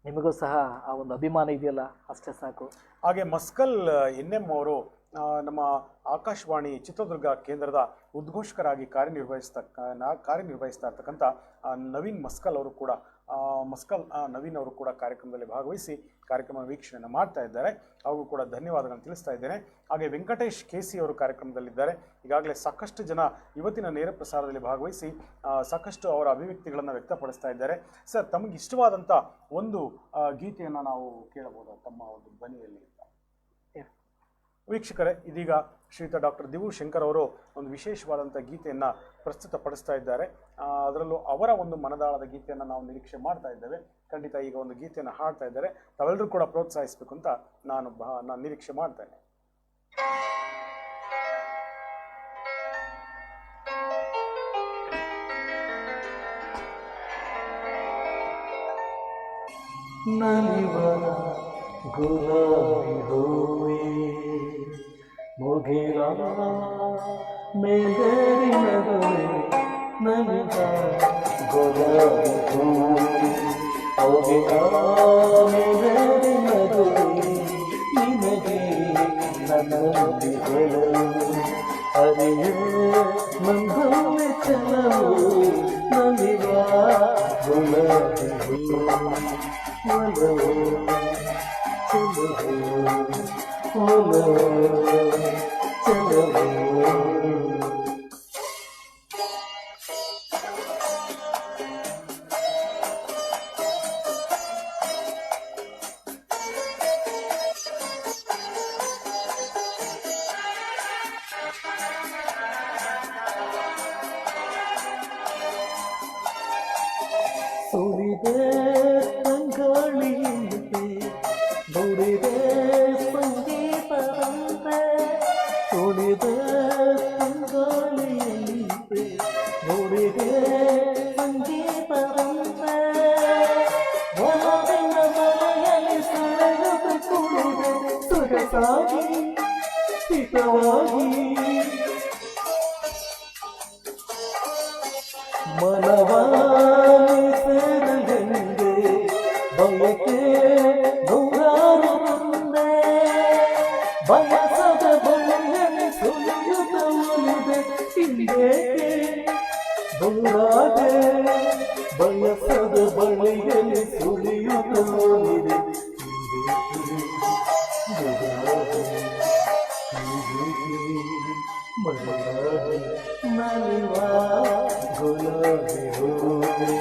ನಿಮಗೂ ಸಹ ಆ ಒಂದು ಅಭಿಮಾನ ಇದೆಯಲ್ಲ, ಅಷ್ಟೇ ಸಾಕು. ಹಾಗೆ ಮಸ್ಕಲ್ NM ಅವರು ನಮ್ಮ ಆಕಾಶವಾಣಿ ಚಿತ್ರದುರ್ಗ ಕೇಂದ್ರದ ಉದ್ಘೋಷಕರಾಗಿ ಕಾರ್ಯನಿರ್ವಹಿಸ್ತಾ ಇರ್ತಕ್ಕಂಥ ನವೀನ್ ಮಸ್ಕಲ್ ಅವರು ಕೂಡ ನವೀನ್ ಅವರು ಕೂಡ ಕಾರ್ಯಕ್ರಮದಲ್ಲಿ ಭಾಗವಹಿಸಿ ಕಾರ್ಯಕ್ರಮ ವೀಕ್ಷಣೆಯನ್ನು ಮಾಡ್ತಾ ಇದ್ದಾರೆ. ಅವ್ರಿಗೂ ಕೂಡ ಧನ್ಯವಾದಗಳನ್ನು ತಿಳಿಸ್ತಾ ಇದ್ದೇನೆ. ಹಾಗೆ ವೆಂಕಟೇಶ್ KC ಅವರು ಕಾರ್ಯಕ್ರಮದಲ್ಲಿದ್ದಾರೆ. ಈಗಾಗಲೇ ಸಾಕಷ್ಟು ಜನ ಇವತ್ತಿನ ನೇರ ಪ್ರಸಾರದಲ್ಲಿ ಭಾಗವಹಿಸಿ ಸಾಕಷ್ಟು ಅವರ ಅಭಿವ್ಯಕ್ತಿಗಳನ್ನು ವ್ಯಕ್ತಪಡಿಸ್ತಾ ಇದ್ದಾರೆ. ಸರ್, ತಮಗೆ ಇಷ್ಟವಾದಂಥ ಒಂದು ಗೀತೆಯನ್ನು ನಾವು ಕೇಳಬಹುದು ತಮ್ಮ ಒಂದು ಧ್ವನಿಯಲ್ಲಿ? ವೀಕ್ಷಕರೇ, ಇದೀಗ ಶ್ರೀಯುತ ಡಾಕ್ಟರ್ ದಿವು ಶಂಕರ್ ಅವರು ಒಂದು ವಿಶೇಷವಾದಂಥ ಗೀತೆಯನ್ನು ಪ್ರಸ್ತುತಪಡಿಸ್ತಾ ಇದ್ದಾರೆ. ಅದರಲ್ಲೂ ಅವರ ಒಂದು ಮನದಾಳದ ಗೀತೆಯನ್ನು ನಾವು ನಿರೀಕ್ಷೆ ಮಾಡ್ತಾ ಇದ್ದೇವೆ. ಖಂಡಿತ ಈಗ ಒಂದು ಗೀತೆಯನ್ನು ಹಾಡ್ತಾ ಇದ್ದಾರೆ. ತಾವೆಲ್ಲರೂ ಕೂಡ ಪ್ರೋತ್ಸಾಹಿಸಬೇಕು ಅಂತ ನಾನು ನಿರೀಕ್ಷೆ ಮಾಡ್ತೇನೆ. ಗುಲಾಬಿ ಹೂವೇ ಮುಗಿಲ ಮೇಲರಿನದುವೆ ನಲಿವ ಗುಲಾಬಿ ಹೂವೇ ಮುಗಿಲ ಮೇಲರಿನದುವೆ ನಿನಗೆ ನನ್ನಲ್ಲಿ ಗೆಲುವು ಅರಿಯ ನಂದುವೆ ಚಲವು ನಲಿವ ಗುಲಾಬಿ ಹೂವೇ ಸುರಿದೆ ರಂಗಾಳಿಯಂತೆ ನುಡಿದೆ ಸಂಗೀತದಂತೆ ಸುಳಿದೆ ರಂಗಾಳಿಯಂತೆ ನುಡಿದೆ ಸಂಗೀತದಂತೆ ಒಲವಿನ ಮನೆಯಲ್ಲಿ ಸುಳಿದು ಕುಳಿದೆ ಹಿತವಾಗಿ ಹಿತವಾಗಿ ಮನವಾಸೆಂದೆ ಬಯಕೆ ನೂರಾರು ಮುಂದೆ ಬಯಸದ ಬಳ್ಳಿಯಲ್ಲಿ ಸುಳಿಯುತ್ತ ಉಳಿದೆ ಹಿಂದೇಕೆ ದೂರಾದೆ ಬಯಸದ ಬಳ್ಳಿಯಲ್ಲಿ ಸುಳಿಯುತ್ತ ಉಳಿದೆ ನಲಿವಾ ಗುಲಾಬಿ ಹೂವೆ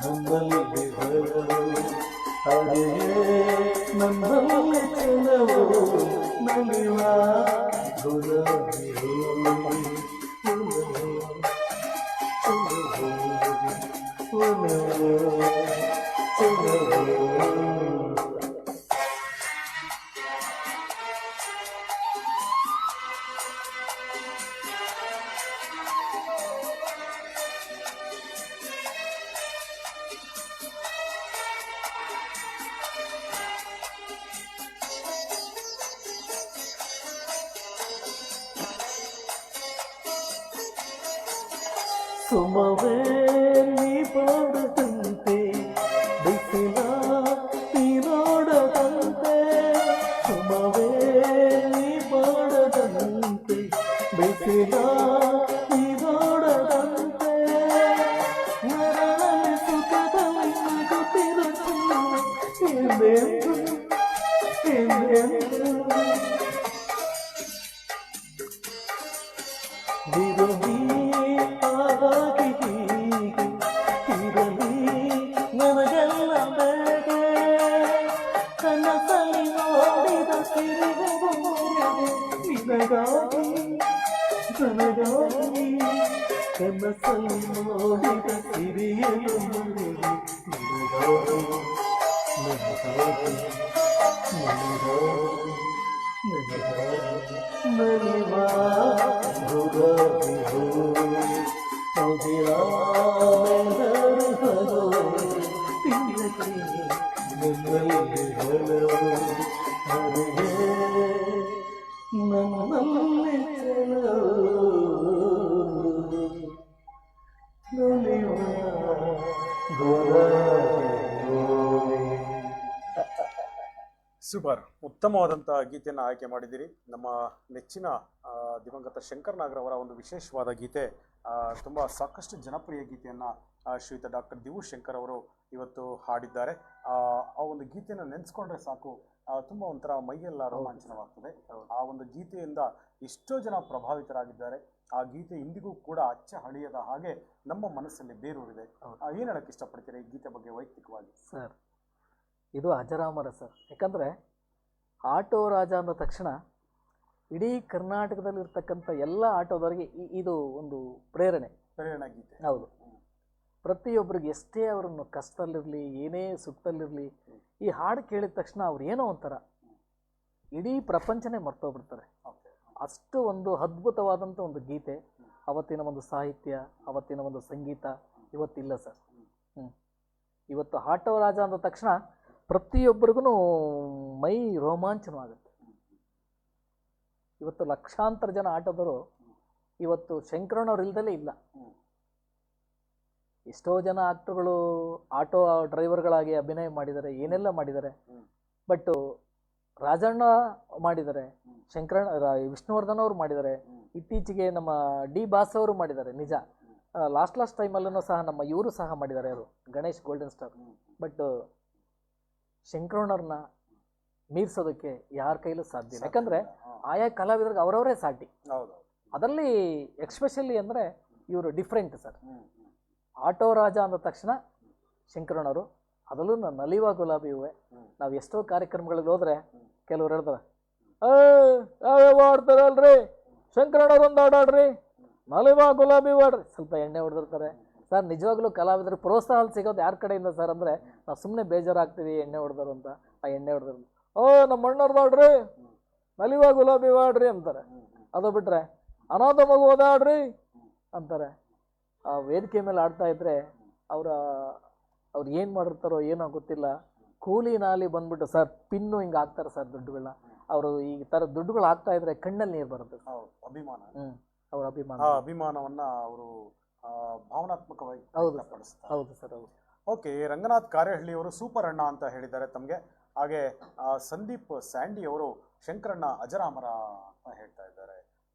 ನನ್ನಲ್ಲಿ ಬರವು ಅರೆಯೇ ನನ್ನಲ್ಲಿ ಚೆಲವು ನಲಿವಾ ಗುಲಾಬಿ ಹೂವೆ ಸುಮವೇ ನೀ ಬಾಡದಂತೆ ಬಿಸಿಲ ನೀ ನೋಡದಂತೆ ಸುಮವೇ ನೀ ಬಾಡದಂತೆ ಬಿಸಿಲ ನೀ ನೋಡದಂತೆ ನರಳಲ್ಲಿ ಸುಖದಲ್ಲಿ ನಗುತ್ತಿರುತ್ತ ಎಂದೆಂದು ಎಂದೆಂದು ವಿರೋಧಿ ಆಗಿ ಹೀಗೆ ಇರಲಿ ನನಗೆಲ್ಲ ಬೇಗೆ ಕನಸಲ್ಲಿ ನೋಡಿದ ಸಿರಿಗೂ ನಿನಗಾಗಿ ನನಗಾಗಿ ಕನಸಲ್ಲಿ ನೋಡಿದ ಸಿರಿಯಲು ನಿನಗಾಗಿ ನಲಿವಾ ಗುಲಾಬಿ ಹೂವೆ ಮುಗಿಲಾಮೆದರು ತಿನ್ನಕ್ಕೆ ನನ್ನಲ್ಲಿ ಬಲವು ಅರಿಯೇ ನನ್ನಲ್ಲಿ ಚೆಲವು ನಲಿವಾ ಗುಲಾಬಿ ಹೂವೆ. ಸೂಪರ್, ಉತ್ತಮವಾದಂಥ ಗೀತೆಯನ್ನು ಆಯ್ಕೆ ಮಾಡಿದ್ದೀರಿ. ನಮ್ಮ ನೆಚ್ಚಿನ ದಿವಂಗತ ಶಂಕರ್ ನಾಗರ್ ಅವರ ಒಂದು ವಿಶೇಷವಾದ ಗೀತೆ, ತುಂಬ ಸಾಕಷ್ಟು ಜನಪ್ರಿಯ ಗೀತೆಯನ್ನು ಶ್ರೀಯುತ ಡಾಕ್ಟರ್ ದಿವು ಶಂಕರ್ ಅವರು ಇವತ್ತು ಹಾಡಿದ್ದಾರೆ. ಆ ಒಂದು ಗೀತೆಯನ್ನು ನೆನೆಸ್ಕೊಂಡ್ರೆ ಸಾಕು, ತುಂಬ ಒಂಥರ ಮೈಯೆಲ್ಲ ರೋಮಾಂಚನವಾಗ್ತದೆ. ಆ ಒಂದು ಗೀತೆಯಿಂದ ಎಷ್ಟೋ ಜನ ಪ್ರಭಾವಿತರಾಗಿದ್ದಾರೆ. ಆ ಗೀತೆ ಇಂದಿಗೂ ಕೂಡ ಅಚ್ಚ ಹಳಿಯದ ಹಾಗೆ ನಮ್ಮ ಮನಸ್ಸಲ್ಲಿ ಬೇರೂರಿದೆ. ಏನು ಹೇಳಕ್ಕೆ ಇಷ್ಟಪಡ್ತೀರಾ ಈ ಗೀತೆ ಬಗ್ಗೆ ವೈಯಕ್ತಿಕವಾಗಿ? ಸರ್, ಇದು ಅಜರಾಮರ ಸರ್. ಯಾಕಂದರೆ ಆಟೋ ರಾಜ ಅಂದ ತಕ್ಷಣ ಇಡೀ ಕರ್ನಾಟಕದಲ್ಲಿರ್ತಕ್ಕಂಥ ಎಲ್ಲ ಆಟೋದವರಿಗೆ ಇದು ಒಂದು ಪ್ರೇರಣಾ ಗೀತೆ. ಹೌದು. ಪ್ರತಿಯೊಬ್ಬರಿಗೆ ಎಷ್ಟೇ ಅವರನ್ನು ಕಷ್ಟದಲ್ಲಿರಲಿ, ಏನೇ ಸುಖದಲ್ಲಿರಲಿ, ಈ ಹಾಡು ಕೇಳಿದ ತಕ್ಷಣ ಅವ್ರು ಏನೋ ಒಂಥರ ಇಡೀ ಪ್ರಪಂಚನೇ ಮರ್ತೋಗ್ಬಿಡ್ತಾರೆ. ಅಷ್ಟು ಒಂದು ಅದ್ಭುತವಾದಂಥ ಒಂದು ಗೀತೆ. ಅವತ್ತಿನ ಒಂದು ಸಾಹಿತ್ಯ, ಅವತ್ತಿನ ಒಂದು ಸಂಗೀತ ಇವತ್ತಿಲ್ಲ ಸರ್. ಇವತ್ತು ಆಟೋ ರಾಜ ಅಂದ ತಕ್ಷಣ ಪ್ರತಿಯೊಬ್ಬರಿಗೂ ಮೈ ರೋಮಾಂಚನವಾಗುತ್ತೆ. ಇವತ್ತು ಲಕ್ಷಾಂತರ ಜನ ಆಟೋದವರು ಇವತ್ತು ಶಂಕರಣ್ಣವ್ರು ಇಲ್ದಲೇ ಇಲ್ಲ. ಎಷ್ಟೋ ಜನ ಆಕ್ಟರ್ಗಳು ಆಟೋ ಡ್ರೈವರ್ಗಳಾಗಿ ಅಭಿನಯ ಮಾಡಿದ್ದಾರೆ, ಏನೆಲ್ಲ ಮಾಡಿದ್ದಾರೆ. ಬಟ್ ರಾಜಣ್ಣ ಮಾಡಿದ್ದಾರೆ, ವಿಷ್ಣುವರ್ಧನ್ ಅವರು ಮಾಡಿದ್ದಾರೆ, ಇತ್ತೀಚೆಗೆ ನಮ್ಮ ಡಿ ಬಾಸ್ ಅವರು ಮಾಡಿದ್ದಾರೆ. ನಿಜ, ಲಾಸ್ಟ್ ಟೈಮಲ್ಲೂ ಸಹ ನಮ್ಮ ಇವರು ಸಹ ಮಾಡಿದ್ದಾರೆ, ಅವರು ಗಣೇಶ್ ಗೋಲ್ಡನ್ ಸ್ಟಾರ್. ಬಟ್ ಶಂಕರಣ್ಣವ್ರನ್ನ ಮೀರ್ಸೋದಕ್ಕೆ ಯಾರ ಕೈಲೂ ಸಾಧ್ಯ ಇಲ್ಲ. ಯಾಕಂದರೆ ಆಯಾ ಕಲಾವಿದರಿಗೆ ಅವರವರೇ ಸಾಟಿ. ಅದರಲ್ಲಿ ಎಕ್ಸ್ಪೆಷಲಿ ಅಂದರೆ ಇವರು ಡಿಫ್ರೆಂಟ್ ಸರ್. ಆಟೋ ರಾಜ ಅಂದ ತಕ್ಷಣ ಶಂಕರಣ್ಣವರು, ಅದರಲ್ಲೂ ನಲಿವಾ ಗುಲಾಬಿ ಹೂವೆ. ನಾವು ಎಷ್ಟೋ ಕಾರ್ಯಕ್ರಮಗಳಿಗೆ ಹೋದರೆ ಕೆಲವ್ರು ಹೇಳ್ತಾರೆ, ಯಾವ್ಯಾವ ಆಡ್ತಾರಲ್ರಿ ಶಂಕರಣ್ಣವ್ರು ಒಂದು ಹಾಡಾಡ್ರಿ, ನಲಿವಾ ಗುಲಾಬಿ ಹೂವು ಆಡ್ರಿ, ಸ್ವಲ್ಪ ಎಣ್ಣೆ ಹೊಡೆದಿರ್ತಾರೆ. ಸರ್, ನಿಜವಾಗ್ಲೂ ಕಲಾವಿದರು ಪ್ರೋತ್ಸಾಹ ಸಿಗೋದು ಯಾರ ಕಡೆಯಿಂದ ಸರ್ ಅಂದರೆ, ನಾವು ಸುಮ್ಮನೆ ಬೇಜಾರಾಗ್ತೀವಿ ಎಣ್ಣೆ ಹೊಡೆದ್ರು ಅಂತ. ಆ ಎಣ್ಣೆ ಹೊಡೆದ್ರು ನಮ್ಮ ಅಣ್ಣವ್ರದ್ದು ಆಡ್ರಿ, ನಲಿವಾ ಗುಲಾಬಿ ಹೂವು ಆಡ್ರಿ ಅಂತಾರೆ. ಅದು ಬಿಟ್ಟರೆ ಅನಾಥ ಮಗು ಓದಾಡ್ರಿ ಅಂತಾರೆ. ಆ ವೇದಿಕೆ ಮೇಲೆ ಆಡ್ತಾ ಇದ್ರೆ ಅವರ ಅವ್ರು ಏನು ಮಾಡಿರ್ತಾರೋ ಏನೋ ಗೊತ್ತಿಲ್ಲ, ಕೂಲಿ ನಾಲಿ ಬಂದ್ಬಿಟ್ಟು ಸರ್ ಪಿನ್ನು ಹಿಂಗೆ ಹಾಕ್ತಾರೆ ಸರ್ ದುಡ್ಡುಗಳನ್ನ. ಅವರು ಈ ಥರ ದುಡ್ಡುಗಳು ಹಾಕ್ತಾ ಇದ್ರೆ ಕಣ್ಣಲ್ಲಿ ನೀರು ಬರುತ್ತೆ. ಅಭಿಮಾನ, ಅವ್ರ ಅಭಿಮಾನ, ಆ ಅಭಿಮಾನವನ್ನ ಅವರು ಭಾವನಾತ್ಮಕವಾಗಿ ಹೌದು ವ್ಯಕ್ತಪಡಿಸ್ತಾರೆ. ಹೌದು ಸರ್ ಹೌದು. ಓಕೆ, ರಂಗನಾಥ್ ಕಾರೇಹಳ್ಳಿ ಅವರು ಸೂಪರ್ ಅಣ್ಣ ಅಂತ ಹೇಳಿದ್ದಾರೆ ತಮಗೆ. ಹಾಗೆ ಸಂದೀಪ್ ಸ್ಯಾಂಡಿ ಅವರು ಶಂಕರಣ್ಣ ಅಜರಾಮರ ಅಂತ ಹೇಳ್ತಾ ಇದ್ದಾರೆ.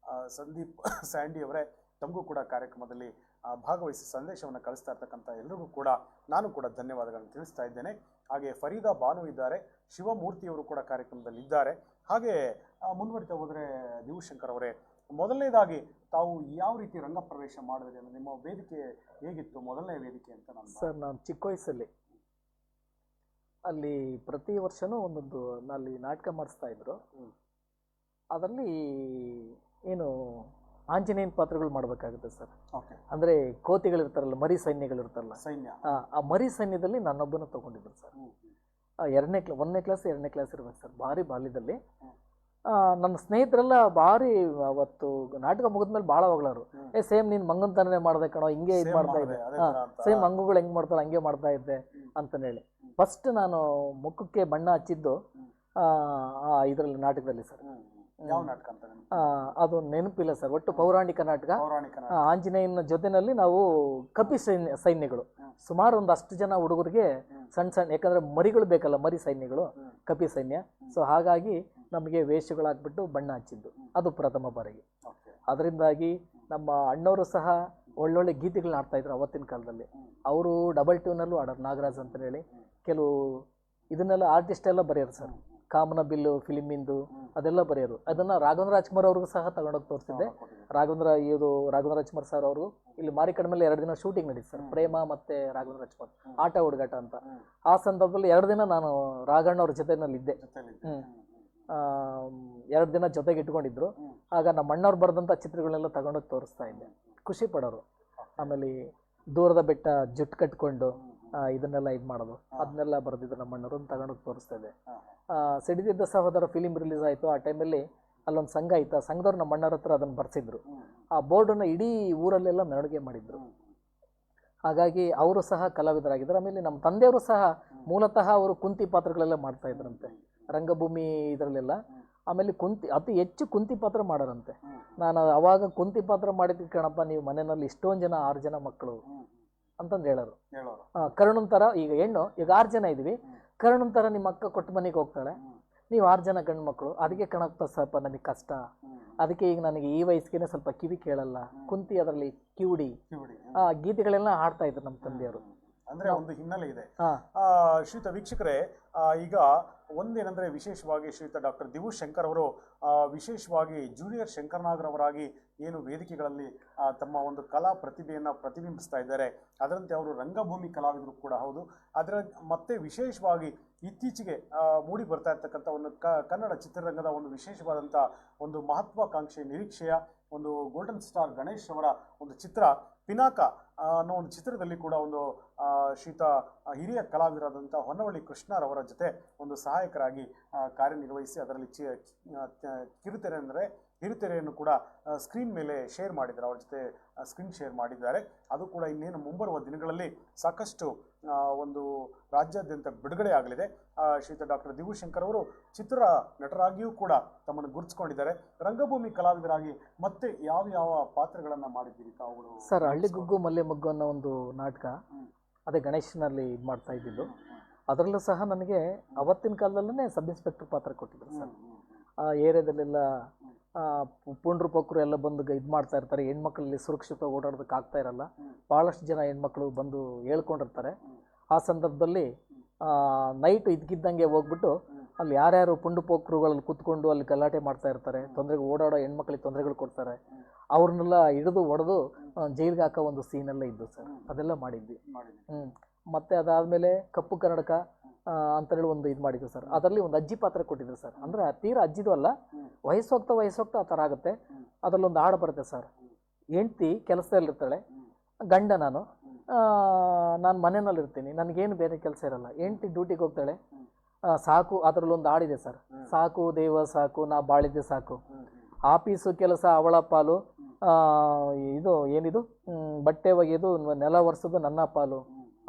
ಸಂದೀಪ್ ಸ್ಯಾಂಡಿ ಅವರೇ, ತಮಗೂ ಕೂಡ ಕಾರ್ಯಕ್ರಮದಲ್ಲಿ ಭಾಗವಹಿಸಿ ಸಂದೇಶವನ್ನು ಕಳಿಸ್ತಾ ಇರ್ತಕ್ಕಂಥ ಎಲ್ರಿಗೂ ಕೂಡ ನಾನು ಕೂಡ ಧನ್ಯವಾದಗಳನ್ನು ತಿಳಿಸ್ತಾ ಇದ್ದೇನೆ. ಹಾಗೆ ಫರೀದಾ ಬಾನು ಇದ್ದಾರೆ, ಶಿವಮೂರ್ತಿಯವರು ಕೂಡ ಕಾರ್ಯಕ್ರಮದಲ್ಲಿ ಇದ್ದಾರೆ. ಹಾಗೆ ಮುಂದುವರಿತಾ ಹೋದರೆ ದಿವುಶಂಕರ್ ಅವರೇ, ಮೊದಲನೇದಾಗಿ ತಾವು ಯಾವ ರೀತಿ ರಂಗ ಪ್ರವೇಶ ಮಾಡಿದ್ರಿ ಅಂದ್ರೆ ನಿಮ್ಮ ವೇದಿಕೆ ಹೇಗಿತ್ತು, ಮೊದಲನೇ ವೇದಿಕೆ ಅಂತ? ಸರ್ ನಾನು ಚಿಕ್ಕ ವಯಸ್ಸಲ್ಲಿ ಅಲ್ಲಿ ಪ್ರತಿ ವರ್ಷನೂ ಒಂದೊಂದು ಅಲ್ಲಿ ನಾಟಕ ಮಾಡಿಸ್ತಾ ಇದ್ರು. ಅದರಲ್ಲಿ ಏನು ಆಂಜನೇಯನ ಪಾತ್ರಗಳು ಮಾಡಬೇಕಾಗುತ್ತೆ ಸರ್. ಅಂದರೆ ಕೋತಿಗಳಿರ್ತಾರಲ್ಲ, ಮರಿ ಸೈನ್ಯಗಳಿರ್ತಾರಲ್ಲ, ಸೈನ್ಯ, ಆ ಮರಿ ಸೈನ್ಯದಲ್ಲಿ ನನ್ನೊಬ್ಬನ ತೊಗೊಂಡಿದ್ರು ಸರ್. 1ನೇ ಕ್ಲಾಸ್ 2ನೇ ಕ್ಲಾಸ್ ಇರ್ಬೇಕು ಸರ್. ಭಾರಿ ಬಾಲ್ಯದಲ್ಲಿ ನನ್ನ ಸ್ನೇಹಿತರೆಲ್ಲ ಭಾರಿ ಅವತ್ತು ನಾಟಕ ಮುಗಿದ್ಮೇಲೆ ಭಾಳ ಹೊಗಳರು. ಸೇಮ್ ನೀನು ಮಂಗನ್ ತನನೇ ಮಾಡ್ದೆ ಕಣೋ, ಹಿಂಗೆ ಇದು ಮಾಡ್ತಾ ಇದ್ದೆ, ಸೇಮ್ ಮಂಗುಗಳು ಹೆಂಗೆ ಮಾಡ್ತಾರೋ ಹಂಗೆ ಮಾಡ್ತಾ ಇದ್ದೆ ಅಂತಂದೇಳಿ. ಫಸ್ಟ್ ನಾನು ಮುಖಕ್ಕೆ ಬಣ್ಣ ಹಚ್ಚಿದ್ದು ಇದರಲ್ಲಿ ನಾಟಕದಲ್ಲಿ ಸರ್. ಯಾವ ನಾಟಕ ಅಂತ ಅದು ನೆನಪಿಲ್ಲ ಸರ್. ಒಟ್ಟು ಪೌರಾಣಿಕ ನಾಟಕ. ಆಂಜನೇಯನ ಜೊತೆನಲ್ಲಿ ನಾವು ಕಪಿ ಸೈನ್ಯಗಳು ಸುಮಾರು ಒಂದು 10 ಜನ ಹುಡುಗರಿಗೆ ಸಣ್ಣ ಸಣ್ಣ, ಯಾಕಂದ್ರೆ ಮರಿಗಳು ಬೇಕಲ್ಲ, ಮರಿ ಸೈನ್ಯಗಳು, ಕಪಿ ಸೈನ್ಯ. ಸೊ ಹಾಗಾಗಿ ನಮಗೆ ವೇಷಗಳಾಗ್ಬಿಟ್ಟು ಬಣ್ಣ ಹಚ್ಚಿದ್ದು ಅದು ಪ್ರಥಮ ಬಾರಿಗೆ. ಅದರಿಂದಾಗಿ ನಮ್ಮ ಅಣ್ಣವರು ಸಹ ಒಳ್ಳೊಳ್ಳೆ ಗೀತೆಗಳನ್ನ ಆಡ್ತಾ ಇದ್ರು ಅವತ್ತಿನ ಕಾಲದಲ್ಲಿ. ಅವರು ಡಬಲ್ ಟ್ಯೂನಲ್ಲೂ ಆಡೋರು, ನಾಗರಾಜ್ ಅಂತ ಹೇಳಿ. ಕೆಲವು ಇದನ್ನೆಲ್ಲ ಆರ್ಟಿಸ್ಟ್ ಎಲ್ಲ ಬರೆಯೋರು ಸರ್. ಕಾಮನ ಬಿಲ್ಲು ಫಿಲಿಮಿಂದು ಅದೆಲ್ಲ ಬರೆಯೋರು. ಅದನ್ನು ರಾಘವೇಂದ್ರ ರಾಜ್ಕುಮಾರ್ ಅವ್ರಿಗೂ ಸಹ ತಗೊಂಡೋಗಿ ತೋರಿಸಿದ್ದೆ. ರಾಘವೇಂದ್ರ ರಾಜ್ಕುಮಾರ್ ಸರ್ ಅವರು ಇಲ್ಲಿ ಮಾರಿಕಡಿಮೆಯಲ್ಲಿ 2 ದಿನ ಶೂಟಿಂಗ್ ನಡೀತು ಸರ್, ಪ್ರೇಮ ಮತ್ತು ರಾಘವೇಂದ್ರ ರಾಜ್ಕುಮಾರ್ ಆಟ ಹುಡುಗಾಟ ಅಂತ. ಆ ಸಂದರ್ಭದಲ್ಲಿ 2 ದಿನ ನಾನು ರಾಘಣ್ಣ ಅವ್ರ ಜೊತೆನಲ್ಲಿದ್ದೆ. 2 ದಿನ ಜೊತೆಗೆ ಇಟ್ಕೊಂಡಿದ್ರು. ಆಗ ನಮ್ಮ ಅಣ್ಣವ್ರು ಬರೆದಂಥ ಚಿತ್ರಗಳನ್ನೆಲ್ಲ ತಗೊಂಡೋಗಿ ತೋರಿಸ್ತಾ ಇದ್ದೆ, ಖುಷಿ ಪಡೋರು. ಆಮೇಲೆ ದೂರದ ಬೆಟ್ಟ ಜುಟ್ಟು ಕಟ್ಕೊಂಡು ಇದನ್ನೆಲ್ಲ ಇದು ಮಾಡೋದು, ಅದನ್ನೆಲ್ಲ ಬರೆದಿದ್ರು ನಮ್ಮ ಅಣ್ಣವರು, ತಗೊಂಡೋಗಿ ತೋರಿಸ್ತಾ ಇದೆ. ಸಿಡಿದಿದ್ದ ಸಹೋದರ ಫಿಲಿಮ್ ರಿಲೀಸ್ ಆಯಿತು. ಆ ಟೈಮಲ್ಲಿ ಅಲ್ಲೊಂದು ಸಂಘ ಇತ್ತು, ಆ ಸಂಘದವ್ರು ನಮ್ಮ ಅಣ್ಣರ ಹತ್ರ ಅದನ್ನು ಬರ್ಸಿದ್ರು. ಆ ಬೋರ್ಡನ್ನು ಇಡೀ ಊರಲ್ಲೆಲ್ಲ ಮೆರವಣಿಗೆ ಮಾಡಿದ್ರು. ಹಾಗಾಗಿ ಅವರು ಸಹ ಕಲಾವಿದರಾಗಿದ್ದರು. ಆಮೇಲೆ ನಮ್ಮ ತಂದೆಯವರು ಸಹ ಮೂಲತಃ ಅವರು ಕುಂತಿ ಪಾತ್ರಗಳೆಲ್ಲ ಮಾಡ್ತಾ ಇದ್ರಂತೆ ರಂಗಭೂಮಿ ಇದರಲ್ಲೆಲ್ಲ. ಆಮೇಲೆ ಅತಿ ಹೆಚ್ಚು ಕುಂತಿ ಪಾತ್ರ ಮಾಡೋರಂತೆ. ನಾನು ಅವಾಗ ಕುಂತಿ ಪಾತ್ರ ಮಾಡಿದ್ವಿ ಕಣಪ್ಪ, ನೀವು ಮನೆಯಲ್ಲಿ ಇಷ್ಟೊಂದು ಜನ 6 ಜನ ಮಕ್ಕಳು ಅಂತಂದು ಹೇಳೋರು. ಕರ್ಣನ್ ಥರ ಈಗ ಹೆಣ್ಣು, ಈಗ 6 ಜನ ಇದ್ವಿ, ಕರ್ಣನ್ ಥರ ನಿಮ್ಮ ಅಕ್ಕ ಕೊಟ್ಟು ಮನೆಗೆ ಹೋಗ್ತಾಳೆ, ನೀವು 6 ಜನ ಗಂಡು ಮಕ್ಕಳು, ಅದಕ್ಕೆ ಕಣಪ್ಪ ಸ್ವಲ್ಪ ನಮಗೆ ಕಷ್ಟ. ಅದಕ್ಕೆ ಈಗ ನನಗೆ ಈ ವಯಸ್ಸಿಗೆ ಸ್ವಲ್ಪ ಕಿವಿ ಕೇಳಲ್ಲ, ಕುಂತಿ ಅದರಲ್ಲಿ ಕಿವುಡಿ ಗೀತೆಗಳೆಲ್ಲ ಹಾಡ್ತಾ ಇದ್ರು ನಮ್ಮ ತಂದೆಯವರು. ಅಂದ್ರೆ ಒಂದು ಹಿನ್ನೆಲೆ ಇದೆ. ಶ್ರೀಯುತ ವೀಕ್ಷಕರೇ, ಈಗ ಒಂದೇನೆಂದ್ರೆ ವಿಶೇಷವಾಗಿ ಶ್ರೀಯುತ ಡಾಕ್ಟರ್ ದಿವುಶಂಕರ್ ಅವರು ವಿಶೇಷವಾಗಿ ಜೂನಿಯರ್ ಶಂಕರನಾಗರವರಾಗಿ ಏನು ವೇದಿಕೆಗಳಲ್ಲಿ ತಮ್ಮ ಒಂದು ಕಲಾ ಪ್ರತಿಭೆಯನ್ನು ಪ್ರತಿಬಿಂಬಿಸ್ತಾ ಇದ್ದಾರೆ. ಅದರಂತೆ ಅವರು ರಂಗಭೂಮಿ ಕಲಾವಿದರು ಕೂಡ ಹೌದು. ಅದರ ಮತ್ತೆ ವಿಶೇಷವಾಗಿ ಇತ್ತೀಚೆಗೆ ಮೂಡಿ ಬರ್ತಾ ಇರ್ತಕ್ಕಂಥ ಒಂದು ಕನ್ನಡ ಚಿತ್ರರಂಗದ ಒಂದು ವಿಶೇಷವಾದಂಥ ಒಂದು ಮಹತ್ವಾಕಾಂಕ್ಷೆ ನಿರೀಕ್ಷೆಯ ಒಂದು ಗೋಲ್ಡನ್ ಸ್ಟಾರ್ ಗಣೇಶ್ ಅವರ ಒಂದು ಚಿತ್ರ ಪಿನಾಕ ಅನ್ನೋ ಒಂದು ಚಿತ್ರದಲ್ಲಿ ಕೂಡ ಒಂದು ಶ್ರೀಯುತ ಹಿರಿಯ ಕಲಾವಿದರಾದಂಥ ಹೊನ್ನವಳ್ಳಿ ಕೃಷ್ಣರವರ ಜೊತೆ ಒಂದು ಸಹಾಯಕರಾಗಿ ಕಾರ್ಯನಿರ್ವಹಿಸಿ ಅದರಲ್ಲಿ ಕಿರುತೆರೆ ಅಂದರೆ ಹಿರಿತೆರೆಯನ್ನು ಕೂಡ ಸ್ಕ್ರೀನ್ ಮೇಲೆ ಶೇರ್ ಮಾಡಿದ್ದಾರೆ, ಅವ್ರ ಜೊತೆ ಸ್ಕ್ರೀನ್ ಶೇರ್ ಮಾಡಿದ್ದಾರೆ. ಅದು ಕೂಡ ಇನ್ನೇನು ಮುಂಬರುವ ದಿನಗಳಲ್ಲಿ ಸಾಕಷ್ಟು ಒಂದು ರಾಜ್ಯಾದ್ಯಂತ ಬಿಡುಗಡೆ ಆಗಲಿದೆ. ಶ್ರೀಯುತ ಡಾಕ್ಟರ್ ದಿವುಶಂಕರ್ ಅವರು ಚಿತ್ರ ನಟರಾಗಿಯೂ ಕೂಡ ತಮ್ಮನ್ನು ಗುರುತಿಸ್ಕೊಂಡಿದ್ದಾರೆ. ರಂಗಭೂಮಿ ಕಲಾವಿದರಾಗಿ ಮತ್ತೆ ಯಾವ ಪಾತ್ರಗಳನ್ನು ಮಾಡಿದ್ದೀರಿ ತಾವುಗಳು? ಸರ್, ಹಳ್ಳಿಗುಗ್ಗು ಮಲ್ಲೆ ಮಗ್ಗು ಅನ್ನೋ ಒಂದು ನಾಟಕ, ಅದೇ ಗಣೇಶನಲ್ಲಿ ಇದು ಮಾಡ್ತಾ ಇದ್ದಿದ್ದು. ಅದರಲ್ಲೂ ಸಹ ನನಗೆ ಅವತ್ತಿನ ಕಾಲದಲ್ಲೇ ಸಬ್ ಇನ್ಸ್ಪೆಕ್ಟರ್ ಪಾತ್ರ ಕೊಟ್ಟಿದ್ರು ಸರ್. ಆ ಏರಿಯಾದಲ್ಲೆಲ್ಲ ಪುಂಡ್ರು ಪೊಕ್ಕರು ಎಲ್ಲ ಬಂದು ಇದು ಮಾಡ್ತಾ ಇರ್ತಾರೆ, ಹೆಣ್ಮಕ್ಳಲ್ಲಿ ಸುರಕ್ಷಿತವಾಗಿ ಓಡಾಡೋದಕ್ಕೆ ಆಗ್ತಾ ಇರಲ್ಲ, ಭಾಳಷ್ಟು ಜನ ಹೆಣ್ಮಕ್ಳು ಬಂದು ಹೇಳ್ಕೊಂಡಿರ್ತಾರೆ. ಆ ಸಂದರ್ಭದಲ್ಲಿ ನೈಟ್ ಇದ್ಕಿದ್ದಂಗೆ ಹೋಗ್ಬಿಟ್ಟು ಅಲ್ಲಿ ಯಾರ್ಯಾರು ಪುಂಡು ಪೋಕ್ರುಗಳಲ್ಲಿ ಕೂತ್ಕೊಂಡು ಅಲ್ಲಿ ಗಲಾಟೆ ಮಾಡ್ತಾ ಇರ್ತಾರೆ, ಓಡಾಡೋ ಹೆಣ್ಮಕ್ಳಿಗೆ ತೊಂದರೆಗಳು ಕೊಡ್ತಾರೆ, ಅವ್ರನ್ನೆಲ್ಲ ಹಿಡಿದು ಹೊಡೆದು ಜೈಲಿಗೆ ಹಾಕೋ ಒಂದು ಸೀನೆಲ್ಲ ಇದ್ದು ಸರ್. ಅದೆಲ್ಲ ಮಾಡಿದ್ವಿ. ಮತ್ತು ಅದಾದಮೇಲೆ ಕಪ್ಪು ಕನ್ನಡಕ ಅಂತೇಳಿ ಒಂದು ಇದು ಮಾಡಿದ್ವಿ ಸರ್. ಅದರಲ್ಲಿ ಒಂದು ಅಜ್ಜಿ ಪಾತ್ರ ಕೊಟ್ಟಿದ್ರು ಸರ್. ಅಂದರೆ ತೀರಾ ಅಜ್ಜಿದು ಅಲ್ಲ, ವಯಸ್ಸೋಗ್ತಾ ಆ ಥರ ಆಗುತ್ತೆ. ಅದರಲ್ಲಿ ಒಂದು ಹಾಡು ಬರುತ್ತೆ ಸರ್. ಹೆಂಡ್ತಿ ಕೆಲಸದಲ್ಲಿರ್ತಾಳೆ, ಗಂಡ ನಾನು ಮನೆಯಲ್ಲಿರ್ತೀನಿ, ನನಗೇನು ಬೇರೆ ಕೆಲಸ ಇರಲ್ಲ. ಹೆಂಡ್ತಿ ಡ್ಯೂಟಿಗೆ ಹೋಗ್ತಾಳೆ, ಸಾಕು. ಅದರಲ್ಲಿ ಒಂದು ಹಾಡಿದೆ ಸರ್, ಸಾಕು ದೇವ ಸಾಕು, ನಾ ಬಾಳಿದ್ದೆ ಸಾಕು, ಆಫೀಸು ಕೆಲಸ ಅವಳ ಪಾಲು, ಇದು ಏನಿದು ಬಟ್ಟೆ ಒಗೆಯೋದು ನೆಲ ಒರೆಸೋದು ನನ್ನ ಪಾಲು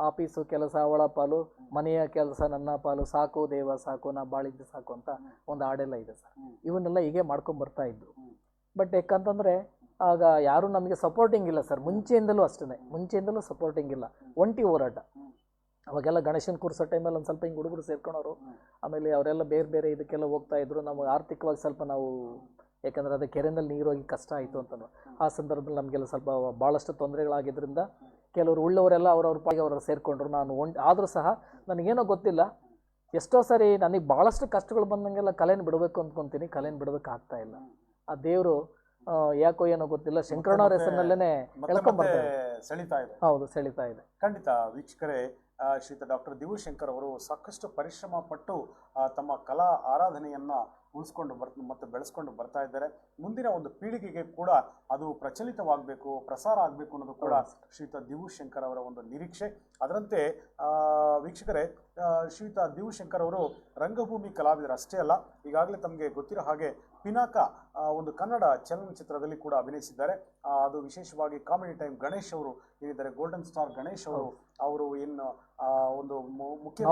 ಆಫೀಸು ಕೆಲಸ ಅವಳ ಪಾಲು, ಮನೆಯ ಕೆಲಸ ನನ್ನ ಪಾಲು, ಸಾಕು ದೇವ ಸಾಕು, ನಾ ಬಾಳಿದ್ದು ಸಾಕು ಅಂತ ಒಂದು ಹಾಡೆಲ್ಲ ಇದೆ ಸರ್. ಇವನ್ನೆಲ್ಲ ಹೀಗೆ ಮಾಡ್ಕೊಂಡು ಬರ್ತಾ ಇದ್ರು. ಬಟ್ ಯಾಕಂತಂದರೆ ಆಗ ಯಾರೂ ನಮಗೆ ಸಪೋರ್ಟಿಂಗ್ ಇಲ್ಲ ಸರ್. ಮುಂಚೆಯಿಂದಲೂ ಸಪೋರ್ಟಿಂಗ್ ಇಲ್ಲ, ಒಂಟಿ ಹೋರಾಟ. ಅವಾಗೆಲ್ಲ ಗಣೇಶನ ಕೂರಿಸೋ ಟೈಮಲ್ಲಿ ಒಂದು ಸ್ವಲ್ಪ ಹಿಂಗೆ ಹುಡುಗರು ಸೇರ್ಕೊಳೋರು. ಆಮೇಲೆ ಅವರೆಲ್ಲ ಬೇರೆ ಬೇರೆ ಇದಕ್ಕೆಲ್ಲ ಹೋಗ್ತಾ ಇದ್ರು. ನಮಗೆ ಆರ್ಥಿಕವಾಗಿ ಸ್ವಲ್ಪ ನಾವು, ಯಾಕಂದರೆ ಅದು ಕೆರೆಯಲ್ಲಿ ನೀರು ಹೋಗಿ ಕಷ್ಟ ಆಯಿತು ಅಂತ ಆ ಸಂದರ್ಭದಲ್ಲಿ ನಮಗೆಲ್ಲ ಸ್ವಲ್ಪ ಭಾಳಷ್ಟು ತೊಂದರೆಗಳಾಗಿದ್ದರಿಂದ ಕೆಲವರು ಉಳ್ಳವರೆಲ್ಲ ಅವ್ರವ್ರ ಪಾಡಿಗೆ ಅವರು ಸೇರಿಕೊಂಡ್ರು. ನಾನು ಆದರೂ ಸಹ ನನಗೇನೋ ಗೊತ್ತಿಲ್ಲ, ಎಷ್ಟೋ ಸರಿ ನನಗೆ ಭಾಳಷ್ಟು ಕಷ್ಟಗಳು ಬಂದಂಗೆಲ್ಲ ಕಲೆನ ಬಿಡಬೇಕು ಅಂದ್ಕೊತೀನಿ, ಕಲೆನ ಬಿಡೋದಕ್ಕಾಗ್ತಾ ಇಲ್ಲ. ಆ ದೇವರು ಯಾಕೋ ಏನೋ ಗೊತ್ತಿಲ್ಲ, ಶಂಕರಣ್ಣವ್ರ ಹೆಸರಿನಲ್ಲೇ ಎಳ್ಕೊಂಡ್ಬರ್ತಾರೆ. ಸೆಳಿತಾ ಇದೆ. ಹೌದು, ಸೆಳಿತಾ ಇದೆ. ಖಂಡಿತ ವೀಕ್ಷಕರೇ, ಶ್ರೀಯುತ ಡಾಕ್ಟರ್ ದಿವುಶಂಕರ್ ಅವರು ಸಾಕಷ್ಟು ಪರಿಶ್ರಮ ಪಟ್ಟು ತಮ್ಮ ಕಲಾ ಆರಾಧನೆಯನ್ನ ಉಳಿಸ್ಕೊಂಡು ಮತ್ತು ಬೆಳೆಸ್ಕೊಂಡು ಬರ್ತಾ ಇದ್ದಾರೆ. ಮುಂದಿನ ಒಂದು ಪೀಳಿಗೆಗೆ ಕೂಡ ಅದು ಪ್ರಚಲಿತವಾಗಬೇಕು, ಪ್ರಸಾರ ಆಗಬೇಕು ಅನ್ನೋದು ಕೂಡ ಶ್ರೀಯುತ ದಿವುಶಂಕರ್ ಅವರ ಒಂದು ನಿರೀಕ್ಷೆ. ಅದರಂತೆ ವೀಕ್ಷಕರೇ, ಶ್ರೀಯುತ ದಿವುಶಂಕರ್ ಅವರು ರಂಗಭೂಮಿ ಕಲಾವಿದರು ಅಷ್ಟೇ ಅಲ್ಲ, ಈಗಾಗಲೇ ತಮಗೆ ಗೊತ್ತಿರೋ ಹಾಗೆ ಪಿನಾಕ ಒಂದು ಕನ್ನಡ ಚಲನಚಿತ್ರದಲ್ಲಿ ಕೂಡ ಅಭಿನಯಿಸಿದ್ದಾರೆ. ಅದು ವಿಶೇಷವಾಗಿ ಕಾಮಿಡಿ ಟೈಮ್ ಗಣೇಶ್ ಅವರು ಏನಿದ್ದಾರೆ, ಗೋಲ್ಡನ್ ಸ್ಟಾರ್ ಗಣೇಶ್ ಅವರು ಏನು ಒಂದು ಮುಖ್ಯ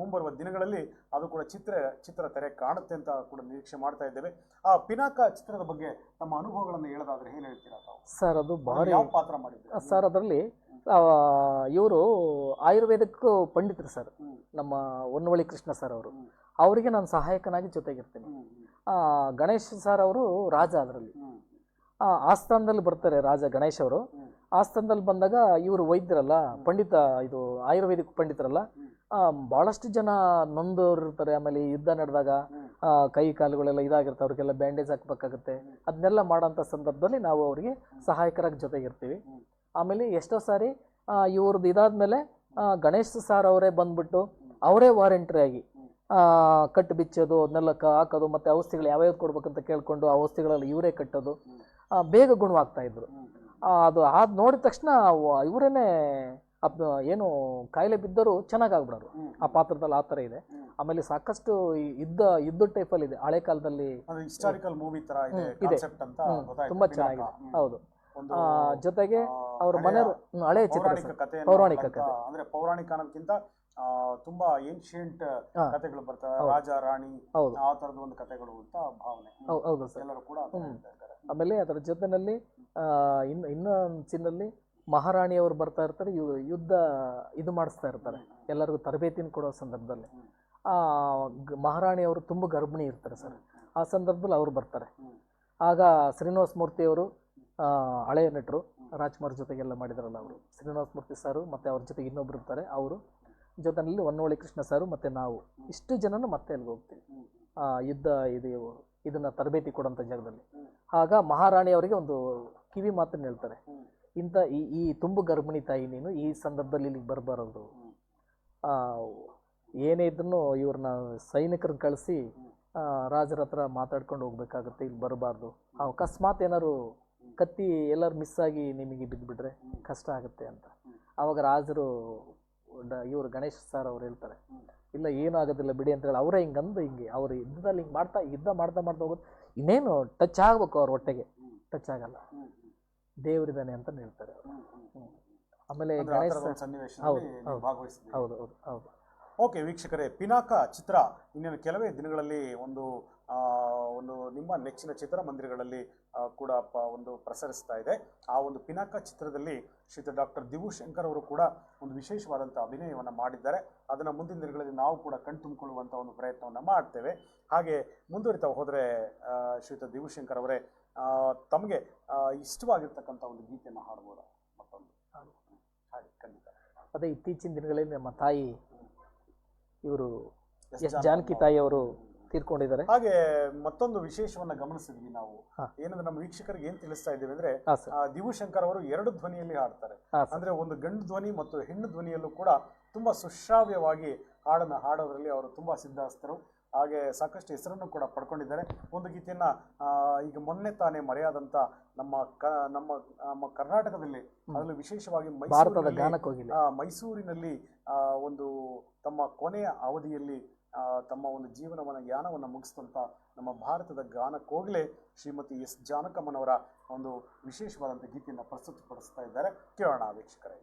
ಮುಂಬರುವ ದಿನಗಳಲ್ಲಿ ಅದು ಕೂಡ ಚಿತ್ರ ತೆರೆ ಕಾಣುತ್ತೆ ಅಂತ ಕೂಡ ನಿರೀಕ್ಷೆ ಮಾಡ್ತಾ ಇದ್ದೇವೆ. ಆ ಪಿನಾಕ ಚಿತ್ರದ ಬಗ್ಗೆ ತಮ್ಮ ಅನುಭವಗಳನ್ನು ಹೇಳೋದಾದ್ರೆ ಏನ್ ಹೇಳ್ತೀರಾ ತಾವು? ಸರ್ ಅದು ಭಾರಿ ಪಾತ್ರ ಮಾಡಿದ್ರು ಸರ್. ಅದರಲ್ಲಿ ಇವರು ಆಯುರ್ವೇದಕ್ಕೂ ಪಂಡಿತರು ಸರ್, ನಮ್ಮ ಹೊನ್ನವಳ್ಳಿ ಕೃಷ್ಣ ಸರ್ ಅವರು. ಅವರಿಗೆ ನಾನು ಸಹಾಯಕನಾಗಿ ಜೊತೆಗಿರ್ತೀನಿ. ಗಣೇಶ್ ಸರ್ ಅವರು ರಾಜ, ಅದರಲ್ಲಿ ಆಸ್ಥಾನದಲ್ಲಿ ಬರ್ತಾರೆ ರಾಜ ಗಣೇಶ್ ಅವರು. ಆಸ್ಥಾನದಲ್ಲಿ ಬಂದಾಗ ಇವರು ವೈದ್ಯರಲ್ಲ, ಪಂಡಿತ, ಇದು ಆಯುರ್ವೇದಿಕ್ ಪಂಡಿತರಲ್ಲ, ಭಾಳಷ್ಟು ಜನ ನೊಂದೋರಿರ್ತಾರೆ. ಆಮೇಲೆ ಯುದ್ಧ ನಡೆದಾಗ ಕೈ ಕಾಲುಗಳೆಲ್ಲ ಇದಾಗಿರ್ತವೆ, ಅವ್ರಿಗೆಲ್ಲ ಬ್ಯಾಂಡೇಜ್ ಹಾಕ್ಬೇಕಾಗುತ್ತೆ. ಅದನ್ನೆಲ್ಲ ಮಾಡೋಂಥ ಸಂದರ್ಭದಲ್ಲಿ ನಾವು ಅವರಿಗೆ ಸಹಾಯಕರಾಗಿ ಜೊತೆಗಿರ್ತೀವಿ. ಆಮೇಲೆ ಎಷ್ಟೋ ಸಾರಿ ಇವ್ರದ್ದು ಇದಾದ್ಮೇಲೆ ಗಣೇಶ್ ಸಾರ್ ಅವರೇ ಬಂದ್ಬಿಟ್ಟು ಅವರೇ ವಾರಂಟ್ರಿಯಾಗಿ ಕಟ್ಟು ಬಿಚ್ಚೋದು, ಅದನ್ನೆಲ್ಲ ಹಾಕೋದು, ಮತ್ತು ಔಷಧಿಗಳು ಯಾವ್ಯಾವ್ದು ಕೊಡ್ಬೇಕಂತ ಕೇಳ್ಕೊಂಡು ಆ ಔಷಧಿಗಳೆಲ್ಲ ಇವರೇ ಕಟ್ಟೋದು, ಬೇಗ ಗುಣವಾಗ್ತಾ ಇದ್ರು. ಅದು ನೋಡಿದ ತಕ್ಷಣ ಇವರೇನೆ ಏನು ಕಾಯಿಲೆ ಬಿದ್ದರು ಚೆನ್ನಾಗಾಗ್ಬಿಡೋರು ಆ ಪಾತ್ರದಲ್ಲಿ. ಆ ಥರ ಇದೆ. ಆಮೇಲೆ ಸಾಕಷ್ಟು ಯುದ್ಧ ಟೈಪಲ್ಲಿ ಇದೆ, ಹಳೆ ಕಾಲದಲ್ಲಿ ಹಿಸ್ಟಾರಿಕಲ್ ಮೂವಿ ತರ ಇದೆ, ತುಂಬಾ ಚೆನ್ನಾಗಿದೆ. ಹೌದು. ಜೊತೆಗೆ ಅವ್ರ ಮನೆಯವರು ಹಳೆ ಚಿತ್ರ, ಪೌರಾಣಿಕ ಕಥೆ, ಅಂದ್ರೆ ಪೌರಾಣಿಕ ಅನ್ನೋದಕ್ಕಿಂತ ತುಂಬಾ ಏನ್ಶಿಯಂಟ್ ಕಥೆಗಳು ಬರ್ತವೆ, ರಾಜ ರಾಣಿ ಆ ತರದ ಒಂದು ಕಥೆಗಳು ಅಂತ ಭಾವನೆ. ಹೌದು ಸರ್, ಎಲ್ಲರೂ ಕೂಡ. ಆಮೇಲೆ ಅದರ ಜೊತೆನಲ್ಲಿ ಇನ್ನೊಂದು ಸೀನಲ್ಲಿ ಮಹಾರಾಣಿಯವರು ಬರ್ತಾ ಇರ್ತಾರೆ, ಯುದ್ಧ ಇದು ಮಾಡಿಸ್ತಾ ಇರ್ತಾರೆ, ಎಲ್ಲರಿಗೂ ತರಬೇತಿನ ಕೊಡೋ ಸಂದರ್ಭದಲ್ಲಿ. ಮಹಾರಾಣಿಯವರು ತುಂಬ ಗರ್ಭಿಣಿ ಇರ್ತಾರೆ ಸರ್. ಆ ಸಂದರ್ಭದಲ್ಲಿ ಅವ್ರು ಬರ್ತಾರೆ. ಆಗ ಶ್ರೀನಿವಾಸ ಮೂರ್ತಿಯವರು, ಹಳೆಯ ನಟರು, ರಾಜ್ಕುಮಾರ್ ಜೊತೆಗೆಲ್ಲ ಮಾಡಿದಾರಲ್ಲ ಅವರು, ಶ್ರೀನಿವಾಸ ಮೂರ್ತಿ ಸಾರು ಮತ್ತು ಅವ್ರ ಜೊತೆಗೆ ಇನ್ನೊಬ್ರು ಇರ್ತಾರೆ, ಅವರು ಜೊತೆಯಲ್ಲಿ ಹೊನ್ನವಳ್ಳಿ ಕೃಷ್ಣ ಸಾರು ಮತ್ತು ನಾವು ಇಷ್ಟು ಜನನು ಮತ್ತೆ ಅಲ್ಲಿಗೆ ಹೋಗ್ತೀವಿ ಯುದ್ಧ ಇದನ್ನ ತರಬೇತಿ ಕೊಡೋಂಥ ಜಾಗದಲ್ಲಿ. ಆಗ ಮಹಾರಾಣಿಯವರಿಗೆ ಒಂದು ಕಿವಿ ಮಾತನ್ನು ಹೇಳ್ತಾರೆ, ಇಂಥ ಈ ತುಂಬು ಗರ್ಭಿಣಿ ತಾಯಿ ನೀನು ಈ ಸಂದರ್ಭದಲ್ಲಿ ಇಲ್ಲಿಗೆ ಬರಬಾರದು, ಏನೇ ಇದ್ರೂ ಇವ್ರನ್ನ ಸೈನಿಕರನ್ನ ಕಳಿಸಿ ರಾಜರ ಹತ್ರ ಮಾತಾಡ್ಕೊಂಡು ಹೋಗ್ಬೇಕಾಗುತ್ತೆ, ಇಲ್ಲಿ ಬರಬಾರ್ದು. ಅಕಸ್ಮಾತ್ ಏನಾದ್ರು ಕತ್ತಿ ಎಲ್ಲರೂ ಮಿಸ್ ಆಗಿ ನಿಮಗೆ ಬಿದ್ದುಬಿಟ್ರೆ ಕಷ್ಟ ಆಗುತ್ತೆ ಅಂತ. ಆವಾಗ ರಾಜರು ಇವರು ಗಣೇಶ್ ಸರ್ ಅವ್ರು ಹೇಳ್ತಾರೆ, ಇಲ್ಲ ಏನೂ ಆಗೋದಿಲ್ಲ ಬಿಡಿ ಅಂತ ಹೇಳಿ ಅವರೇ ಹಿಂಗಂದು ಹಿಂಗೆ ಅವ್ರು ಯುದ್ಧದಲ್ಲಿ ಹಿಂಗೆ ಯುದ್ಧ ಮಾಡ್ತಾ ಹೋಗೋದು, ಇನ್ನೇನು ಟಚ್ ಆಗಬೇಕು ಅವ್ರ ಹೊಟ್ಟೆಗೆ, ಟಚ್ ಆಗಲ್ಲ, ದೇವರಿದ್ದಾನೆ ಅಂತ ಹೇಳ್ತಾರೆ ಅವರು. ಆಮೇಲೆ ಗಣೇಶ್ ಹೌದು ಹೌದು ಹೌದು ಹೌದು. ಓಕೆ ವೀಕ್ಷಕರೇ, ಪಿನಾಕ ಚಿತ್ರ ಇನ್ನೇನು ಕೆಲವೇ ದಿನಗಳಲ್ಲಿ ಒಂದು ನಿಮ್ಮ ನೆಚ್ಚಿನ ಚಿತ್ರಮಂದಿರಗಳಲ್ಲಿ ಕೂಡ ಒಂದು ಪ್ರಸರಿಸ್ತಾ ಇದೆ. ಆ ಒಂದು ಪಿನಾಕ ಚಿತ್ರದಲ್ಲಿ ಶ್ರೀಯುತ ಡಾಕ್ಟರ್ ದಿವುಶಂಕರ್ ಅವರು ಕೂಡ ಒಂದು ವಿಶೇಷವಾದಂಥ ಅಭಿನಯವನ್ನು ಮಾಡಿದ್ದಾರೆ. ಅದನ್ನು ಮುಂದಿನ ದಿನಗಳಲ್ಲಿ ನಾವು ಕೂಡ ಕಣ್ತುಂಬಿಕೊಳ್ಳುವಂಥ ಒಂದು ಪ್ರಯತ್ನವನ್ನು ಮಾಡ್ತೇವೆ. ಹಾಗೆ ಮುಂದುವರಿತಾ ಹೋದರೆ ಶ್ರೀಯುತ ದಿವುಶಂಕರ್ ಅವರೇ, ತಮಗೆ ಇಷ್ಟವಾಗಿರ್ತಕ್ಕಂಥ ಒಂದು ಗೀತೆಯನ್ನು ಹಾಡ್ಬೋದಾ? ಮತ್ತೊಂದು ಹಾಡಿ. ಖಂಡಿತ. ಅದೇ ಇತ್ತೀಚಿನ ದಿನಗಳಲ್ಲಿ ನಮ್ಮ ತಾಯಿ ಇವರು ಎಸ್ ಜಾನಕಿ ತಾಯಿ ಅವರು ತೀರ್ಕೊಂಡಿದ್ದಾರೆ. ಹಾಗೆ ಮತ್ತೊಂದು ವಿಶೇಷವನ್ನ ಗಮನಿಸಿದ್ವಿ ನಾವು, ಏನಂದ್ರೆ ನಮ್ಮ ವೀಕ್ಷಕರಿಗೆ ಏನ್ ತಿಳಿಸ್ತಾ ಇದ್ದೀವಿ ಅಂದ್ರೆ, ದಿವುಶಂಕರ್ ಅವರು ಎರಡು ಧ್ವನಿಯಲ್ಲಿ ಹಾಡ್ತಾರೆ. ಅಂದ್ರೆ ಒಂದು ಗಂಡು ಧ್ವನಿ ಮತ್ತು ಹೆಣ್ಣು ಧ್ವನಿಯಲ್ಲೂ ಕೂಡ ತುಂಬಾ ಸುಶ್ರಾವ್ಯವಾಗಿ ಹಾಡನ್ನ ಹಾಡೋದ್ರಲ್ಲಿ ಅವರು ತುಂಬಾ ಸಿದ್ಧಹಸ್ತರು. ಹಾಗೆ ಸಾಕಷ್ಟು ಹೆಸರನ್ನು ಕೂಡ ಪಡ್ಕೊಂಡಿದ್ದಾರೆ. ಒಂದು ಗೀತೆಯನ್ನ ಈಗ ಮೊನ್ನೆ ತಾನೇ ಮರೆಯಾದಂತ ನಮ್ಮ ಕರ್ನಾಟಕದಲ್ಲಿ, ಅದರಲ್ಲೂ ವಿಶೇಷವಾಗಿ ಮೈಸೂರಿನಲ್ಲಿ ಒಂದು ತಮ್ಮ ಕೊನೆಯ ಅವಧಿಯಲ್ಲಿ ತಮ್ಮ ಒಂದು ಜೀವನವನ್ನ ಯಾನವನ್ನು ಮುಗಿಸಿದಂತ ನಮ್ಮ ಭಾರತದ ಗಾನ ಕೋಗಿಲೆ ಶ್ರೀಮತಿ ಎಸ್ ಜಾನಕಮ್ಮನವರ ಒಂದು ವಿಶೇಷವಾದಂಥ ಗೀತೆಯನ್ನು ಪ್ರಸ್ತುತಪಡಿಸ್ತಾ ಇದ್ದಾರೆ. ಕೇಳೋಣ ವೀಕ್ಷಕರೇ.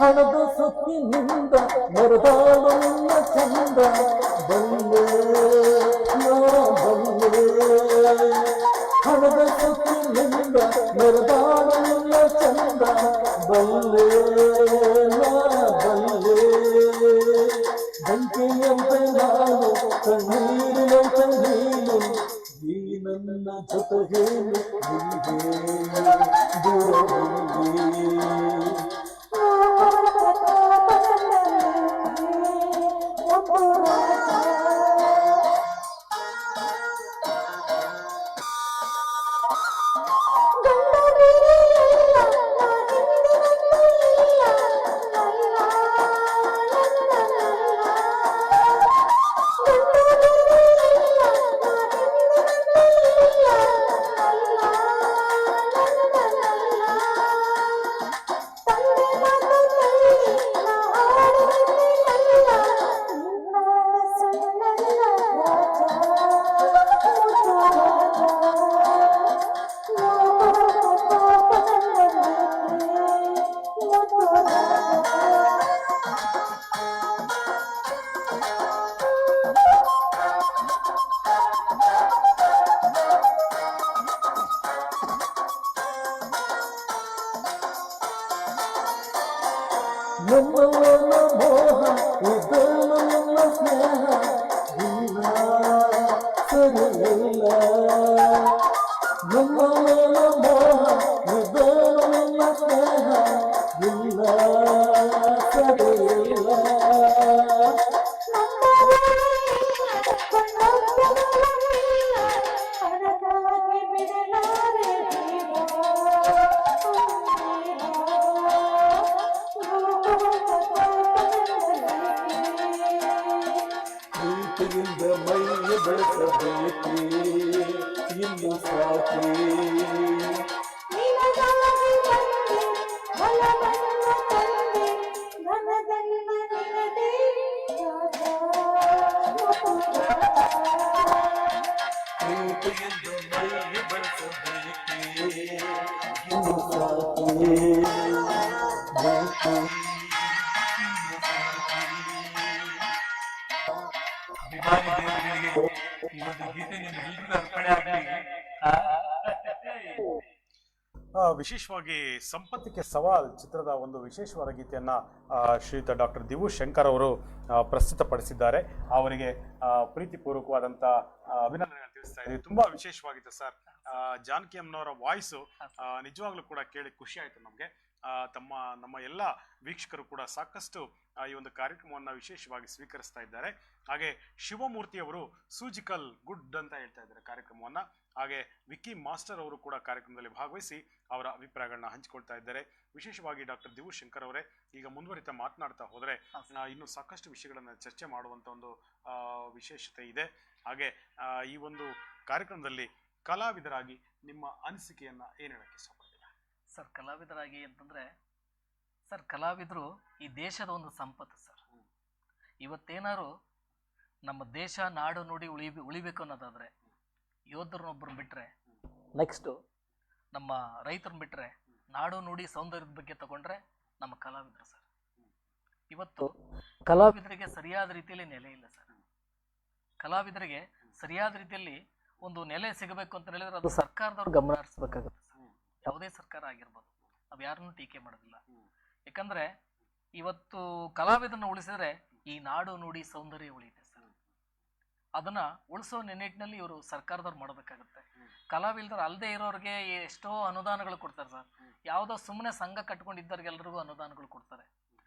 ಹಣದ ಸೊಕ್ಕಿನಿಂದ ಮೆರೆದಾಡುವ ಚಂದ ಬಲ್ಲೆ ನಾ ಬಲ್ಲೆ. ಹಣದ ಸೊಕ್ಕಿನಿಂದ ಮೆರೆದಾಡುವ ಚಂದ ಬಲ್ಲೆ ನಾ ಬಲ್ಲೆ. ಬೆಂಕಿಯಂತೆ ನಾನು ಕಣ್ಣೀರಿನಂತೆ ನೀನು ಈ ನನ್ನ ಜೊತೆಗೆ ದೂರದಲ್ಲಿ ನಮ್ಮವನ ಮೋಹ ಇದನ್ನು ನನ್ನ ಸ್ನೇಹ ಇಲ್ಲ ಸರಿಯಿಲ್ಲ. ನಮ್ಮವನ ಮೋಹ ಇದನ್ನು ನನ್ನ ಸ್ನೇಹ ಇಲ್ಲ ಸರಿಯಿಲ್ಲ. ಪ್ರೀತಿಯಿಂದ ಮೈಯ ಬೆಳೆಸಬೇಕು ಇನ್ನು ಸಾಕಿ. ಪ್ರೀತಿಯಿಂದ ಮೈಯ ಬೆಳೆಸಬೇಕು ಇನ್ನು ಸಾಕಿ. ವಿಶೇಷವಾಗಿ ಸಂಪತ್ತಿಗೆ ಸವಾಲ್ ಚಿತ್ರದ ಒಂದು ವಿಶೇಷವಾದ ಗೀತೆಯನ್ನ ಶ್ರೀಯುತ ಡಾಕ್ಟರ್ ದಿವು ಶಂಕರ್ ಅವರು ಪ್ರಸ್ತುತಪಡಿಸಿದ್ದಾರೆ. ಅವರಿಗೆ ಪ್ರೀತಿಪೂರ್ವಕವಾದಂತ ಅಭಿನಂದನೆಗಳನ್ನು ತಿಳಿಸ್ತಾ ಇದ್ದೀವಿ. ತುಂಬಾ ವಿಶೇಷವಾಗಿತ್ತು ಸರ್. ಜಾನಕಿ ಅಮ್ಮನವರ ವಾಯ್ಸು ನಿಜವಾಗ್ಲೂ ಕೂಡ ಕೇಳಿ ಖುಷಿ ಆಯ್ತು ನಮ್ಗೆ. ನಮ್ಮ ಎಲ್ಲ ವೀಕ್ಷಕರು ಕೂಡ ಸಾಕಷ್ಟು ಈ ಒಂದು ಕಾರ್ಯಕ್ರಮವನ್ನ ವಿಶೇಷವಾಗಿ ಸ್ವೀಕರಿಸ್ತಾ ಇದ್ದಾರೆ. ಹಾಗೆ ಶಿವಮೂರ್ತಿ ಅವರು ಸೂಜಿಕಲ್ ಗುಡ್ ಅಂತ ಹೇಳ್ತಾ ಇದ್ದಾರೆ ಕಾರ್ಯಕ್ರಮವನ್ನ. ಹಾಗೆ ವಿಕ್ಕಿ ಮಾಸ್ಟರ್ ಅವರು ಕೂಡ ಕಾರ್ಯಕ್ರಮದಲ್ಲಿ ಭಾಗವಹಿಸಿ ಅವರ ಅಭಿಪ್ರಾಯಗಳನ್ನ ಹಂಚಿಕೊಳ್ತಾ ಇದ್ದಾರೆ. ವಿಶೇಷವಾಗಿ ಡಾಕ್ಟರ್ ದಿವು ಶಂಕರ್ ಅವರೇ, ಈಗ ಮುಂದುವರಿತಾ ಮಾತನಾಡ್ತಾ ಹೋದ್ರೆ ಇನ್ನು ಸಾಕಷ್ಟು ವಿಷಯಗಳನ್ನ ಚರ್ಚೆ ಮಾಡುವಂತ ಒಂದು ವಿಶೇಷತೆ ಇದೆ. ಹಾಗೆ ಈ ಒಂದು ಕಾರ್ಯಕ್ರಮದಲ್ಲಿ ಕಲಾವಿದರಾಗಿ ನಿಮ್ಮ ಅನಿಸಿಕೆಯನ್ನ ಏನ್ ಹೇಳಕ್ಕೆ ಇಷ್ಟಪಡ್ತೀರಾ ಸರ್? ಕಲಾವಿದರಾಗಿ ಅಂತಂದ್ರೆ ಸರ್, ಕಲಾವಿದರು ಈ ದೇಶದ ಒಂದು ಸಂಪತ್ತು ಸರ್. ಇವತ್ತೇನಾರು ನಮ್ಮ ದೇಶ ನಾಡು ನುಡಿ ಉಳಿಬೇಕು ಅನ್ನೋದಾದ್ರೆ ಯೋಧರನ್ನೊಬ್ಬರು ಬಿಟ್ರೆ, ನೆಕ್ಸ್ಟ್ ನಮ್ಮ ರೈತರನ್ನ ಬಿಟ್ರೆ, ನಾಡು ನುಡಿ ಸೌಂದರ್ಯದ ಬಗ್ಗೆ ತಗೊಂಡ್ರೆ ನಮ್ಮ ಕಲಾವಿದರು ಸರ್. ಇವತ್ತು ಕಲಾವಿದರಿಗೆ ಸರಿಯಾದ ರೀತಿಯಲ್ಲಿ ನೆಲೆ ಇಲ್ಲ ಸರ್. ಕಲಾವಿದರಿಗೆ ಸರಿಯಾದ ರೀತಿಯಲ್ಲಿ ಒಂದು ನೆಲೆ ಸಿಗಬೇಕು ಅಂತ ಹೇಳಿದ್ರೆ ಅದು ಸರ್ಕಾರದವ್ರು ಗಮನ ಹರಿಸ್ಬೇಕಾಗುತ್ತೆ ಸರ್. ಯಾವುದೇ ಸರ್ಕಾರ ಆಗಿರ್ಬೋದು, ನಾವು ಯಾರನ್ನು ಟೀಕೆ ಮಾಡೋದಿಲ್ಲ. ಯಾಕಂದ್ರೆ ಇವತ್ತು ಕಲಾವಿದರನ್ನ ಉಳಿಸಿದ್ರೆ ಈ ನಾಡು ನುಡಿ ಸೌಂದರ್ಯ ಉಳಿಯುತ್ತೆ ಸರ್. ಅದನ್ನ ಉಳಿಸೋ ನಿಟ್ಟಿನಲ್ಲಿ ಇವರು ಸರ್ಕಾರದವ್ರು ಮಾಡಬೇಕಾಗುತ್ತೆ. ಕಲಾವಿದರು ಅಲ್ಲದೆ ಇರೋರಿಗೆ ಎಷ್ಟೋ ಅನುದಾನಗಳು ಕೊಡ್ತಾರೆ ಸರ್. ಯಾವುದೋ ಸುಮ್ಮನೆ ಸಂಘ ಕಟ್ಕೊಂಡಿದ್ದವ್ರಿಗೆಲ್ರಿಗೂ ಅನುದಾನಗಳು ಕೊಡ್ತಾರೆ.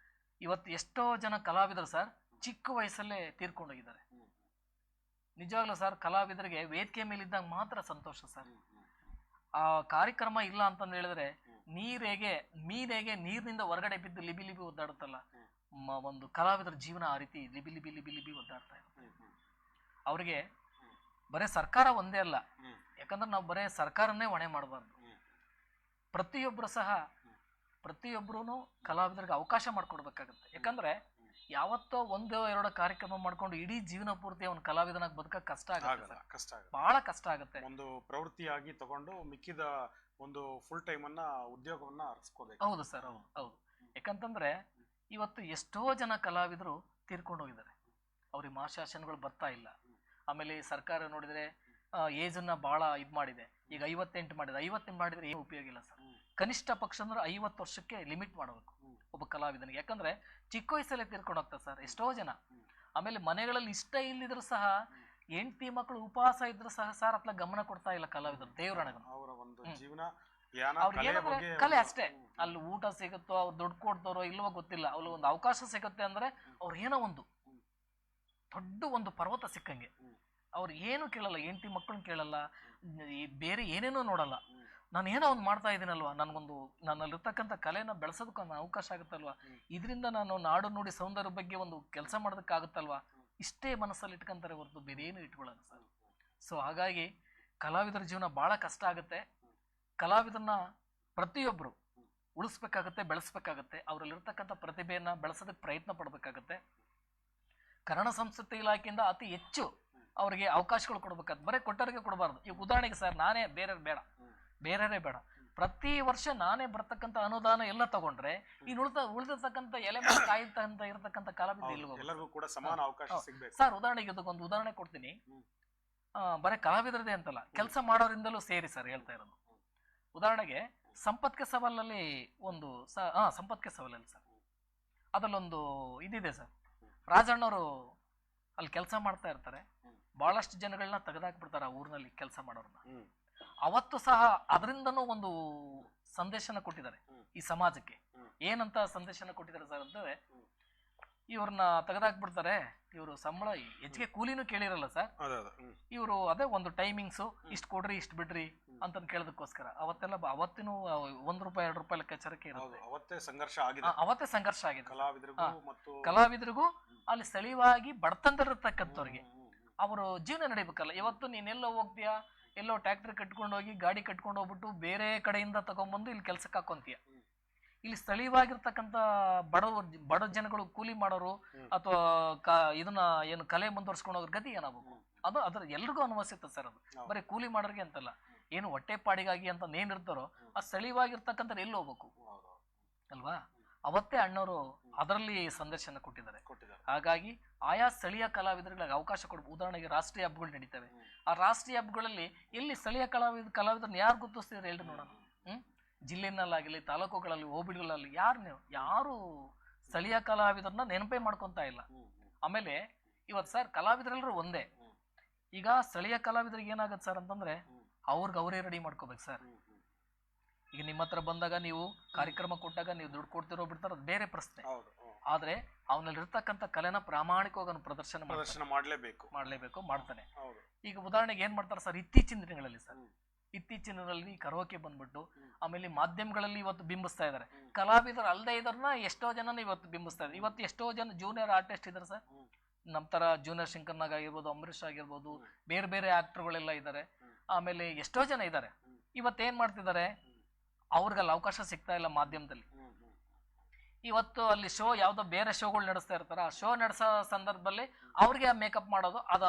ಇವತ್ತು ಎಷ್ಟೋ ಜನ ಕಲಾವಿದರು ಸರ್ ಚಿಕ್ಕ ವಯಸ್ಸಲ್ಲೇ ತೀರ್ಕೊಂಡೋಗಿದ್ದಾರೆ. ನಿಜವಾಗ್ಲೂ ಸರ್, ಕಲಾವಿದರಿಗೆ ವೇದಿಕೆ ಮೇಲಿದ್ದಾಗ ಮಾತ್ರ ಸಂತೋಷ ಸರ್. ಆ ಕಾರ್ಯಕ್ರಮ ಇಲ್ಲ ಅಂತಂದು ಹೇಳಿದ್ರೆ ಮೀನೇಗೆ ನೀರಿನಿಂದ ಹೊರಗಡೆ ಬಿದ್ದು ಲಿಬಿ ಲಿಬಿ ಒದ್ದಾಡುತ್ತಲ್ಲ, ಒಂದು ಕಲಾವಿದರ ಜೀವನ ಆ ರೀತಿ ಲಿಬಿ ಲಿಬಿ ಲಿಬಿ ಲಿಬಿ ಒದ್ದಾಡ್ತಾ ಇರುತ್ತೆ. ಅವ್ರಿಗೆ ಬರೇ ಸರ್ಕಾರ ಒಂದೇ ಅಲ್ಲ, ಯಾಕಂದ್ರೆ ನಾವು ಬರೇ ಸರ್ಕಾರನೇ ಹೊಣೆ ಮಾಡಬಾರ್ದು. ಪ್ರತಿಯೊಬ್ಬರೂ ಕಲಾವಿದರಿಗೆ ಅವಕಾಶ ಮಾಡ್ಕೊಡ್ಬೇಕಾಗತ್ತೆ. ಯಾಕಂದ್ರೆ ಯಾವತ್ತೋ ಒಂದೋ ಎರಡೋ ಕಾರ್ಯಕ್ರಮ ಮಾಡ್ಕೊಂಡು ಇಡೀ ಜೀವನ ಪೂರ್ತಿ ಅವನ ಕಲಾವಿದನಾಗಿ ಬದುಕ ಕಷ್ಟ ಆಗುತ್ತೆ, ಬಹಳ ಕಷ್ಟ ಆಗುತ್ತೆ. ಒಂದು ಪ್ರವೃತ್ತಿಯಾಗಿ ತಗೊಂಡು ಮಿಕ್ಕಿದ ಒಂದು ಫುಲ್ ಟೈಮ್ ಅನ್ನ ಉದ್ಯೋಗವನ್ನ ಅರ್ಸ್ಕೋಬೇಕು. ಹೌದು ಸರ್, ಹೌದು. ಯಾಕಂತಂದ್ರೆ ಇವತ್ತು ಎಷ್ಟೋ ಜನ ಕಲಾವಿದರು ತೀರ್ಕೊಂಡು ಹೋಗಿದ್ದಾರೆ. ಅವ್ರಿಗೆ ಮಾಶಾಸನಗಳು ಬರ್ತಾ ಇಲ್ಲ. ಆಮೇಲೆ ಸರ್ಕಾರ ನೋಡಿದ್ರೆ ಏಜ್ ಅನ್ನ ಬಹಳ ಇದ್ ಮಾಡಿದೆ. ಈಗ 58 ಮಾಡಿದೆ. 58 ಮಾಡಿದ್ರೆ ಏನು ಉಪಯೋಗ ಇಲ್ಲ ಸರ್. ಕನಿಷ್ಠ ಪಕ್ಷ ಅಂದ್ರೆ 50 ವರ್ಷಕ್ಕೆ ಲಿಮಿಟ್ ಮಾಡಬೇಕು ಒಬ್ಬ ಕಲಾವಿದನಿಗೆ. ಯಾಕಂದ್ರೆ ಚಿಕ್ಕ ವಯಸ್ಸಲ್ಲೇ ತೀರ್ಕೊಂಡು ಹೋಗ್ತಾರೆ ಸರ್ ಎಷ್ಟೋ ಜನ. ಆಮೇಲೆ ಮನೆಗಳಲ್ಲಿ ಇಷ್ಟ ಇಲ್ಲಿದ್ರು ಸಹ, ಹೆಂಡತಿ ಮಕ್ಕಳು ಉಪವಾಸ ಇದ್ರು ಸಹ ಸರ್ ಅತ್ಲ ಗಮನ ಕೊಡ್ತಾ ಇಲ್ಲ ಕಲಾವಿದರು. ದೇವರಣಗ ಅವರ ಒಂದು ಜೀವನ ಅವ್ರಿಗೆ ಕಲೆ ಅಷ್ಟೇ. ಅಲ್ಲಿ ಊಟ ಸಿಗುತ್ತೋ, ಅವ್ರು ದುಡ್ಡು ಕೊಡ್ತಾರೋ ಇಲ್ವೋ ಗೊತ್ತಿಲ್ಲ. ಅವ್ರಿಗೆ ಒಂದು ಅವಕಾಶ ಸಿಗುತ್ತೆ ಅಂದ್ರೆ ಅವ್ರು ಏನೋ ಒಂದು ದೊಡ್ಡ ಒಂದು ಪರ್ವತ ಸಿಕ್ಕಂಗೆ. ಅವ್ರು ಏನು ಕೇಳಲ್ಲ, ಹೆಂಡತಿ ಮಕ್ಕಳನ್ನ ಕೇಳಲ್ಲ, ಬೇರೆ ಏನೇನೋ ನೋಡಲ್ಲ. ನಾನು ಏನೋ ಒಂದು ಮಾಡ್ತಾ ಇದ್ದೀನಲ್ವಾ, ನನ್ನಲ್ಲಿರ್ತಕ್ಕಂಥ ಕಲೆನ ಬೆಳೆಸೋದಕ್ಕೆ ಒಂದು ಅವಕಾಶ ಆಗುತ್ತಲ್ವಾ, ಇದರಿಂದ ನಾನು ನಾಡು ನುಡಿ ಸೌಂದರ್ಯ ಬಗ್ಗೆ ಒಂದು ಕೆಲಸ ಮಾಡೋದಕ್ಕಾಗುತ್ತಲ್ವಾ, ಇಷ್ಟೇ ಮನಸ್ಸಲ್ಲಿ ಇಟ್ಕೊಂತಾರೆ ಹೊರತು ಬೇರೆ ಏನು ಇಟ್ಕೊಳ್ಳೋದು ಸರ್. ಸೊ ಹಾಗಾಗಿ ಕಲಾವಿದರ ಜೀವನ ಬಹಳ ಕಷ್ಟ ಆಗುತ್ತೆ. ಕಲಾವಿದರನ್ನ ಪ್ರತಿಯೊಬ್ಬರು ಉಳಿಸ್ಬೇಕಾಗತ್ತೆ, ಬೆಳೆಸ್ಬೇಕಾಗತ್ತೆ. ಅವರಲ್ಲಿರ್ತಕ್ಕಂಥ ಪ್ರತಿಭೆಯನ್ನ ಬೆಳೆಸೋದಕ್ಕೆ ಪ್ರಯತ್ನ ಪಡಬೇಕಾಗತ್ತೆ. ಕನ್ನಡ ಸಂಸ್ಕೃತಿ ಇಲಾಖೆಯಿಂದ ಅತಿ ಹೆಚ್ಚು ಅವರಿಗೆ ಅವಕಾಶಗಳು ಕೊಡ್ಬೇಕಾದ್ರೆ ಬರೀ ಕೊಟ್ಟವರಿಗೆ ಕೊಡಬಾರ್ದು. ಈಗ ಉದಾಹರಣೆಗೆ ಸರ್, ನಾನೇ ಬೇರೆ ಬೇಡ ಪ್ರತಿ ವರ್ಷ ನಾನೇ ಬರ್ತಕ್ಕಂಥ ಅನುದಾನ ಎಲ್ಲ ತಗೊಂಡ್ರೆ ಇನ್ನು ಉಳಿದಿರ್ತಕ್ಕಂಥ ಎಲೆ ಮೇಲೆ ಕಾಯ್ತಂತ ಇರತಕ್ಕಂಥ ಕಲಾವಿದ ಎಲ್ಲರಿಗೂ ಕೂಡ ಸಮಾನ ಅವಕಾಶ ಸಿಗಬೇಕು ಸರ್. ಉದಾಹರಣೆಗೆ ಇದಕ್ಕೊಂದು ಉದಾಹರಣೆ ಕೊಡ್ತೀನಿ. ಬರೀ ಕಲಾವಿದರದೇ ಅಂತಲ್ಲ, ಕೆಲಸ ಮಾಡೋರಿಂದಲೂ ಸೇರಿ ಸರ್ ಹೇಳ್ತಾ ಇರೋದು. ಉದಾಹರಣೆಗೆ ಸಂಪತ್ಕೆ ಸವಾಲಲ್ಲಿ ಒಂದು ಸಂಪತ್ಕೆ ಸವಾಲಲ್ಲಿ ಸರ್ ಅದರಲ್ಲೊಂದು ಇದಿದೆ ಸರ್. ರಾಜಣ್ಣವರು ಅಲ್ಲಿ ಕೆಲಸ ಮಾಡ್ತಾ ಇರ್ತಾರೆ. ಬಹಳಷ್ಟು ಜನಗಳನ್ನ ತೆಗೆದಾಕ್ಬಿಡ್ತಾರೆ ಆ ಊರಿನಲ್ಲಿ ಕೆಲಸ ಮಾಡೋರನ್ನ. ಅವತ್ತು ಸಹ ಅದರಿಂದನೂ ಒಂದು ಸಂದೇಶನ ಕೊಟ್ಟಿದ್ದಾರೆ ಈ ಸಮಾಜಕ್ಕೆ. ಏನಂತ ಸಂದೇಶನ ಕೊಟ್ಟಿದ್ದಾರೆ ಸರ್ ಅಂತಂದ್ರೆ, ಇವ್ರನ್ನ ತೆಗೆದಾಕ್ಬಿಡ್ತಾರೆ, ಇವರು ಸಂಬಳ ಹೆಚ್ಚಿಗೆ ಕೂಲಿನೂ ಕೇಳಿರಲ್ಲ ಸರ್. ಇವರು ಅದೇ ಒಂದು ಟೈಮಿಂಗ್ಸು, ಇಷ್ಟು ಕೊಡ್ರಿ ಇಷ್ಟು ಬಿಡ್ರಿ ಅಂತ ಕೇಳೋದಕ್ಕೋಸ್ಕರ ಅವತ್ತಿನೂ ₹1 ₹2 ಲೆಕ್ಕಾಚಾರಕ್ಕೆ ಇರುತ್ತೆ. ಅವತ್ತೇ ಸಂಘರ್ಷ ಆಗಿದೆ ಕಲಾವಿದರಿಗೂ ಅಲ್ಲಿ ಸ್ಥಳೀಯವಾಗಿ ಬಡತನದಲ್ಲಿರ್ತಕ್ಕಂಥವ್ರಿಗೆ. ಅವರು ಜೀವನ ನಡಿಬೇಕಲ್ಲ. ಇವತ್ತು ನೀನೆಲ್ಲೋ ಹೋಗ್ತೀಯಾ, ಎಲ್ಲೋ ಟ್ಯಾಕ್ಟ್ರಿ ಕಟ್ಕೊಂಡು ಹೋಗಿ ಗಾಡಿ ಕಟ್ಕೊಂಡು ಹೋಗ್ಬಿಟ್ಟು ಬೇರೆ ಕಡೆಯಿಂದ ತಗೊಂಡ್ಬಂದು ಇಲ್ಲಿ ಕೆಲ್ಸಕ್ಕೆ ಹಾಕೊಂತೀಯ. ಇಲ್ಲಿ ಸ್ಥಳೀಯವಾಗಿರ್ತಕ್ಕಂಥ ಬಡ ಜನಗಳು ಕೂಲಿ ಮಾಡೋರು ಅಥವಾ ಇದನ್ನ ಏನು ಕಲೆ ಮುಂದುವರ್ಸ್ಕೊಂಡು ಹೋಗೋರ್ ಗತಿ ಏನಾಗಬೇಕು? ಅದ್ರ ಎಲ್ರಿಗೂ ಅನ್ವಯಿಸುತ್ತೆ ಸರ್. ಅದು ಬರೀ ಕೂಲಿ ಮಾಡೋರಿಗೆ ಅಂತಲ್ಲ, ಏನು ಹೊಟ್ಟೆಪಾಡಿಗಾಗಿ ಅಂತ ಏನಿರ್ತಾರೋ ಆ ಸ್ಥಳೀಯವಾಗಿರ್ತಕ್ಕಂಥ ಎಲ್ಲಿ ಹೋಗ್ಬೇಕು ಅಲ್ವಾ? ಅವತ್ತೇ ಅಣ್ಣವರು ಅದರಲ್ಲಿ ಸಂದರ್ಶನ ಕೊಟ್ಟಿದ್ದಾರೆ. ಹಾಗಾಗಿ ಆಯಾ ಸ್ಥಳೀಯ ಕಲಾವಿದರಿಗೆ ಅವಕಾಶ ಕೊಡ್ಬೇಕು. ಉದಾಹರಣೆಗೆ ರಾಷ್ಟ್ರೀಯ ಹಬ್ಬಗಳು ನಡೀತವೆ. ಆ ರಾಷ್ಟ್ರೀಯ ಹಬ್ಬಗಳಲ್ಲಿ ಎಲ್ಲಿ ಸ್ಥಳೀಯ ಕಲಾವಿದರನ್ನ ಯಾರು ಗುರುತಿಸ್ತಿದ್ರೆ ಹೇಳ್ರಿ ನೋಡೋಣ. ಜಿಲ್ಲೆನಲ್ಲಾಗಲಿ ತಾಲೂಕುಗಳಲ್ಲಿ ಹೋಬಳಿಗಳಲ್ಲಿ ಯಾರು ಸ್ಥಳೀಯ ಕಲಾವಿದರನ್ನ ನೆನಪೇ ಮಾಡ್ಕೊಂತ ಇಲ್ಲ. ಆಮೇಲೆ ಇವತ್ತು ಸರ್ ಕಲಾವಿದರೆಲ್ಲರೂ ಒಂದೇ. ಈಗ ಸ್ಥಳೀಯ ಕಲಾವಿದರಿಗೆ ಏನಾಗತ್ತೆ ಸರ್ ಅಂತಂದ್ರೆ ಅವ್ರಿಗೆ ಅವರೇ ರೆಡಿ ಮಾಡ್ಕೋಬೇಕು ಸರ್. ಈಗ ನಿಮ್ಮ ಹತ್ರ ಬಂದಾಗ ನೀವು ಕಾರ್ಯಕ್ರಮ ಕೊಟ್ಟಾಗ ನೀವು ದುಡ್ಡು ಕೊಡ್ತಿರೋ ಬಿಡ್ತಾರ ಅದು ಬೇರೆ ಪ್ರಶ್ನೆ. ಆದ್ರೆ ಅವನಲ್ಲಿ ಇರ್ತಕ್ಕಂಥ ಕಲೆನ ಪ್ರಾಮಾಣಿಕವಾಗಿ ಅವನು ಪ್ರದರ್ಶನ ಮಾಡ್ಲೇಬೇಕು ಮಾಡ್ತಾನೆ. ಈಗ ಉದಾಹರಣೆಗೆ ಏನ್ ಮಾಡ್ತಾರೆ ಸರ್, ಇತ್ತೀಚಿನ ದಿನಗಳಲ್ಲಿ ಕರೋಕೆ ಬಂದ್ಬಿಟ್ಟು ಆಮೇಲೆ ಮಾಧ್ಯಮಗಳಲ್ಲಿ ಇವತ್ತು ಬಿಂಬಿಸ್ತಾ ಇದಾರೆ. ಕಲಾವಿದರು ಅಲ್ಲದೆ ಇದ್ರನ್ನ ಎಷ್ಟೋ ಜನ ಇವತ್ತು ಬಿಂಬಿಸ್ತಾ ಇದ್ದಾರೆ. ಇವತ್ತು ಎಷ್ಟೋ ಜನ ಜೂನಿಯರ್ ಆರ್ಟಿಸ್ಟ್ ಇದಾರೆ ಸರ್, ನಮ್ಮ ತರ ಜೂನಿಯರ್ ಶಂಕರ್ನಾಗ್ ಆಗಿರ್ಬೋದು, ಅಂಬರೀಷ್ ಆಗಿರ್ಬೋದು, ಬೇರೆ ಬೇರೆ ಆಕ್ಟರ್ಗಳೆಲ್ಲ ಇದ್ದಾರೆ. ಆಮೇಲೆ ಎಷ್ಟೋ ಜನ ಇದ್ದಾರೆ. ಇವತ್ತೇನ್ ಮಾಡ್ತಿದ್ದಾರೆ, ಅವ್ರಿಗಲ್ಲಿ ಅವಕಾಶ ಸಿಗ್ತಾ ಇಲ್ಲ ಮಾಧ್ಯಮದಲ್ಲಿ. ಇವತ್ತು ಅಲ್ಲಿ ಶೋ ಯಾವ್ದೋ ಬೇರೆ ಶೋಗಳು ನಡೆಸ್ತಾ ಇರ್ತಾರ, ಆ ಶೋ ನಡೆಸೋ ಸಂದರ್ಭದಲ್ಲಿ ಅವ್ರಿಗೆ ಮೇಕಪ್ ಮಾಡೋದು, ಅದ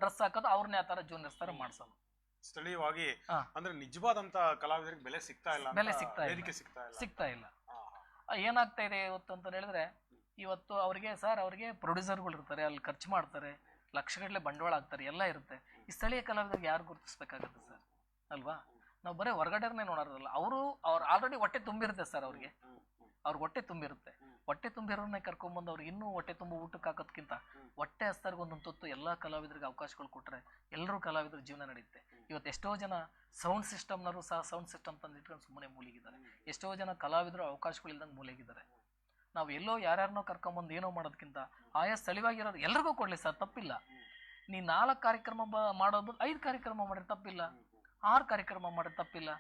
ಡ್ರೆಸ್ ಹಾಕೋದು, ಅವ್ರನ್ನೇ ಆ ತರ ಜೂನಿಯರ್ಸ್ ತರ ಮಾಡ್ಸೋದು. ಸ್ಥಳೀಯವಾಗಿ ಅಂದ್ರೆ ನಿಜವಾದಂತ ಕಲಾವಿದರಿಗೆ ಬೆಲೆ ಸಿಗ್ತಾ ಇಲ್ಲ. ಏನಾಗ್ತಾ ಇದೆ ಇವತ್ತು ಅಂತ ಹೇಳಿದ್ರೆ, ಇವತ್ತು ಅವ್ರಿಗೆ ಪ್ರೊಡ್ಯೂಸರ್ಗಳು ಇರ್ತಾರೆ, ಅಲ್ಲಿ ಖರ್ಚು ಮಾಡ್ತಾರೆ, ಲಕ್ಷಗಟ್ಟಲೆ ಬಂಡವಾಳ ಆಗ್ತಾರೆ, ಎಲ್ಲ ಇರುತ್ತೆ. ಈ ಸ್ಥಳೀಯ ಕಲಾವಿದರಿಗೆ ಯಾರು ಗುರುತಿಸ್ಬೇಕಾಗತ್ತೆ ಸರ್ ಅಲ್ವಾ? ನಾವು ಬರೀ ಹೊರಗಡೆನೇ ನೋಡೋರಲ್ಲ, ಅವ್ರು ಆಲ್ರೆಡಿ ಹೊಟ್ಟೆ ತುಂಬಿರುತ್ತೆ ಸರ್. ಅವ್ರಿಗೆ ಹೊಟ್ಟೆ ತುಂಬಿರುತ್ತೆ. ಹೊಟ್ಟೆ ತುಂಬಿರೋರ್ನೇ ಕರ್ಕೊಂಡ್ಬಂದು ಅವ್ರಿಗೆ ಇನ್ನೂ ಹೊಟ್ಟೆ ತುಂಬ ಊಟಕ್ಕೆ ಹಾಕೋದ್ಕಿಂತ ಹೊಟ್ಟೆ ಹಸ್ತಾರ್ಗೆ ಒಂದೊಂದು ತುತ್ತು ಎಲ್ಲಾ ಕಲಾವಿದರಿಗೆ ಅವಕಾಶಗಳು ಕೊಟ್ರೆ ಎಲ್ಲರೂ ಕಲಾವಿದ್ರ ಜೀವನ ನಡೆಯುತ್ತೆ. ಇವತ್ತು ಎಷ್ಟೋ ಜನ ಸೌಂಡ್ ಸಿಸ್ಟಮ್ನವರು ಸಹ ಸೌಂಡ್ ಸಿಸ್ಟಮ್ ತಂದು ಇಟ್ಕೊಂಡು ಸುಮ್ಮನೆ ಮೂಲಿಗಿದ್ದಾರೆ. ಎಷ್ಟೋ ಜನ ಕಲಾವಿದರು ಅವಕಾಶಗಳಿಲ್ದಂಗೆ ಮೂಲಿಗಿದ್ದಾರೆ. ನಾವು ಎಲ್ಲೋ ಯಾರ್ಯಾರನ್ನೋ ಕರ್ಕೊಂಬಂದು ಏನೋ ಮಾಡೋದಕ್ಕಿಂತ ಆಯಾ ಸ್ಥಳೀಯವಾಗಿರೋರು ಎಲ್ರಿಗೂ ಕೊಡ್ಲಿ ಸರ್, ತಪ್ಪಿಲ್ಲ. ನೀ 4 ಕಾರ್ಯಕ್ರಮ ಮಾಡೋದು 5 ಕಾರ್ಯಕ್ರಮ ಮಾಡಿದ್ರೆ ತಪ್ಪಿಲ್ಲ, 6 ಕಾರ್ಯಕ್ರಮ ಮಾಡಿದ್ರೆ ತಪ್ಪಿಲ್ಲ.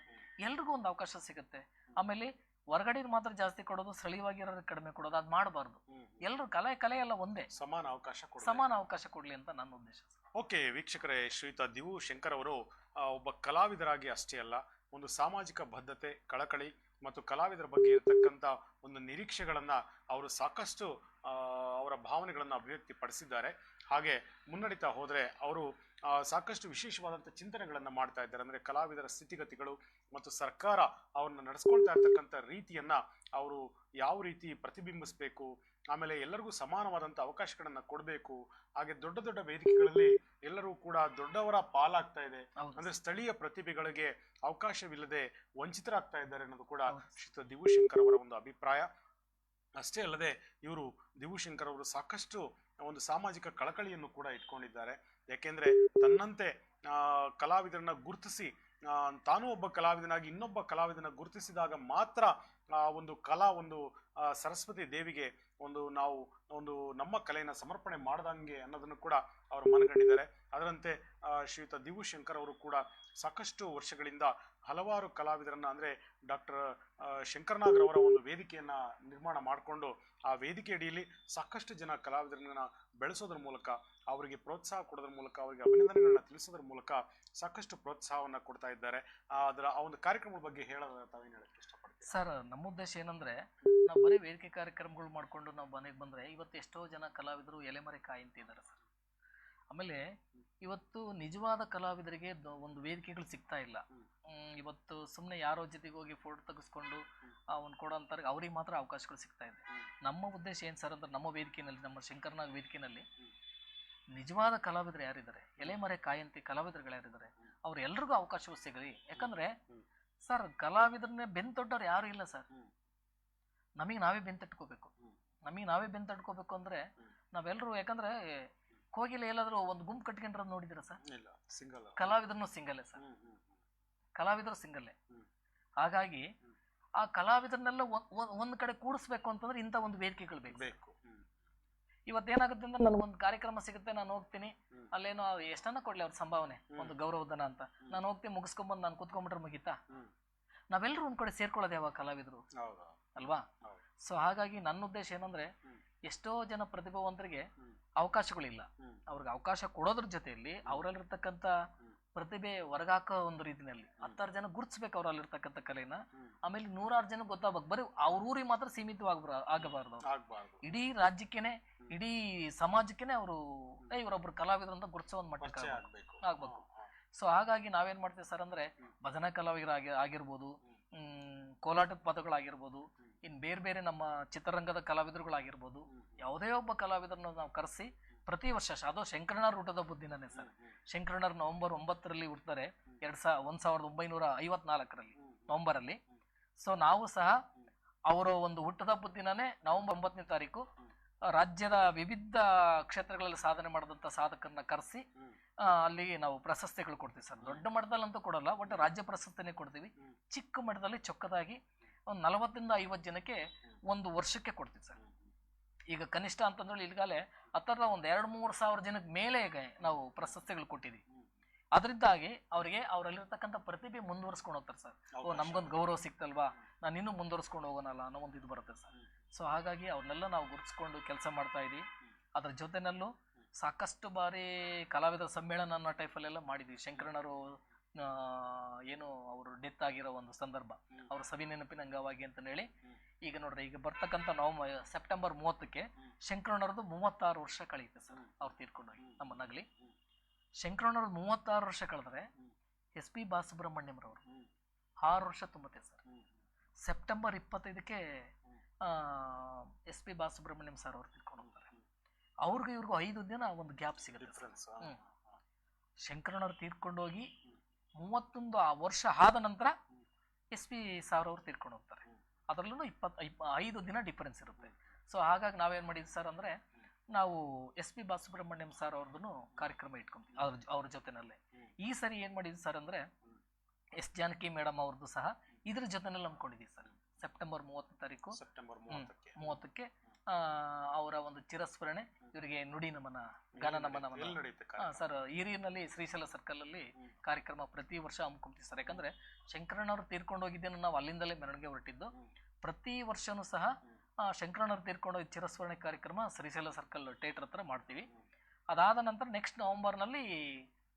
ಎಲ್ರಿಗೂ ಒಂದು ಅವಕಾಶ ಸಿಗುತ್ತೆ. ಆಮೇಲೆ ಹೊರಗಡೆ ಮಾತ್ರ ಜಾಸ್ತಿ ಕೊಡೋದು, ಸ್ಥಳೀಯವಾಗಿರೋರಿಗೆ ಕಡಿಮೆ ಕೊಡೋದು, ಅದು ಮಾಡಬಾರ್ದು. ಎಲ್ಲರೂ ಕಲೆ ಎಲ್ಲ ಒಂದೇ, ಸಮಾನ ಅವಕಾಶ ಕೊಡ್ಲಿ ಅಂತ ನನ್ನ ಉದ್ದೇಶ. ಓಕೆ ವೀಕ್ಷಕರೇ, ಶ್ರೀಯುತ ದಿವು ಶಂಕರ್ ಅವರು ಒಬ್ಬ ಕಲಾವಿದರಾಗಿ ಅಷ್ಟೇ ಅಲ್ಲ, ಒಂದು ಸಾಮಾಜಿಕ ಬದ್ಧತೆ, ಕಳಕಳಿ ಮತ್ತು ಕಲಾವಿದರ ಬಗ್ಗೆ ಇರತಕ್ಕಂಥ ಒಂದು ನಿರೀಕ್ಷೆಗಳನ್ನ ಅವರು ಸಾಕಷ್ಟು ಅವರ ಭಾವನೆಗಳನ್ನ ಅಭಿವ್ಯಕ್ತಿಪಡಿಸಿದ್ದಾರೆ. ಹಾಗೆ ಮುನ್ನಡೀತಾ ಹೋದರೆ ಅವರು ಸಾಕಷ್ಟು ವಿಶೇಷವಾದಂಥ ಚಿಂತನೆಗಳನ್ನು ಮಾಡ್ತಾ ಇದ್ದಾರೆ. ಅಂದರೆ ಕಲಾವಿದರ ಸ್ಥಿತಿಗತಿಗಳು ಮತ್ತು ಸರ್ಕಾರ ಅವ್ರನ್ನ ನಡೆಸ್ಕೊಳ್ತಾ ಇರ್ತಕ್ಕಂಥ ರೀತಿಯನ್ನ ಅವರು ಯಾವ ರೀತಿ ಪ್ರತಿಬಿಂಬಿಸಬೇಕು, ಆಮೇಲೆ ಎಲ್ಲರಿಗೂ ಸಮಾನವಾದಂಥ ಅವಕಾಶಗಳನ್ನ ಕೊಡಬೇಕು. ಹಾಗೆ ದೊಡ್ಡ ದೊಡ್ಡ ವೇದಿಕೆಗಳಲ್ಲಿ ಎಲ್ಲರೂ ಕೂಡ ದೊಡ್ಡವರ ಪಾಲಾಗ್ತಾ ಇದೆ, ಅಂದ್ರೆ ಸ್ಥಳೀಯ ಪ್ರತಿಭೆಗಳಿಗೆ ಅವಕಾಶವಿಲ್ಲದೆ ವಂಚಿತರಾಗ್ತಾ ಇದ್ದಾರೆ ಅನ್ನೋದು ಕೂಡ ಶ್ರೀಯುತ ದಿವು ಶಂಕರ್ ಅವರ ಒಂದು ಅಭಿಪ್ರಾಯ. ಅಷ್ಟೇ ಅಲ್ಲದೆ ಇವರು ದಿವು ಶಂಕರ್ ಅವರು ಸಾಕಷ್ಟು ಒಂದು ಸಾಮಾಜಿಕ ಕಳಕಳಿಯನ್ನು ಕೂಡ ಇಟ್ಕೊಂಡಿದ್ದಾರೆ. ಯಾಕೆಂದ್ರೆ ತನ್ನಂತೆ ಕಲಾವಿದರನ್ನ ಗುರುತಿಸಿ ತಾನು ಒಬ್ಬ ಕಲಾವಿದನಾಗಿ ಇನ್ನೊಬ್ಬ ಕಲಾವಿದನ ಗುರುತಿಸಿದಾಗ ಮಾತ್ರ ಒಂದು ಸರಸ್ವತಿ ದೇವಿಗೆ ನಾವು ನಮ್ಮ ಕಲೆಯನ್ನು ಸಮರ್ಪಣೆ ಮಾಡ್ದಂಗೆ ಅನ್ನೋದನ್ನು ಕೂಡ ಅವರು ಮನಗಂಡಿದ್ದಾರೆ. ಅದರಂತೆ ಶ್ರೀಯುತ ದಿವು ಶಂಕರ್ ಅವರು ಕೂಡ ಸಾಕಷ್ಟು ವರ್ಷಗಳಿಂದ ಹಲವಾರು ಕಲಾವಿದರನ್ನ ಅಂದ್ರೆ ಡಾಕ್ಟರ್ ಶಂಕರ್ನಾಗ್ ಅವರ ಒಂದು ವೇದಿಕೆಯನ್ನ ನಿರ್ಮಾಣ ಮಾಡಿಕೊಂಡು ಆ ವೇದಿಕೆ ಅಡಿಯಲ್ಲಿ ಸಾಕಷ್ಟು ಜನ ಕಲಾವಿದರನ್ನ ಬೆಳೆಸೋದ್ರ ಮೂಲಕ, ಅವರಿಗೆ ಪ್ರೋತ್ಸಾಹ ಕೊಡೋದ್ರ ಮೂಲಕ, ಅವರಿಗೆ ಅಭಿನಂದನೆಗಳನ್ನ ತಿಳಿಸೋದ್ರ ಮೂಲಕ ಸಾಕಷ್ಟು ಪ್ರೋತ್ಸಾಹವನ್ನ ಕೊಡ್ತಾ ಇದ್ದಾರೆ. ಆ ಒಂದು ಕಾರ್ಯಕ್ರಮದ ಬಗ್ಗೆ ಹೇಳೋದ ತಾವೇನು ಹೇಳಕ್ಕೆ ಇಷ್ಟಪಡ್ತೀವಿ ಸರ್? ನಮ್ಮ ಉದ್ದೇಶ ಏನಂದ್ರೆ, ನಾವು ಬರೀ ವೇದಿಕೆ ಕಾರ್ಯಕ್ರಮಗಳು ಮಾಡ್ಕೊಂಡು ನಾವು ಮನೆಗೆ ಬಂದ್ರೆ ಇವತ್ತು ಎಷ್ಟೋ ಜನ ಕಲಾವಿದರು ಎಲೆಮರೆ ಕಾಯಿ ಅಂತಿದ್ದಾರೆ ಸರ್. ಆಮೇಲೆ ಇವತ್ತು ನಿಜವಾದ ಕಲಾವಿದರಿಗೆ ಒಂದು ವೇದಿಕೆಗಳು ಸಿಗ್ತಾ ಇಲ್ಲ. ಇವತ್ತು ಸುಮ್ಮನೆ ಯಾರೋ ಜೊತೆಗೆ ಹೋಗಿ ಫೋಟೋ ತೆಗೆಸ್ಕೊಂಡು ಅವ್ನು ಕೊಡೋ ಅಂತಾರೆ, ಅವ್ರಿಗೆ ಮಾತ್ರ ಅವಕಾಶಗಳು ಸಿಗ್ತಾ ಇದೆ. ನಮ್ಮ ಉದ್ದೇಶ ಏನು ಸರ್ ಅಂದ್ರೆ, ನಮ್ಮ ವೇದಿಕೆಯಲ್ಲಿ, ನಮ್ಮ ಶಂಕರ್ನಾಗ್ ವೇದಿಕೆಯಲ್ಲಿ ನಿಜವಾದ ಕಲಾವಿದರು ಯಾರಿದ್ದಾರೆ, ಎಲೆಮರೆ ಕಾಯಂತಿ ಕಲಾವಿದರುಗಳು ಯಾರಿದ್ದಾರೆ, ಅವ್ರೆಲ್ರಿಗೂ ಅವಕಾಶವೂ ಸಿಗಲಿ. ಯಾಕಂದ್ರೆ ಸರ್, ಕಲಾವಿದರನ್ನೇ ಬೆಂತೊಡ್ಡವ್ರು ಯಾರು ಇಲ್ಲ ಸರ್. ನಮಗೆ ನಾವೇ ಬೆಂತಟ್ಕೋಬೇಕು ಅಂದ್ರೆ ನಾವೆಲ್ಲರೂ, ಯಾಕಂದ್ರೆ ಕೋಗಿಲೆ ಎಲ್ಲಾದ್ರೂ ಒಂದು ಗುಂಪು ಕಟ್ಕೊಂಡ್ರೆ ನೋಡಿದಿರ ಸರ್? ಕಲಾವಿದರನ್ನು ಸಿಂಗಲ್ಲೇ ಸರ್, ಕಲಾವಿದರು ಸಿಂಗಲ್ಲೇ. ಹಾಗಾಗಿ ಆ ಕಲಾವಿದರನ್ನೆಲ್ಲ ಒಂದ್ ಕಡೆ ಕೂಡಿಸ್ಬೇಕು ಅಂತಂದ್ರೆ ಇಂಥ ಒಂದು ವೇದಿಕೆಗಳು ಬೇಕು. ಇವತ್ತೇನಾಗುತ್ತೆ ಅಂದ್ರೆ ನನಗೊಂದು ಕಾರ್ಯಕ್ರಮ ಸಿಗುತ್ತೆ, ನಾನು ಹೋಗ್ತೀನಿ, ಅಲ್ಲೇನೋ ಎಷ್ಟನ್ನ ಕೊಡ್ಲಿ ಅವ್ರ ಸಂಭಾವನೆ, ಒಂದು ಗೌರವಧನ ಅಂತ, ನಾನು ಹೋಗ್ತೀನಿ, ಮುಗಿಸ್ಕೊಂಬಂದು ನಾನು ಕೂತ್ಕೊಂಡ್ಬಿಟ್ರೆ ಮುಗಿತಾ? ನಾವೆಲ್ಲರೂ ಒಂದ್ ಕಡೆ ಸೇರ್ಕೊಳ್ಳೋದು ಯಾವಾಗ ಕಲಾವಿದರು ಅಲ್ವಾ? ಸೊ ಹಾಗಾಗಿ ನನ್ನ ಉದ್ದೇಶ ಏನಂದ್ರೆ, ಎಷ್ಟೋ ಜನ ಪ್ರತಿಭಾವಂತರಿಗೆ ಅವಕಾಶಗಳಿಲ್ಲ. ಅವ್ರಿಗೆ ಅವಕಾಶ ಕೊಡೋದ್ರ ಜೊತೆಯಲ್ಲಿ ಅವರಲ್ಲಿರ್ತಕ್ಕಂಥ ಪ್ರತಿಭೆ ಹೊರಗಾಕೋ ಒಂದು ರೀತಿಯಲ್ಲಿ 10 ಜನ ಗುರುತಿಸ್ಬೇಕು ಅವರಲ್ಲಿರ್ತಕ್ಕಂಥ ಕಲೆನ. ಆಮೇಲೆ 100 ಜನ ಗೊತ್ತಾಗಬೇಕು. ಬರೀ ಅವ್ರ ಊರಿಗೆ ಮಾತ್ರ ಆಗಬಾರ್ದು. ಇಡೀ ರಾಜ್ಯಕ್ಕೇನೆ, ಇಡೀ ಸಮಾಜಕ್ಕೇನೆ ಅವರು ಇವರೊಬ್ರು ಕಲಾವಿದರು ಅಂತ ಗುರುತಿಸೋ ಒಂದು ಮಟ್ಟಕ್ಕೆ ಆಗ್ಬೇಕು. ಸೊ ಹಾಗಾಗಿ ನಾವೇನ್ ಮಾಡ್ತೀವಿ ಸರ್ ಅಂದ್ರೆ, ಭಜನಾ ಕಲಾವಿದರು ಆಗಿರ್ಬೋದು, ಕೋಲಾಟದ ಪದಗಳಾಗಿರ್ಬೋದು, ಇನ್ ಬೇರೆ ಬೇರೆ ನಮ್ಮ ಚಿತ್ರರಂಗದ ಕಲಾವಿದರುಗಳಾಗಿರ್ಬೋದು, ಯಾವುದೇ ಒಬ್ಬ ಕಲಾವಿದರನ್ನ ನಾವು ಕರೆಸಿ ಪ್ರತಿ ವರ್ಷ, ಅದು ಶಂಕರಣ್ಣರ ಹುಟ್ಟದ ದಿನನೇ ಸರ್. ಶಂಕರಣ್ಣರು ನವೆಂಬರ್ 9 ಹುಡ್ತಾರೆ, 1954 ನವೆಂಬರ್ ಅಲ್ಲಿ. ಸೊ ನಾವು ಸಹ ಅವರ ಒಂದು ಹುಟ್ಟುಹಬ್ಬದ ದಿನನೇ ನವೆಂಬರ್ 9ನೇ ತಾರೀಕು ರಾಜ್ಯದ ವಿವಿಧ ಕ್ಷೇತ್ರಗಳಲ್ಲಿ ಸಾಧನೆ ಮಾಡಿದಂಥ ಸಾಧಕರನ್ನ ಕರೆಸಿ ಅಲ್ಲಿಗೆ ನಾವು ಪ್ರಶಸ್ತಿಗಳು ಕೊಡ್ತೀವಿ ಸರ್. ದೊಡ್ಡ ಮಟ್ಟದಲ್ಲಂತೂ ಕೊಡಲ್ಲ, ಒಟ್ಟು ರಾಜ್ಯ ಪ್ರಶಸ್ತಿನೇ ಕೊಡ್ತೀವಿ. ಚಿಕ್ಕ ಮಟ್ಟದಲ್ಲಿ ಚೊಕ್ಕದಾಗಿ ಒಂದು 40ರಿಂದ 50 ಜನಕ್ಕೆ ಒಂದು ವರ್ಷಕ್ಕೆ ಕೊಡ್ತೀವಿ ಸರ್. ಈಗ ಕನಿಷ್ಠ ಅಂತಂದ್ರೆ ಈಗಾಗಲೇ ಹತ್ತಿರ ಒಂದು 2-3 ಸಾವಿರ ಜನಕ್ಕೆ ಮೇಲೆ ನಾವು ಪ್ರಶಸ್ತಿಗಳು ಕೊಟ್ಟಿದ್ದೀವಿ. ಅದರಿಂದಾಗಿ ಅವರಿಗೆ ಅವರಲ್ಲಿರ್ತಕ್ಕಂಥ ಪ್ರತಿಭೆ ಮುಂದುವರ್ಸ್ಕೊಂಡು ಹೋಗ್ತಾರೆ ಸರ್. ಓ, ನಮ್ಗೊಂದು ಗೌರವ ಸಿಕ್ತಲ್ವಾ, ನಾನು ಇನ್ನೂ ಮುಂದುವರ್ಸ್ಕೊಂಡು ಹೋಗೋಣಲ್ಲ ಅನ್ನೋ ಒಂದು ಇದು ಬರುತ್ತೆ ಸರ್. ಸೊ ಹಾಗಾಗಿ ಅವ್ರನ್ನೆಲ್ಲ ನಾವು ಗುರುತಿಸ್ಕೊಂಡು ಕೆಲಸ ಮಾಡ್ತಾ ಇದ್ದೀವಿ. ಅದ್ರ ಜೊತೆನಲ್ಲೂ ಸಾಕಷ್ಟು ಬಾರಿ ಕಲಾವಿದರ ಸಮ್ಮೇಳನ ಅನ್ನೋ ಟೈಪಲ್ಲೆಲ್ಲ ಮಾಡಿದ್ವಿ. ಶಂಕರಣ್ಣರು ಏನು ಅವರು ಡೆತ್ ಆಗಿರೋ ಒಂದು ಸಂದರ್ಭ, ಅವ್ರ ಸವಿ ನೆನಪಿನ ಅಂಗವಾಗಿ ಅಂತ ಹೇಳಿ. ಈಗ ನೋಡ್ರಿ, ಈಗ ಬರ್ತಕ್ಕಂಥ ಸೆಪ್ಟೆಂಬರ್ 30ಕ್ಕೆ ಶಂಕರಣ್ಣರದು 36 ವರ್ಷ ಕಳೆಯುತ್ತೆ ಸರ್. ಅವ್ರು ತೀರ್ಕೊಂಡೋಗಿ ನಮ್ಮ ನಗಲಿ. ಶಂಕರಣ್ಣರದು 36 ವರ್ಷ ಕಳೆದ್ರೆ SP ಬಾಲಸುಬ್ರಹ್ಮಣ್ಯಂರವರು 6 ವರ್ಷ ತುಂಬುತ್ತೆ ಸರ್. ಸೆಪ್ಟೆಂಬರ್ 25ಕ್ಕೆ SP ಬಾಲಸುಬ್ರಹ್ಮಣ್ಯಂ ಸರ್ ಅವ್ರು ತೀರ್ಕೊಂಡು ಹೋಗ್ತಾರೆ. ಅವ್ರಿಗೂ ಇವ್ರಿಗೂ 5 ದಿನ ಒಂದು ಗ್ಯಾಪ್ ಸಿಗುತ್ತೆ. ಶಂಕರಣ್ಣವ್ರು ತೀರ್ಕೊಂಡೋಗಿ 31 ವರ್ಷ ಆದ ನಂತರ SP ಸಾರ್ ಅವ್ರು ತೀರ್ಕೊಂಡು ಹೋಗ್ತಾರೆ. ಅದರಲ್ಲೂ 25 ದಿನ ಡಿಫರೆನ್ಸ್ ಇರುತ್ತೆ. ಸೊ ಹಾಗಾಗಿ ನಾವೇನು ಮಾಡಿದ್ವಿ ಸರ್ ಅಂದರೆ, ನಾವು SP ಬಾಲಸುಬ್ರಹ್ಮಣ್ಯಂ ಸರ್ ಅವ್ರದ್ದು ಕಾರ್ಯಕ್ರಮ ಇಟ್ಕೊಂತೀವಿ ಅವ್ರ ಜೊತೆನಲ್ಲೇ. ಈ ಸರಿ ಏನು ಮಾಡಿದ್ವಿ ಸರ್ ಅಂದರೆ, S ಜಾನಕಿ ಮೇಡಮ್ ಅವ್ರದ್ದು ಸಹ ಇದ್ರ ಜೊತೆನಲ್ಲಿ ನಂಬ್ಕೊಂಡಿದ್ದೀವಿ ಸರ್. ಸೆಪ್ಟೆಂಬರ್ 30ನೇ ತಾರೀಕು ಸೆಪ್ಟೆಂಬರ್ 30ಕ್ಕೆ ಅವರ ಒಂದು ಚಿರಸ್ಮರಣೆ, ಇವರಿಗೆ ನುಡಿ ನಮನ, ಗಾನ ನಮನ ಸರ್. ಹಿರಿಯೂರಿನಲ್ಲಿ ಶ್ರೀಶೈಲ ಸರ್ಕಲ್ ಅಲ್ಲಿ ಕಾರ್ಯಕ್ರಮ ಪ್ರತಿ ವರ್ಷ ಹಮ್ಮಿಕೊಂತೀವಿ ಸರ್. ಯಾಕಂದ್ರೆ ಶಂಕರಣ್ಣವ್ರು ತೀರ್ಕೊಂಡು ಹೋಗಿದ್ದೇನೆ ನಾವು ಅಲ್ಲಿಂದಲೇ ಮೆರವಣಿಗೆ ಹೊರಟಿದ್ದು. ಪ್ರತಿ ವರ್ಷನೂ ಸಹ ಶಂಕರಣ್ಣವ್ರು ತೀರ್ಕೊಂಡೋಗಿ ಚಿರಸ್ಮರಣೆ ಕಾರ್ಯಕ್ರಮ ಶ್ರೀಶೈಲ ಸರ್ಕಲ್ ಥಿಯೇಟರ್ ಹತ್ರ ಮಾಡ್ತೀವಿ. ಅದಾದ ನಂತರ ನೆಕ್ಸ್ಟ್ ನವೆಂಬರ್ನಲ್ಲಿ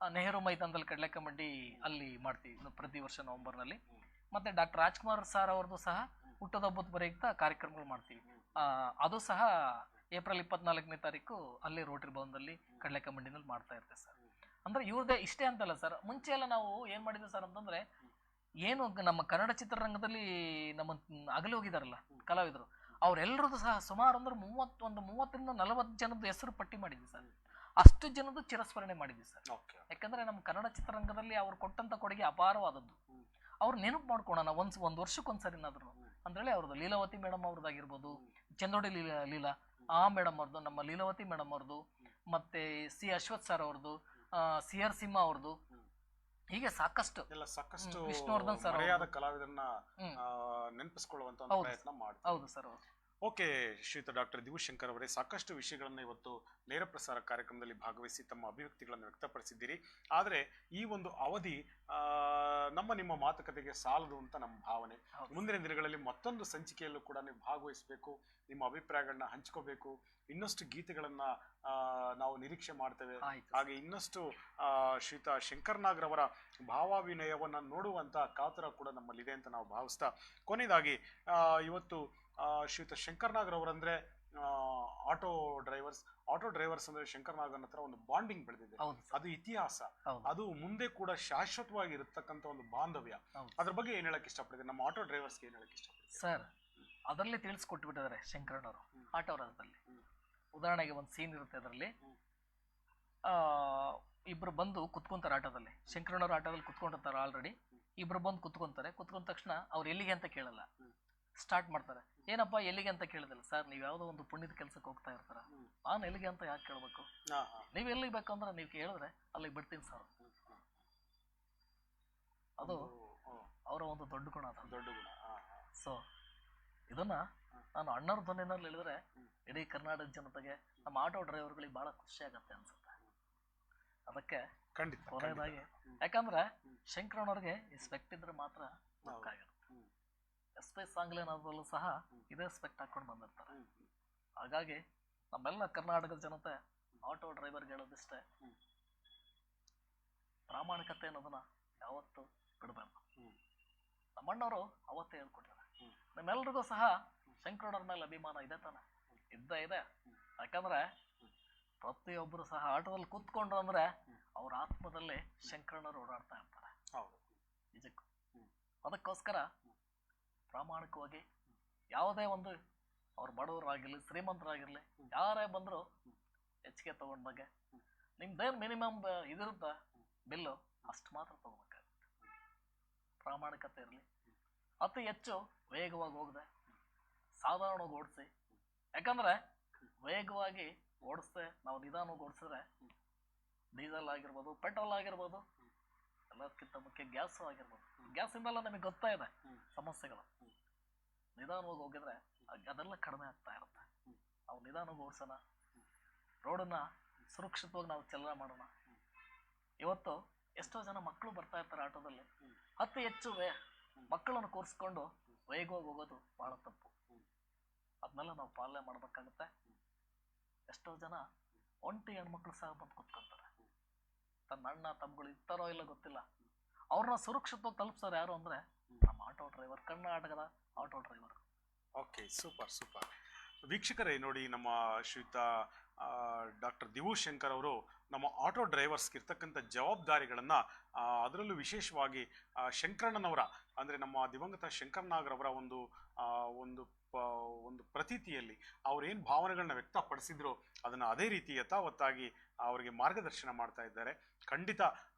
ನೆಹರು ಮೈದಾನದಲ್ಲಿ ಕಡಲೆಕಮಂಡಿ ಅಲ್ಲಿ ಮಾಡ್ತೀವಿ ಪ್ರತಿ ವರ್ಷ ನವೆಂಬರ್ನಲ್ಲಿ. ಮತ್ತೆ ಡಾಕ್ಟರ್ ರಾಜ್ಕುಮಾರ್ ಸರ್ ಅವ್ರದ್ದು ಸಹ ಹುಟ್ಟುಹಬ್ಬದ ಪ್ರಯುಕ್ತ ಕಾರ್ಯಕ್ರಮಗಳು ಮಾಡ್ತೀವಿ. ಅದು ಸಹ ಏಪ್ರಿಲ್ 24ನೇ ತಾರೀಕು ಅಲ್ಲಿ ರೋಟರಿ ಭವನದಲ್ಲಿ ಕಡಲೆಕಮಂಡಿನಲ್ಲಿ ಮಾಡ್ತಾ ಇರ್ತೇವೆ ಸರ್. ಅಂದ್ರೆ ಇವ್ರದೇ ಇಷ್ಟೇ ಅಂತಲ್ಲ ಸರ್, ಮುಂಚೆ ಎಲ್ಲ ನಾವು ಏನ್ ಮಾಡಿದ್ವಿ ಸರ್ ಅಂತಂದ್ರೆ, ಏನು ನಮ್ಮ ಕನ್ನಡ ಚಿತ್ರರಂಗದಲ್ಲಿ ನಮ್ಮ ಅಗಲಿ ಹೋಗಿದಾರಲ್ಲ ಕಲಾವಿದರು, ಅವರೆಲ್ಲರದ್ದು ಸಹ ಸುಮಾರು ಅಂದ್ರೆ 30ರಿಂದ 40 ಜನದ ಹೆಸರು ಪಟ್ಟಿ ಮಾಡಿದ್ವಿ ಸರ್. ಅಷ್ಟು ಜನದ್ದು ಚಿರಸ್ಮರಣೆ ಮಾಡಿದ್ವಿ ಸರ್. ಯಾಕಂದ್ರೆ ನಮ್ಮ ಕನ್ನಡ ಚಿತ್ರರಂಗದಲ್ಲಿ ಅವ್ರು ಕೊಟ್ಟಂತ ಕೊಡುಗೆ ಅಪಾರವಾದದ್ದು. ಅವ್ರು ನೆನಪು ಮಾಡ್ಕೊಳೋಣ ಒಂದು ವರ್ಷಕ್ಕೊಂದ್ಸರಿನಾದ್ರು ಅಂದ್ರೇಳಿ. ಅವ್ರದ್ದು ಲೀಲಾವತಿ ಮೇಡಮ್ ಅವ್ರದ್ದಾಗಿರ್ಬೋದು, ಚಂದೋಡಿ ಲೀಲಾ ಆ ಮೇಡಮ್ ಅವ್ರದ್ದು, ನಮ್ಮ ಲೀಲಾವತಿ ಮೇಡಮ್ ಅವ್ರದ್ದು, ಮತ್ತೆ C ಅಶ್ವಥ್ ಸರ್ ಅವ್ರದ್ದು, CR ಸಿಂಹ ಅವ್ರದ್ದು, ಹೀಗೆ ಸಾಕಷ್ಟು ವಿಷ್ಣುವರ್ಧನ್ ಸರ್ ಕಲಾವಿದರನ್ನ ನೆನಪಿಸಿಕೊಳ್ಳುವಂತ ಪ್ರಯತ್ನ ಮಾಡ್ತಾರೆ. ಹೌದು ಸರ್. ಓಕೆ, ಶ್ರೀಯುತ ಡಾಕ್ಟರ್ ದಿವುಶಂಕರ್ ಅವರೇ, ಸಾಕಷ್ಟು ವಿಷಯಗಳನ್ನು ಇವತ್ತು ನೇರ ಪ್ರಸಾರ ಕಾರ್ಯಕ್ರಮದಲ್ಲಿ ಭಾಗವಹಿಸಿ ತಮ್ಮ ಅಭಿವ್ಯಕ್ತಿಗಳನ್ನು ವ್ಯಕ್ತಪಡಿಸಿದ್ದೀರಿ. ಆದರೆ ಈ ಒಂದು ಅವಧಿ ನಿಮ್ಮ ಮಾತುಕತೆಗೆ ಸಾಲದು ಅಂತ ನಮ್ಮ ಭಾವನೆ. ಮುಂದಿನ ದಿನಗಳಲ್ಲಿ ಮತ್ತೊಂದು ಸಂಚಿಕೆಯಲ್ಲೂ ಕೂಡ ನೀವು ಭಾಗವಹಿಸಬೇಕು, ನಿಮ್ಮ ಅಭಿಪ್ರಾಯಗಳನ್ನ ಹಂಚ್ಕೋಬೇಕು. ಇನ್ನಷ್ಟು ಗೀತೆಗಳನ್ನ ನಾವು ನಿರೀಕ್ಷೆ ಮಾಡ್ತೇವೆ. ಹಾಗೆ ಇನ್ನಷ್ಟು ಶ್ರೀಯುತ ಶಂಕರ್ ಅವರ ಭಾವಾಭಿನಯವನ್ನ ನೋಡುವಂತ ಕಾತರ ಕೂಡ ನಮ್ಮಲ್ಲಿದೆ ಅಂತ ನಾವು ಭಾವಿಸ್ತಾ, ಕೊನೆಯದಾಗಿ ಇವತ್ತು ಶ್ರೀಯುತ ಶಂಕರ್ ಅವರಂದ್ರೆ ಆಟೋ ಡ್ರೈವರ್ಸ್ ಅಂದ್ರೆ ಶಂಕರ್ ನಾಗನ್ ಹತ್ರ ಒಂದು ಬಾಂಡಿಂಗ್ ಬೆಳೆದಿದೆ. ಅದು ಇತಿಹಾಸ, ಅದು ಮುಂದೆ ಕೂಡ ಶಾಶ್ವತವಾಗಿ ಇರತಕ್ಕಂತ ಒಂದು ಬಾಂಧವ್ಯ. ಅದ್ರ ಬಗ್ಗೆ ಏನ್ ಹೇಳಕ್ ಇಷ್ಟಪಡ್ತೀವಿ? ನಮ್ಮ ಆಟೋ ಡ್ರೈವರ್ಸ್ಗೆ ಏನ್ ಹೇಳಕ್ ಇಷ್ಟಪಡ್ತೀವಿ ಸರ್? ಅದರಲ್ಲೇ ತಿಳಿಸ್ಕೊಟ್ಬಿಟ್ಟಿದ್ದಾರೆ ಶಂಕರಣ್ಣವರು ಆಟೋ ರಥದಲ್ಲಿ. ಉದಾಹರಣೆಗೆ ಒಂದು ಸೀನ್ ಇರುತ್ತೆ ಅದರಲ್ಲಿ, ಇಬ್ರು ಬಂದು ಕುತ್ಕೊಂತಾರೆ ಆಟೋದಲ್ಲಿ. ಶಂಕರಣ್ಣವ್ರು ಆಟೋದಲ್ಲಿ ಕುತ್ಕೊಂಡಿರ್ತಾರೆ ಆಲ್ರೆಡಿ. ಇಬ್ರು ಬಂದು ಕುತ್ಕೊಂತಾರೆ. ಕುತ್ಕೊಂಡ ತಕ್ಷಣ ಅವ್ರು ಎಲ್ಲಿಗೆ ಅಂತ ಕೇಳಲ್ಲ, ಸ್ಟಾರ್ಟ್ ಮಾಡ್ತಾರೆ. ಏನಪ್ಪಾ ಎಲ್ಲಿಗೆ ಅಂತ ಕೇಳಿದಲ್ಲ ಸರ್, ನೀವು ಯಾವುದೋ ಒಂದು ಪುಣ್ಯದ ಕೆಲಸಕ್ಕೆ ಹೋಗ್ತಾ ಇರ್ತಾರ, ನಾನು ಎಲ್ಲಿಗೆ ಅಂತ ಯಾಕೆ ಕೇಳ್ಬೇಕು? ನೀವು ಎಲ್ಲಿಗೆ ಬೇಕಂದ್ರೆ ನೀವು ಕೇಳಿದ್ರೆ ಅಲ್ಲಿಗೆ ಬಿಡ್ತೀನಿ ಸರ್. ಅದು ಅವರ ಒಂದು ದೊಡ್ಡ ಗುಣ. ಸೊ ಇದನ್ನ ನಾನು ಅಣ್ಣರ ಧ್ವನಿನಲ್ಲಿ ಹೇಳಿದ್ರೆ ಇಡೀ ಕರ್ನಾಟಕ ಜನತೆಗೆ, ನಮ್ಮ ಆಟೋ ಡ್ರೈವರ್ಗಳಿಗೆ ಬಹಳ ಖುಷಿ ಆಗತ್ತೆ ಅನ್ಸುತ್ತೆ. ಅದಕ್ಕೆ ಕೊನೆಯದಾಗಿ, ಯಾಕಂದ್ರೆ ಶಂಕರಣ್ಣವ್ರಿಗೆ ರೆಸ್ಪೆಕ್ಟ್ ಇದ್ರೆ ಮಾತ್ರ ಆಗಿರುತ್ತೆ. SP ಸಾಂಗ್ಲೇನದಲ್ಲೂ ಸಹ ಇದೇ ರೆಸ್ಪೆಕ್ಟ್ ಹಾಕೊಂಡು ಬಂದಿರ್ತಾರೆ. ಹಾಗಾಗಿ ನಮ್ಮೆಲ್ಲ ಕರ್ನಾಟಕದ ಜನತೆ ಆಟೋ ಡ್ರೈವರ್ಗೆ ಹೇಳೋದಿಷ್ಟೇ, ಪ್ರಾಮಾಣಿಕತೆ ಅನ್ನೋದನ್ನ ಯಾವತ್ತೂ ಬಿಡಬಾರ್ದು. ನಮ್ಮಣ್ಣವರು ಅವತ್ತೇ ಹೇಳ್ಕೊಟ್ಟಾರೆ. ನಿಮ್ಮೆಲ್ರಿಗೂ ಸಹ ಶಂಕರಣ್ಣವ್ರ ಮೇಲೆ ಅಭಿಮಾನ ಇದೆ ತಾನೆ? ಇದ್ದೇ ಇದೆ. ಯಾಕಂದ್ರೆ ಪ್ರತಿಯೊಬ್ಬರು ಸಹ ಆಟೋದಲ್ಲಿ ಕೂತ್ಕೊಂಡ್ರು ಅಂದ್ರೆ ಅವ್ರ ಆತ್ಮದಲ್ಲಿ ಶಂಕರಣ್ಣವ್ರು ಓಡಾಡ್ತಾ ಇರ್ತಾರೆ ನಿಜಕ್ಕೂ. ಅದಕ್ಕೋಸ್ಕರ ಪ್ರಾಮಾಣಿಕವಾಗಿ ಯಾವುದೇ ಒಂದು ಅವ್ರು ಬಡವರಾಗಿರ್ಲಿ ಶ್ರೀಮಂತರಾಗಿರ್ಲಿ ಯಾರೇ ಬಂದ್ರು ಹೆಚ್ಚಿಗೆ ತಗೊಂಡಾಗೆ ನಿಮ್ದೇನು ಮಿನಿಮಮ್ ಇದಿರುತ್ತೆ ಬಿಲ್ಲು, ಅಷ್ಟು ಮಾತ್ರ ತಗೋಬೇಕಾಗುತ್ತೆ. ಪ್ರಾಮಾಣಿಕತೆ ಇರಲಿ, ಅತಿ ಹೆಚ್ಚು ವೇಗವಾಗಿ ಹೋಗದೆ ಸಾಧಾರಣವಾಗಿ ಓಡಿಸಿ. ಯಾಕಂದ್ರೆ ವೇಗವಾಗಿ ಓಡಿಸ್ದೆ ನಾವು ನಿಧಾನವಾಗಿ ಓಡಿಸಿದ್ರೆ ಡೀಸೆಲ್ ಆಗಿರ್ಬೋದು, ಪೆಟ್ರೋಲ್ ಆಗಿರ್ಬೋದು, ಎಲ್ಲದಕ್ಕಿಂತ ಮುಖ್ಯ ಗ್ಯಾಸ್ ಆಗಿರ್ಬೋದು, ಗ್ಯಾಸಿಂದೆಲ್ಲ ನಮಗೆ ಗೊತ್ತಾ ಇದೆ ಸಮಸ್ಯೆಗಳು. ನಿಧಾನವಾಗಿ ಹೋಗಿದ್ರೆ ಅದೆಲ್ಲ ಕಡಿಮೆ ಆಗ್ತಾ ಇರುತ್ತೆ. ನಾವು ನಿಧಾನವಾಗಿ ಓಡಿಸೋಣ, ರೋಡನ್ನ ಸುರಕ್ಷಿತವಾಗಿ ನಾವು ಚಾಲನೆ ಮಾಡೋಣ. ಇವತ್ತು ಎಷ್ಟೋ ಜನ ಮಕ್ಕಳು ಬರ್ತಾ ಇರ್ತಾರೆ ಆಟೋದಲ್ಲಿ, ಅತಿ ಹೆಚ್ಚು ಮಕ್ಕಳನ್ನು ಕೂರಿಸ್ಕೊಂಡು ವೇಗವಾಗಿ ಹೋಗೋದು ಬಹಳ ತಪ್ಪು. ಅದನ್ನೆಲ್ಲ ನಾವು ಪಾಲನೆ ಮಾಡ್ಬೇಕಾಗತ್ತೆ. ಎಷ್ಟೋ ಜನ ಒಂಟಿ ಹೆಣ್ಮಕ್ಳು ಸಹ ಬಂದು ಕುತ್ಕೊಂತಾರೆ. ತನ್ನ ಅಣ್ಣ ತಮ್ಮಗಳು ಇರ್ತಾರೋ ಇಲ್ಲ ಗೊತ್ತಿಲ್ಲ, ಅವ್ರನ್ನ ಸುರಕ್ಷಿತವಾಗಿ ತಲುಪಿಸೋರು ಯಾರು ಅಂದ್ರೆ ನಮ್ಮ ಆಟೋ ಡ್ರೈವರ್, ಕರ್ನಾಟಕದ auto driver. Okay, super super. ವೀಕ್ಷಕರೇ ನೋಡಿ, ನಮ್ಮ ಶ್ರೀಯುತ ಡಾಕ್ಟರ್ ದಿವುಶಂಕರ್ ಅವರು ನಮ್ಮ ಆಟೋ ಡ್ರೈವರ್ಸ್ಗೆ ಇರ್ತಕ್ಕಂಥ ಜವಾಬ್ದಾರಿಗಳನ್ನು, ಅದರಲ್ಲೂ ವಿಶೇಷವಾಗಿ ಶಂಕರಣ್ಣನವರ ಅಂದರೆ ನಮ್ಮ ದಿವಂಗತ ಶಂಕರನಾಗರವರ ಒಂದು ಒಂದು ಒಂದು ಪ್ರತೀತಿಯಲ್ಲಿ ಅವ್ರೇನು ಭಾವನೆಗಳನ್ನ ವ್ಯಕ್ತಪಡಿಸಿದ್ರು ಅದನ್ನು ಅದೇ ರೀತಿ ಯಥಾವತ್ತಾಗಿ ಅವರಿಗೆ ಮಾರ್ಗದರ್ಶನ ಮಾಡ್ತಾ ಇದ್ದಾರೆ. ಖಂಡಿತ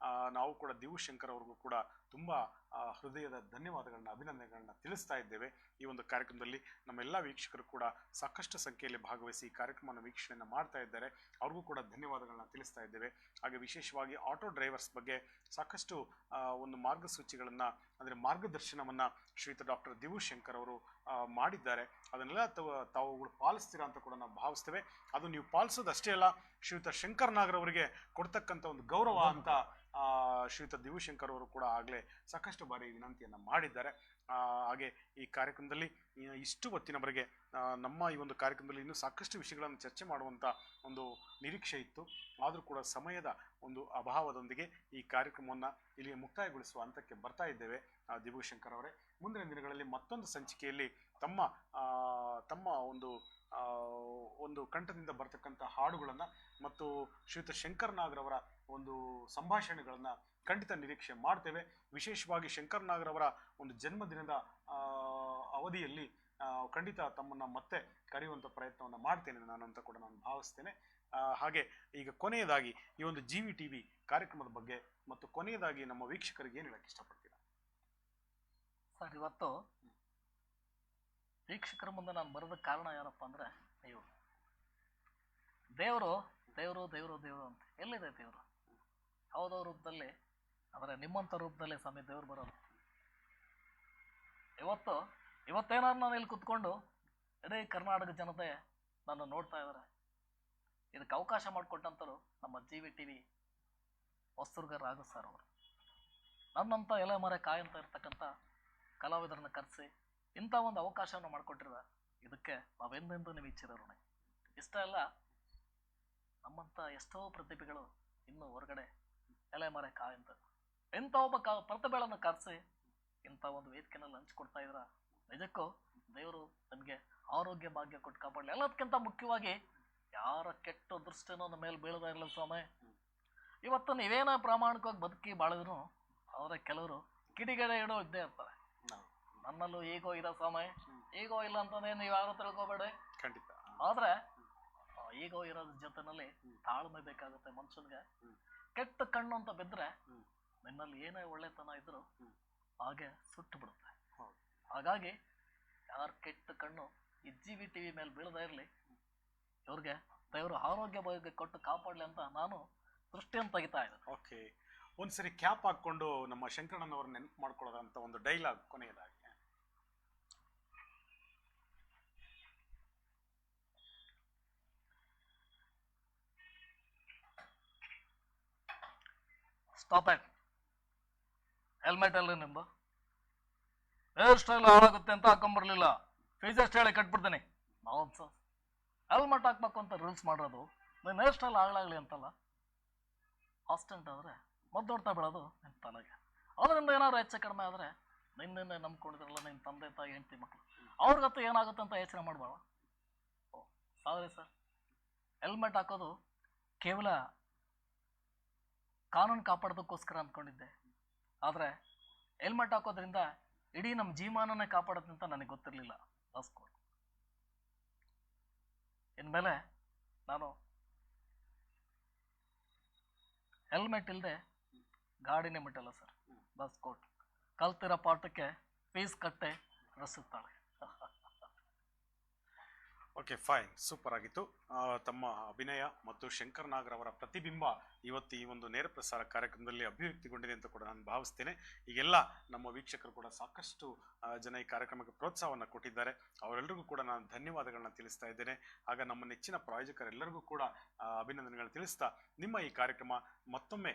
ನಾವು ಕೂಡ ದಿವುಶಂಕರ್ ಅವ್ರಿಗೂ ಕೂಡ ತುಂಬ ಹೃದಯದ ಧನ್ಯವಾದಗಳನ್ನ, ಅಭಿನಂದನೆಗಳನ್ನ ತಿಳಿಸ್ತಾ ಇದ್ದೇವೆ. ಈ ಒಂದು ಕಾರ್ಯಕ್ರಮದಲ್ಲಿ ನಮ್ಮೆಲ್ಲ ವೀಕ್ಷಕರು ಕೂಡ ಸಾಕಷ್ಟು ಸಂಖ್ಯೆಯಲ್ಲಿ ಭಾಗವಹಿಸಿ ಈ ಕಾರ್ಯಕ್ರಮನ ವೀಕ್ಷಣೆಯನ್ನು ಮಾಡ್ತಾ ಇದ್ದಾರೆ. ಅವ್ರಿಗೂ ಕೂಡ ಧನ್ಯವಾದಗಳನ್ನ ತಿಳಿಸ್ತಾ ಇದ್ದೇವೆ. ಹಾಗೆ ವಿಶೇಷವಾಗಿ ಆಟೋ ಡ್ರೈವರ್ಸ್ ಬಗ್ಗೆ ಸಾಕಷ್ಟು ಒಂದು ಮಾರ್ಗಸೂಚಿಗಳನ್ನು ಅಂದರೆ ಮಾರ್ಗದರ್ಶನವನ್ನು ಶ್ರೀಯುತ ಡಾಕ್ಟರ್ ದಿವುಶಂಕರ್ ಅವರು ಮಾಡಿದ್ದಾರೆ. ಅದನ್ನೆಲ್ಲ ತಾವುಗಳು ಪಾಲಿಸ್ತೀರಾ ಅಂತ ಕೂಡ ನಾವು ಭಾವಿಸ್ತೇವೆ. ಅದು ನೀವು ಪಾಲಿಸೋದು ಅಷ್ಟೇ ಅಲ್ಲ, ಶ್ರೀಯುತ ಶಂಕರನಾಗರ್ ಅವರಿಗೆ ಕೊಡ್ತಕ್ಕಂಥ ಒಂದು ಗೌರವ ಅಂತ ಶ್ರೀಯುತ ದಿವುಶಂಕರ್ ಅವರು ಕೂಡ ಆಗಲೇ ಸಾಕಷ್ಟು ಬಾರಿ ವಿನಂತಿಯನ್ನು ಮಾಡಿದ್ದಾರೆ. ಹಾಗೆ ಈ ಕಾರ್ಯಕ್ರಮದಲ್ಲಿ ಇಷ್ಟು ಹೊತ್ತಿನವರೆಗೆ ನಮ್ಮ ಈ ಒಂದು ಕಾರ್ಯಕ್ರಮದಲ್ಲಿ ಇನ್ನೂ ಸಾಕಷ್ಟು ವಿಷಯಗಳನ್ನು ಚರ್ಚೆ ಮಾಡುವಂಥ ಒಂದು ನಿರೀಕ್ಷೆ ಇತ್ತು. ಆದರೂ ಕೂಡ ಸಮಯದ ಒಂದು ಅಭಾವದೊಂದಿಗೆ ಈ ಕಾರ್ಯಕ್ರಮವನ್ನು ಇಲ್ಲಿಗೆ ಮುಕ್ತಾಯಗೊಳಿಸುವ ಹಂತಕ್ಕೆ ಬರ್ತಾ ಇದ್ದೇವೆ. ದಿವುಶಂಕರ್ ಅವರೇ, ಮುಂದಿನ ದಿನಗಳಲ್ಲಿ ಮತ್ತೊಂದು ಸಂಚಿಕೆಯಲ್ಲಿ ತಮ್ಮ ಒಂದು ಕಂಠದಿಂದ ಬರ್ತಕ್ಕಂಥ ಹಾಡುಗಳನ್ನು ಮತ್ತು ಶ್ರೀಯುತ ಶಂಕರನಾಗರ್ ಅವರ ಒಂದು ಸಂಭಾಷಣೆಗಳನ್ನು ಖಂಡಿತ ನಿರೀಕ್ಷೆ ಮಾಡ್ತೇವೆ. ವಿಶೇಷವಾಗಿ ಶಂಕರನಾಗರ್ ಅವರ ಒಂದು ಜನ್ಮದಿನದ ಅವಧಿಯಲ್ಲಿ ಖಂಡಿತ ತಮ್ಮನ್ನು ಮತ್ತೆ ಕರೆಯುವಂಥ ಪ್ರಯತ್ನವನ್ನು ಮಾಡ್ತೇನೆ ನಾನು ಅಂತ ಕೂಡ ನಾನು ಭಾವಿಸ್ತೇನೆ. ಹಾಗೆ ಈಗ ಕೊನೆಯದಾಗಿ ಈ ಒಂದು GVTV ಕಾರ್ಯಕ್ರಮದ ಬಗ್ಗೆ ಮತ್ತು ಕೊನೆಯದಾಗಿ ನಮ್ಮ ವೀಕ್ಷಕರಿಗೆ ಏನು ಹೇಳಕ್ಕೆ ಇಷ್ಟಪಡ್ತೀರಾ ಸರ್? ಇವತ್ತು ವೀಕ್ಷಕರ ಮುಂದೆ ನಾನು ಬರೋದಕ್ಕೆ ಕಾರಣ ಏನಪ್ಪ ಅಂದ್ರೆ, ನೀವು ದೇವರು ದೇವರು ದೇವರು ದೇವರು ಅಂತ ಎಲ್ಲಿದೆ ದೇವರು? ಯಾವುದೋ ರೂಪದಲ್ಲಿ, ಅಂದರೆ ನಿಮ್ಮಂಥ ರೂಪದಲ್ಲಿ ಸ್ವಾಮಿ ದೇವ್ರು ಬರೋದು. ಇವತ್ತೇನಾದ್ರು ನಾನು ಇಲ್ಲಿ ಕುತ್ಕೊಂಡು ಇಡೀ ಕರ್ನಾಟಕ ಜನತೆ ನನ್ನ ನೋಡ್ತಾ ಇದ್ದಾರೆ. ಇದಕ್ಕೆ ಅವಕಾಶ ಮಾಡಿಕೊಟ್ಟಂತರು ನಮ್ಮ GVTV ಹೊಸದುರ್ಗ ರಾಘು ಸರ್ ಅವರು. ನನ್ನಂಥ ಎಲೆ ಮರೆ ಕಾಯಂತ ಇರ್ತಕ್ಕಂಥ ಕಲಾವಿದರನ್ನ ಕರೆಸಿ ಇಂಥ ಒಂದು ಅವಕಾಶವನ್ನು ಮಾಡಿಕೊಟ್ಟಿರುವ ಇದಕ್ಕೆ ನಾವೆಂದೆಂದೂ ನೀವು ಇಚ್ಚಿರೋಣ. ಇಷ್ಟ ಎಲ್ಲ ನಮ್ಮಂಥ ಎಷ್ಟೋ ಪ್ರತಿಭೆಗಳು ಇನ್ನೂ ಹೊರಗಡೆ ಎಲೆ ಮರೆ ಕಾಯಂತ ಇಂಥ ಒಬ್ಬ ಪ್ರತಿಭೆಗಳನ್ನು ಕರೆಸಿ ಇಂಥ ಒಂದು ವೇದಿಕೆನಲ್ಲಿ ಹಂಚ್ಕೊಡ್ತಾ ಇದ್ರ ನಿಜಕ್ಕೂ ದೇವರು ನಮಗೆ ಆರೋಗ್ಯ ಭಾಗ್ಯ ಕೊಟ್ಟು ಕಾಪಾಡಲಿ. ಎಲ್ಲದಕ್ಕಿಂತ ಮುಖ್ಯವಾಗಿ ಯಾರ ಕೆಟ್ಟ ದೃಷ್ಟಿನೋ ನಮ್ಮ ಮೇಲೆ ಬೀಳದ ಇರಲಿಲ್ಲ ಸ್ವಾಮಿ. ಇವತ್ತು ನೀವೇನ ಪ್ರಾಮಾಣಿಕವಾಗಿ ಬದುಕಿ ಬಾಳಿದ್ರು ಆದರೆ ಕೆಲವರು ಕಿಡಿಗಡೆ ಇಡೋ ಇದ್ದೇ ಇರ್ತಾರೆ. ನನ್ನಲ್ಲೂ ಈಗೋ ಇದೆ ಸ್ವಾಮಿ, ಈಗೋ ಇಲ್ಲ ಅಂತಂದ್ರೆ ನೀವು ಯಾರು ತಿಳ್ಕೊಬೇಡಿ. ಖಂಡಿತ. ಆದ್ರೆ ಈಗೋ ಇರೋದ್ರ ಜೊತೆನಲ್ಲಿ ತಾಳ್ಮೆ ಬೇಕಾಗುತ್ತೆ ಮನುಷ್ಯನ್ಗೆ. ಕೆಟ್ಟ ಕಣ್ಣು ಅಂತ ಬಿದ್ರೆ ನಿನ್ನಲ್ಲಿ ಏನೇ ಒಳ್ಳೆತನ ಇದ್ರು ಹಾಗೆ ಸುಟ್ಟು ಬಿಡುತ್ತೆ. ಹಾಗಾಗಿ ಯಾರ ಕೆಟ್ಟ ಕಣ್ಣು ಈ GVTV ಮೇಲೆ ಬೀಳದೇ ಇರಲಿ, ಇವ್ರಿಗೆ ದೇವರು ಆರೋಗ್ಯ ಬಗ್ಗೆ ಕೊಟ್ಟು ಕಾಪಾಡಲಿ ಅಂತ ನಾನು ದೃಷ್ಟಿಯನ್ನು ತೆಗಿತಾ ಇದ್ದೇನೆ. ಓಕೆ, ಒಂದ್ಸರಿ ಕ್ಯಾಪ್ ಹಾಕೊಂಡು ನಮ್ಮ ಶಂಕರಣ್ಣನವ್ರ ನೆನಪು ಮಾಡ್ಕೊಳ್ಳೋದಂತ ಒಂದು ಡೈಲಾಗ್ ಕೊನೆಯದಾಗಿ. Stop it. ಹೆಲ್ಮೆಟ್ ಅಲ್ರಿ ನಿಮ್ದು? ಹೇರ್ ಸ್ಟೈಲ್ ಹಾಳಾಗುತ್ತೆ ಅಂತ ಹಾಕೊಂಬರ್ಲಿಲ್ಲ, ಫೀಸ್ ಎಷ್ಟು ಹೇಳಿ ಕಟ್ಬಿಡ್ತೀನಿ. ನಾನ್ ಸರ್ ಹೆಲ್ಮೆಟ್ ಹಾಕ್ಬೇಕು ಅಂತ ರೂಲ್ಸ್ ಮಾಡಿರೋದು ನಿನ್ನ ಹೇರ್ ಸ್ಟೈಲ್ ಹಾಳಾಗ್ಲಿ ಅಂತಲ್ಲ. ಆಕ್ಸಿಡೆಂಟ್ ಆದರೆ ಮದ್ದೋಡ್ತಾ ಬಿಡೋದು ನಿನ್ನ ತಲೆಗೆ. ಅದರಿಂದ ಏನಾದ್ರು ಹೆಚ್ಚು ಕಡಿಮೆ ಆದರೆ ನಿನ್ನೆ ನಂಬ್ಕೊಂಡಿದ್ರಲ್ಲ ನಿನ್ನ ತಂದೆ ತಾಯಿ ಹೆಂಡತಿ ಮಕ್ಕಳು, ಅವ್ರಿಗತ್ತು ಏನಾಗುತ್ತೆ ಅಂತ ಯೋಚನೆ ಮಾಡಬೇಡ. ಓ ಸಾರಿ ಸರ್, ಹೆಲ್ಮೆಟ್ ಹಾಕೋದು ಕೇವಲ ಕಾನೂನು ಕಾಪಾಡೋದಕ್ಕೋಸ್ಕರ ಅಂದ್ಕೊಂಡಿದ್ದೆ. ಆದರೆ ಹೆಲ್ಮೆಟ್ ಹಾಕೋದ್ರಿಂದ ಇಡೀ ನಮ್ಮ ಜೀವಮಾನನೇ ಕಾಪಾಡುತ್ತೆ ಅಂತ ನನಗೆ ಗೊತ್ತಿರಲಿಲ್ಲ. ಲಾಸ್ಕೋಡ್ ಇನ್ಮೇಲೆ ನಾನು ಹೆಲ್ಮೆಟ್ ಇಲ್ಲದೆ ಗಾಡಿನೇ ಮುಟ್ಟಲ್ಲ ಸರ್. ಲಾಸ್ಕೋಡ್ ಕಲ್ತಿರೋ ಪಾಠಕ್ಕೆ ಫೇಸ್ ಕಟ್ಟೆ ರಸುತ್ತಾಳೆ. ಓಕೆ, ಫೈನ್, ಸೂಪರ್ ಆಗಿತ್ತು. ತಮ್ಮ ಅಭಿನಯ ಮತ್ತು ಶಂಕರ್ ನಾಗರ್ ಅವರ ಪ್ರತಿಬಿಂಬ ಇವತ್ತು ಈ ಒಂದು ನೇರ ಪ್ರಸಾರ ಕಾರ್ಯಕ್ರಮದಲ್ಲಿ ಅಭಿವ್ಯಕ್ತಿಗೊಂಡಿದೆ ಅಂತ ಕೂಡ ನಾನು ಭಾವಿಸ್ತೇನೆ. ಈಗೆಲ್ಲ ನಮ್ಮ ವೀಕ್ಷಕರು ಕೂಡ ಸಾಕಷ್ಟು ಜನ ಈ ಕಾರ್ಯಕ್ರಮಕ್ಕೆ ಪ್ರೋತ್ಸಾಹವನ್ನು ಕೊಟ್ಟಿದ್ದಾರೆ. ಅವರೆಲ್ಲರಿಗೂ ಕೂಡ ನಾನು ಧನ್ಯವಾದಗಳನ್ನ ತಿಳಿಸ್ತಾ ಇದ್ದೇನೆ. ಆಗ ನಮ್ಮ ನೆಚ್ಚಿನ ಪ್ರಾಯೋಜಕರೆಲ್ಲರಿಗೂ ಕೂಡ ಅಭಿನಂದನೆಗಳನ್ನು ತಿಳಿಸ್ತಾ ನಿಮ್ಮ ಈ ಕಾರ್ಯಕ್ರಮ ಮತ್ತೊಮ್ಮೆ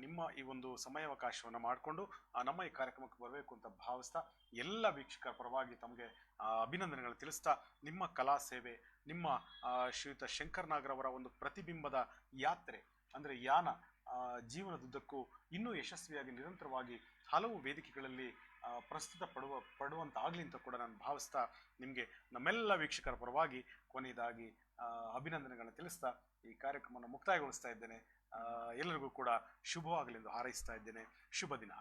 ನಿಮ್ಮ ಈ ಒಂದು ಸಮಯಾವಕಾಶವನ್ನು ಮಾಡಿಕೊಂಡು ನಮ್ಮ ಈ ಕಾರ್ಯಕ್ರಮಕ್ಕೆ ಬರಬೇಕು ಅಂತ ಭಾವಿಸ್ತಾ ಎಲ್ಲ ವೀಕ್ಷಕರ ಪರವಾಗಿ ತಮಗೆ ಅಭಿನಂದನೆಗಳು ತಿಳಿಸ್ತಾ ನಿಮ್ಮ ಕಲಾ ಸೇವೆ, ನಿಮ್ಮ ಶ್ರೀಯುತ ಶಂಕರ್ ನಾಗರ್ ಅವರ ಒಂದು ಪ್ರತಿಬಿಂಬದ ಯಾತ್ರೆ ಅಂದರೆ ಯಾನ ಜೀವನದುದ್ದಕ್ಕೂ ಇನ್ನೂ ಯಶಸ್ವಿಯಾಗಿ ನಿರಂತರವಾಗಿ ಹಲವು ವೇದಿಕೆಗಳಲ್ಲಿ ಪಡುವಂತಾಗಲಿ ಅಂತ ಕೂಡ ನಾನು ಭಾವಿಸ್ತಾ ನಿಮಗೆ ನಮ್ಮೆಲ್ಲ ವೀಕ್ಷಕರ ಪರವಾಗಿ ಕೊನೆಯದಾಗಿ ಅಭಿನಂದನೆಗಳನ್ನು ತಿಳಿಸ್ತಾ ಈ ಕಾರ್ಯಕ್ರಮವನ್ನು ಮುಕ್ತಾಯಗೊಳಿಸ್ತಾ ಇದ್ದೇನೆ. ಎಲ್ಲರಿಗೂ ಕೂಡ ಶುಭವಾಗಲಿ ಎಂದು ಹಾರೈಸ್ತಾ ಇದ್ದೇನೆ. ಶುಭ ದಿನ.